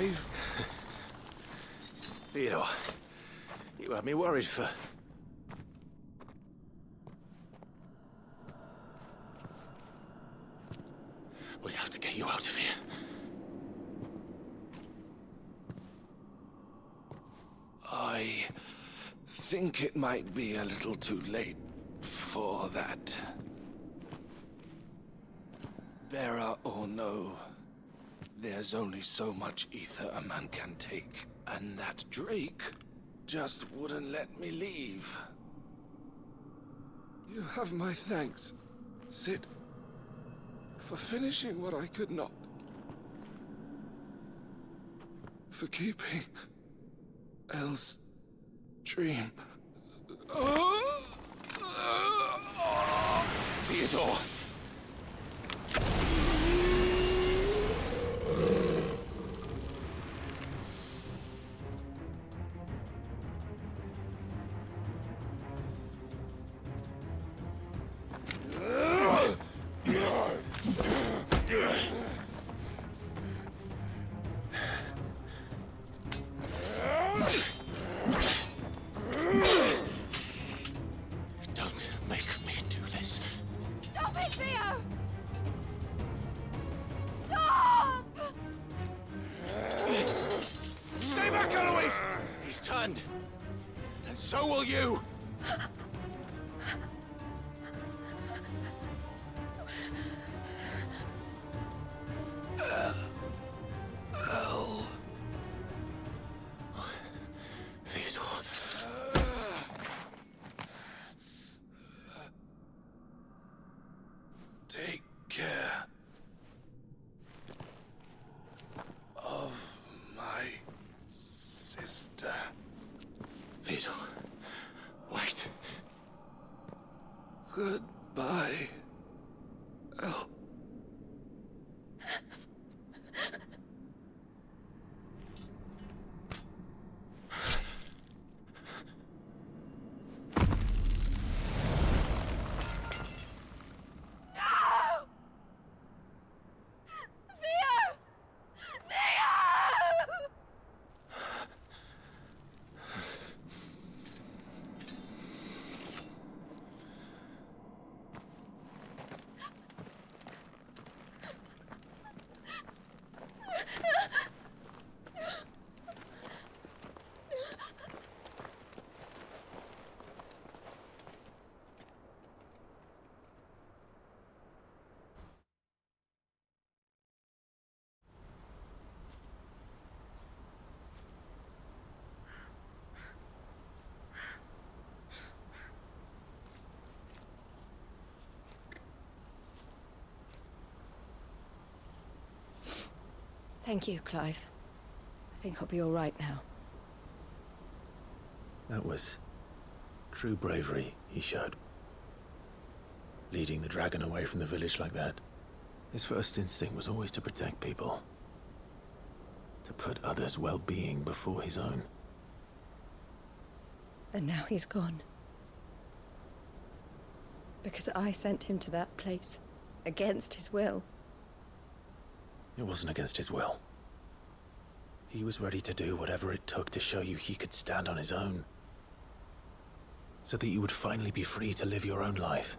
Clive. Theodore, you had me worried for... We have to get you out of here. I think it might be a little too late for that. Bearer or no, there's only so much ether a man can take, and that Drake just wouldn't let me leave. You have my thanks, Sid, for finishing what I could not. For keeping Elle's dream. Theodore! Don't make me do this. Stop it, Theo! Stop! Stay back, Eloise! He's turned. And so will you! Theodore. Take care of my sister. Theodore, wait. Goodbye, Elle. Thank you, Clive. I think I'll be all right now. That was true bravery he showed. Leading the dragon away from the village like that. His first instinct was always to protect people. To put others' well-being before his own. And now he's gone. Because I sent him to that place, against his will. It wasn't against his will. He was ready to do whatever it took to show you he could stand on his own. So that you would finally be free to live your own life.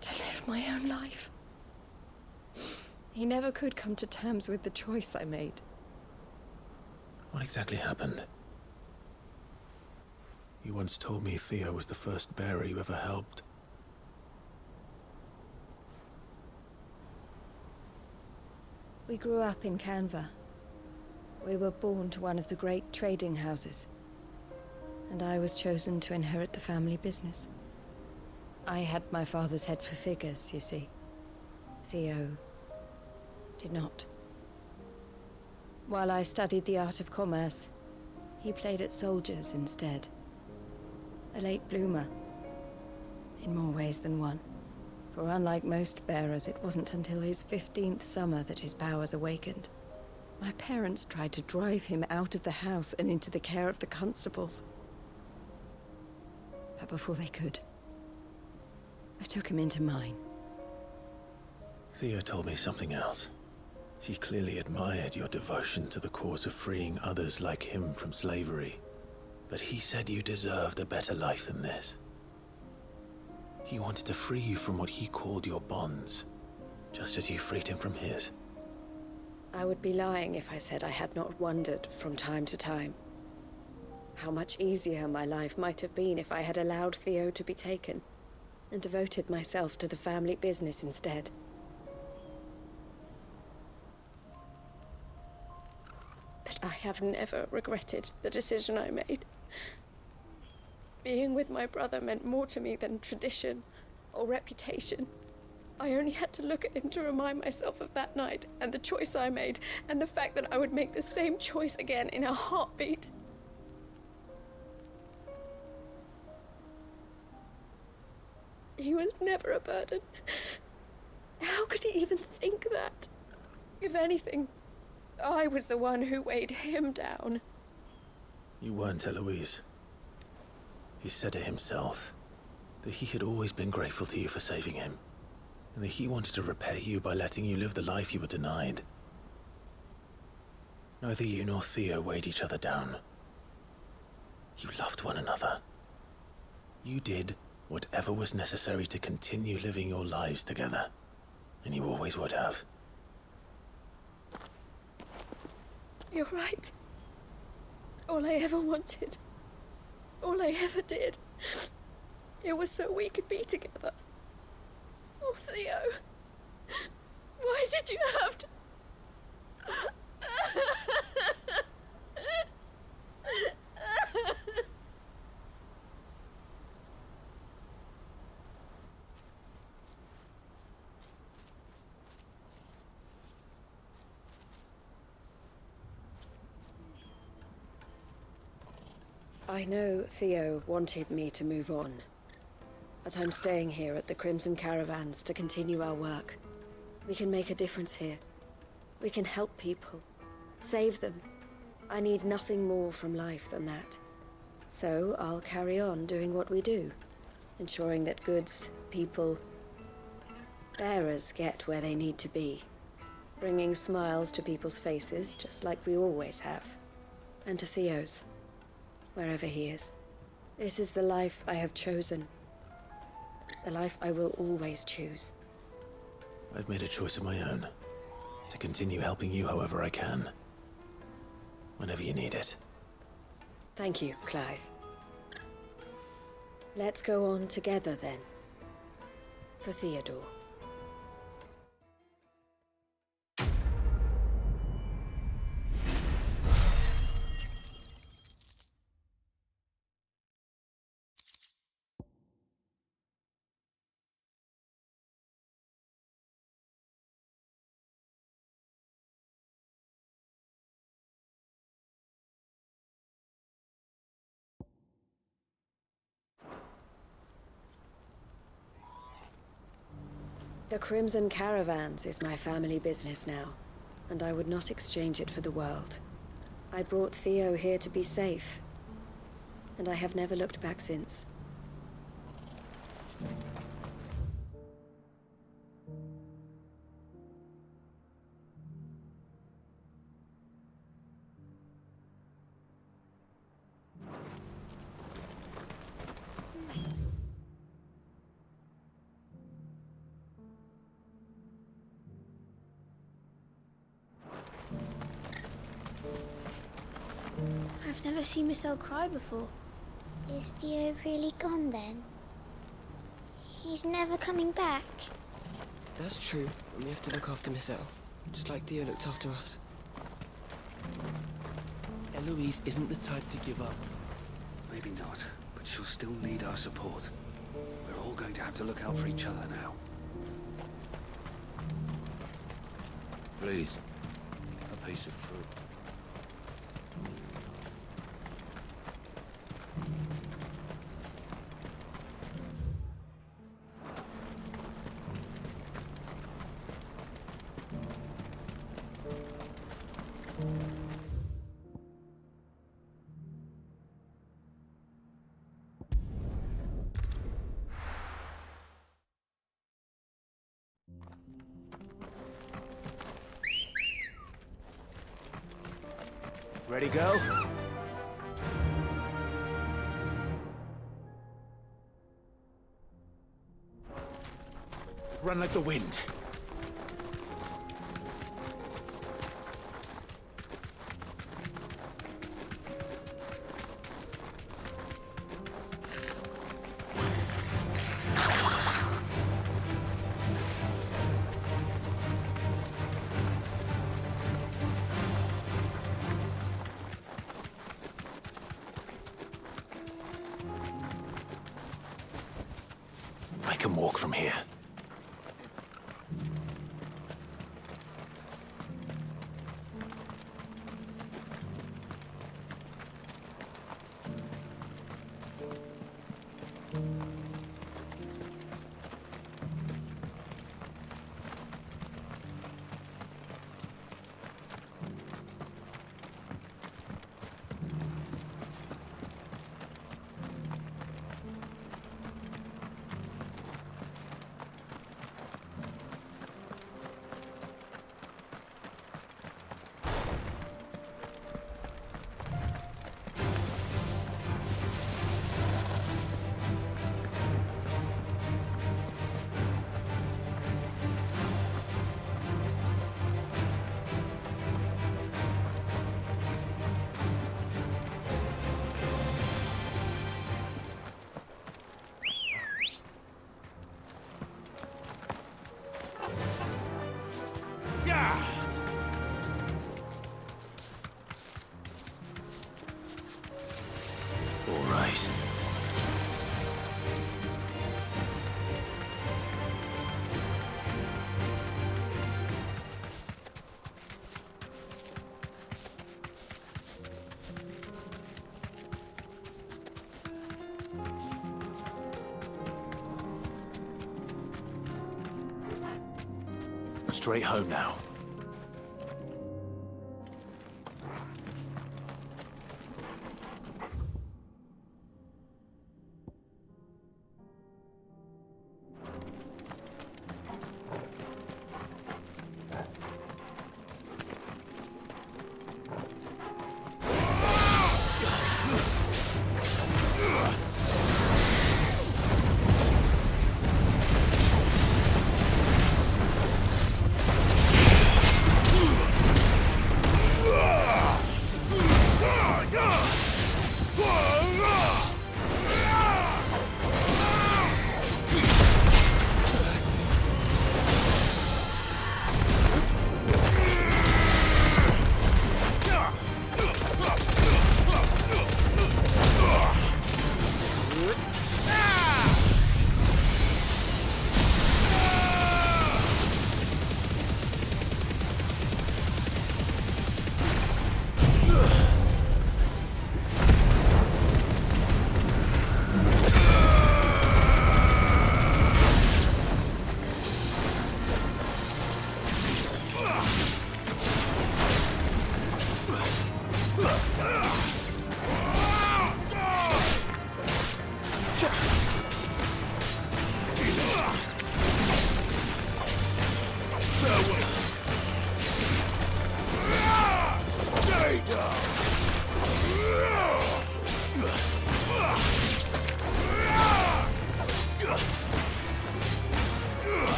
To live my own life. He never could come to terms with the choice I made. What exactly happened? You once told me Theo was the first bearer you ever helped. We grew up in Canva. We were born to one of the great trading houses. And I was chosen to inherit the family business. I had my father's head for figures, you see. Theo did not. While I studied the art of commerce, he played at soldiers instead. A late bloomer, in more ways than one. For unlike most bearers, it wasn't until his 15th summer that his powers awakened. My parents tried to drive him out of the house and into the care of the constables. But before they could, I took him into mine. Theo told me something else. He clearly admired your devotion to the cause of freeing others like him from slavery. But he said you deserved a better life than this. He wanted to free you from what he called your bonds, just as you freed him from his. I would be lying if I said I had not wondered from time to time how much easier my life might have been if I had allowed Theo to be taken and devoted myself to the family business instead. But I have never regretted the decision I made. Being with my brother meant more to me than tradition or reputation. I only had to look at him to remind myself of that night and the choice I made and the fact that I would make the same choice again in a heartbeat. He was never a burden. How could he even think that? If anything, I was the one who weighed him down. You weren't, Eloise. He said it himself, that he had always been grateful to you for saving him, and that he wanted to repay you by letting you live the life you were denied. Neither you nor Theo weighed each other down. You loved one another. You did whatever was necessary to continue living your lives together, and you always would have. You're right. All I ever wanted, all I ever did, it was so we could be together. Oh, Theo, why did you have to... I know Theo wanted me to move on, but I'm staying here at the Crimson Caravans to continue our work. We can make a difference here. We can help people, save them. I need nothing more from life than that. So I'll carry on doing what we do, ensuring that goods, people, bearers get where they need to be, bringing smiles to people's faces just like we always have, and to Theo's, wherever he is. This is the life I have chosen. The life I will always choose. I've made a choice of my own, to continue helping you however I can, whenever you need it. Thank you, Clive. Let's go on together then. For Theodore. The Crimson Caravans is my family business now, and I would not exchange it for the world. I brought Theo here to be safe, and I have never looked back since. I've never seen Michelle cry before. Is Theo really gone then? He's never coming back. That's true, and we have to look after Michelle, just like Theo looked after us. Eloise isn't the type to give up. Maybe not, but she'll still need our support. We're all going to have to look out for each other now. Please, a piece of fruit. Ready, go? Run like the wind. I can walk from here. All right. Straight home now.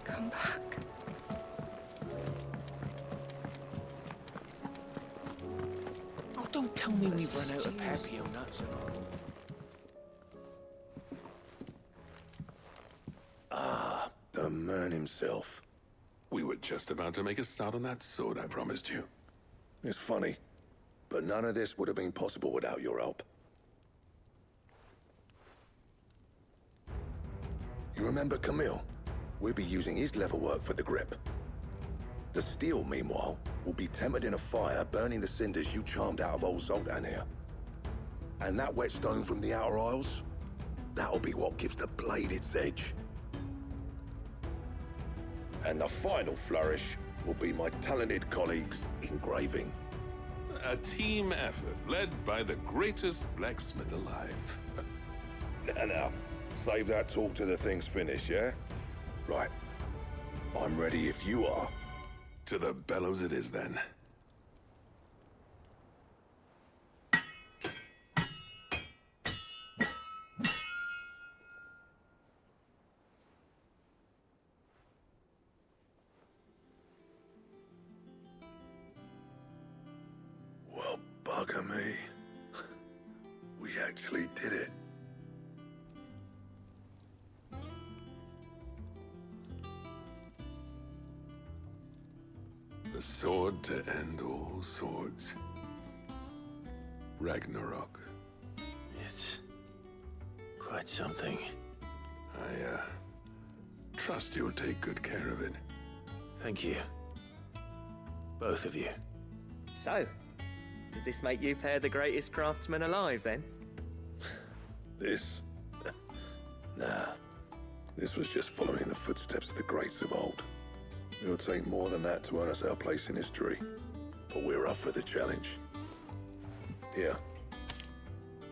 Come back. Oh, don't tell me we've run out of papio nuts. himself. We were just about to make a start on that sword I promised you. It's funny, but none of this would have been possible without your help. You remember Camille? We'll be using his leather work for the grip. The steel, meanwhile, will be tempered in a fire, burning the cinders you charmed out of old Zoltan here. And that whetstone from the Outer Isles, that'll be what gives the blade its edge. And the final flourish will be my talented colleagues' engraving. A team effort led by the greatest blacksmith alive. Now, save that talk till the thing's finished, yeah? Right. I'm ready if you are. To the bellows it is, then. Well, bugger me. We actually did it. The sword to end all swords. Ragnarok. It's quite something. I trust you'll take good care of it. Thank you. Both of you. So, does this make you pair the greatest craftsmen alive, then? This? Nah. This was just following the footsteps of the greats of old. It'll take more than that to earn us our place in history. But we're up for the challenge. Here.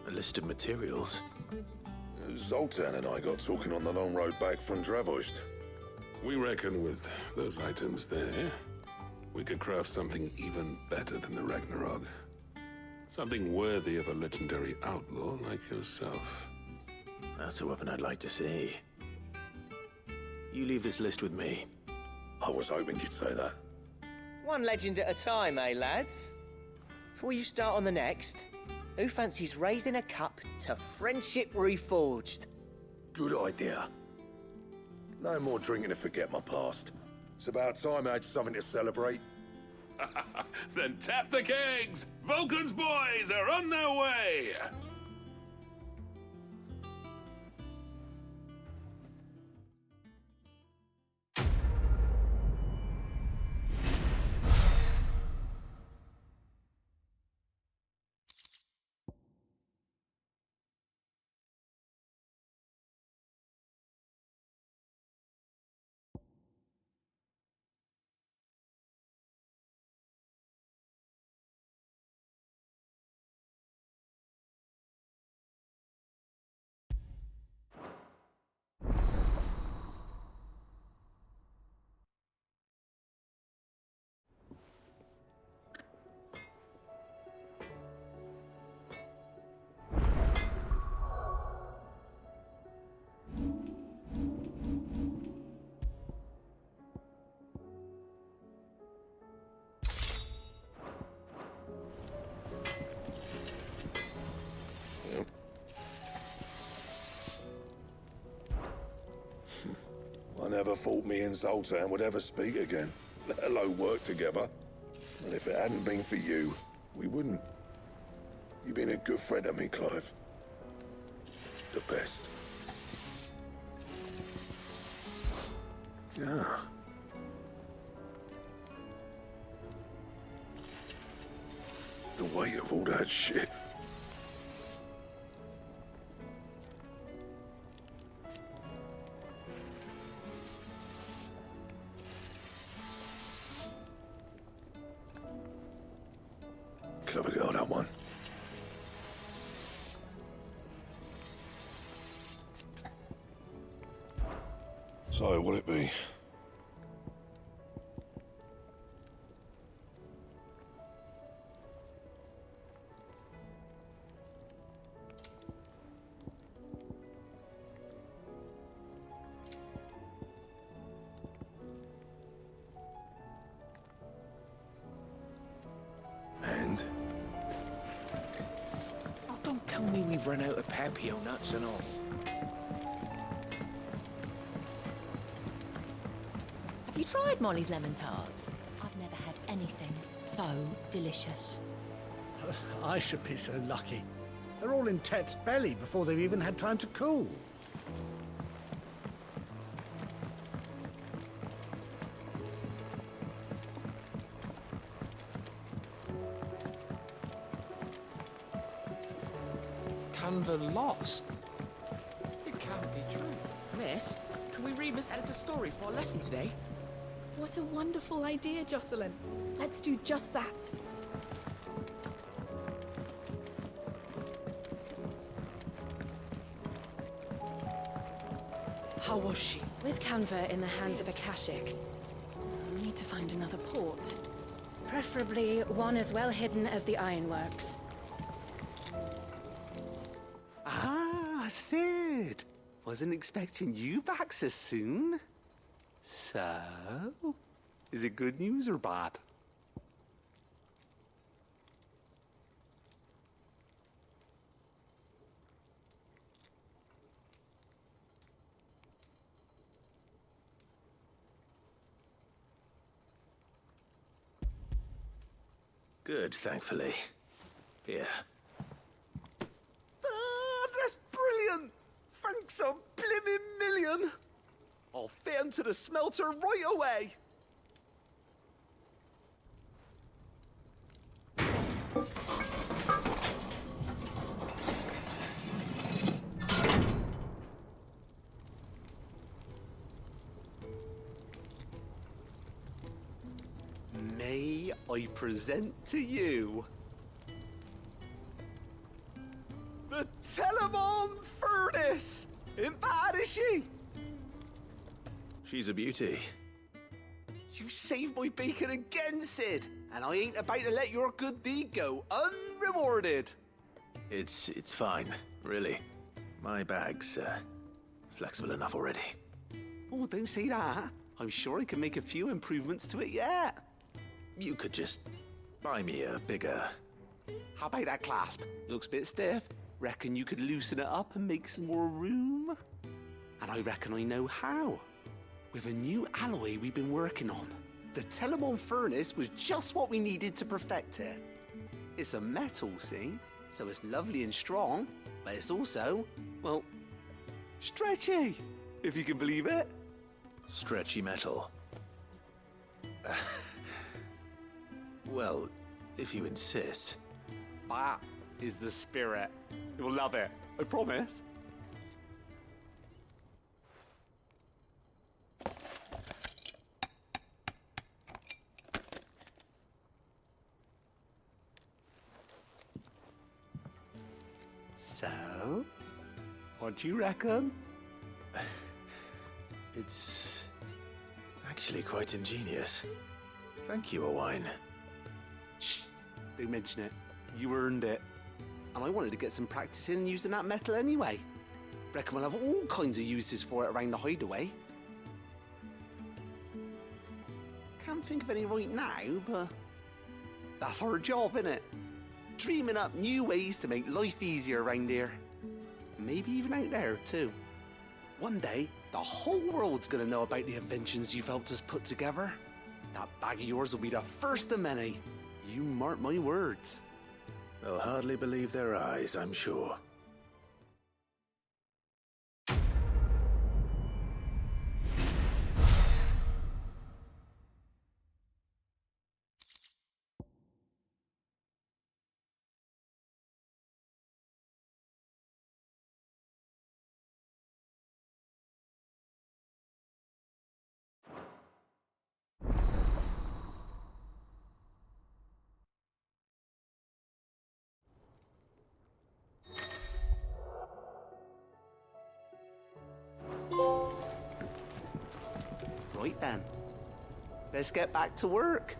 A list of materials. Zoltan and I got talking on the long road back from Dravost. We reckon with those items there, we could craft something even better than the Ragnarok. Something worthy of a legendary outlaw like yourself. That's a weapon I'd like to see. You leave this list with me. I was hoping you'd say that. One legend at a time, eh, lads? Before you start on the next, who fancies raising a cup to friendship reforged? Good idea. No more drinking to forget my past. It's about time I had something to celebrate. Then tap the kegs! Vulcan's boys are on their way! I never thought me and Zoltan would ever speak again, let alone work together. And if it hadn't been for you, we wouldn't. You've been a good friend to me, Clive. The best. Yeah. The weight of all that shit. Clever girl, that one. So, what'll it be? And? Oh, don't tell me we've run out of papio nuts and all. tried Molly's lemon tarts? I've never had anything so delicious. I should be so lucky. They're all in Tet's belly before they've even had time to cool. Canva lost? It can't be true. Miss, can we read Miss Editor's story for our lesson today? What a wonderful idea, Jocelyn. Let's do just that. How was she? With Canva in the hands of Akashic, we need to find another port. Preferably one as well hidden as the ironworks. Ah, Sid! Wasn't expecting you back so soon. So, is it good news or bad? Good, thankfully. Here. Ah, that's brilliant! Thanks a blimmin' million! I'll fit 'em to the smelter right away! May I present to you the Telemon Furnace! Ain't bad, is she? She's a beauty. You saved my bacon again, Sid, and I ain't about to let your good deed go unrewarded. It's fine, really. My bag's flexible enough already. Oh, don't say that. I'm sure I can make a few improvements to it yet. You could just buy me a bigger... How about that clasp? Looks a bit stiff. Reckon you could loosen it up and make some more room? And I reckon I know how. With a new alloy we've been working on. The Telemon Furnace was just what we needed to perfect it. It's a metal, see? So it's lovely and strong, but it's also, well, stretchy, if you can believe it. Stretchy metal. Well, if you insist. That is the spirit. You'll love it, I promise. So, what do you reckon? It's actually quite ingenious. Thank you, Owain. Shh, don't mention it. You earned it. And I wanted to get some practice in using that metal anyway. Reckon we'll have all kinds of uses for it around the hideaway. Can't think of any right now, but that's our job, innit? Dreaming up new ways to make life easier around here. Maybe even out there, too. One day, the whole world's gonna know about the inventions you've helped us put together. That bag of yours will be the first of many. You mark my words. They'll hardly believe their eyes, I'm sure. Right then, let's get back to work.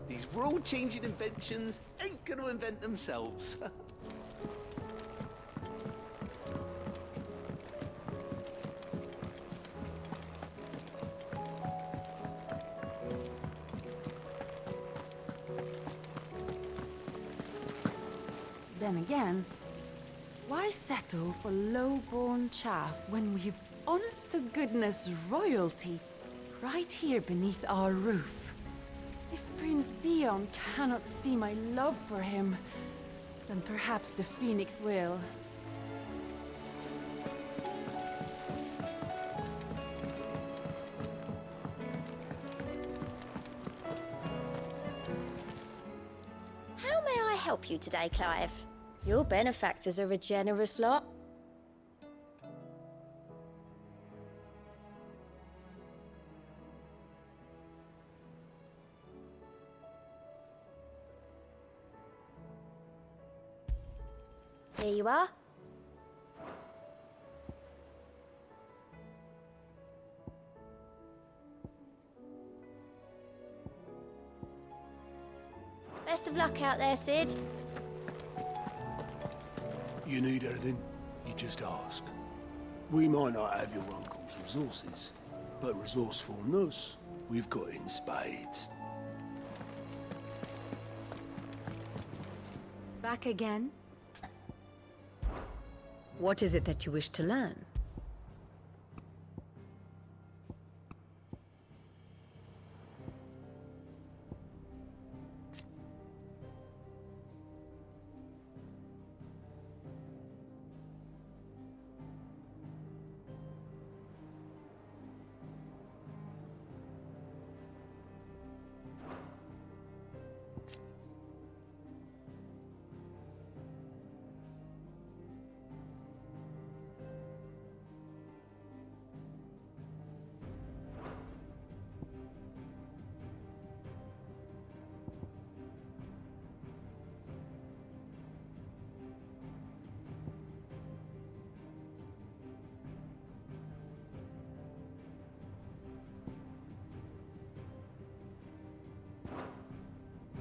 These world-changing inventions ain't gonna invent themselves. Then again, why settle for low-born chaff when we've honest-to-goodness royalty right here beneath our roof. If Prince Dion cannot see my love for him, then perhaps the Phoenix will. How may I help you today, Clive? Your benefactors are a generous lot. Here you are. Best of luck out there, Sid. You need anything, you just ask. We might not have your uncle's resources, but resourcefulness we've got in spades. Back again? What is it that you wish to learn?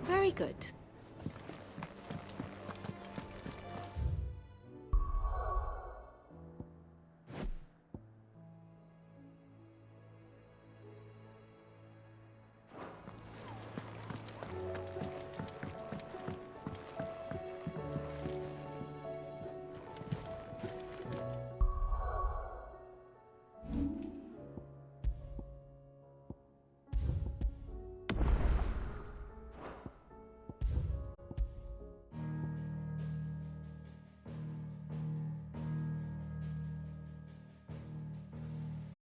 Very good.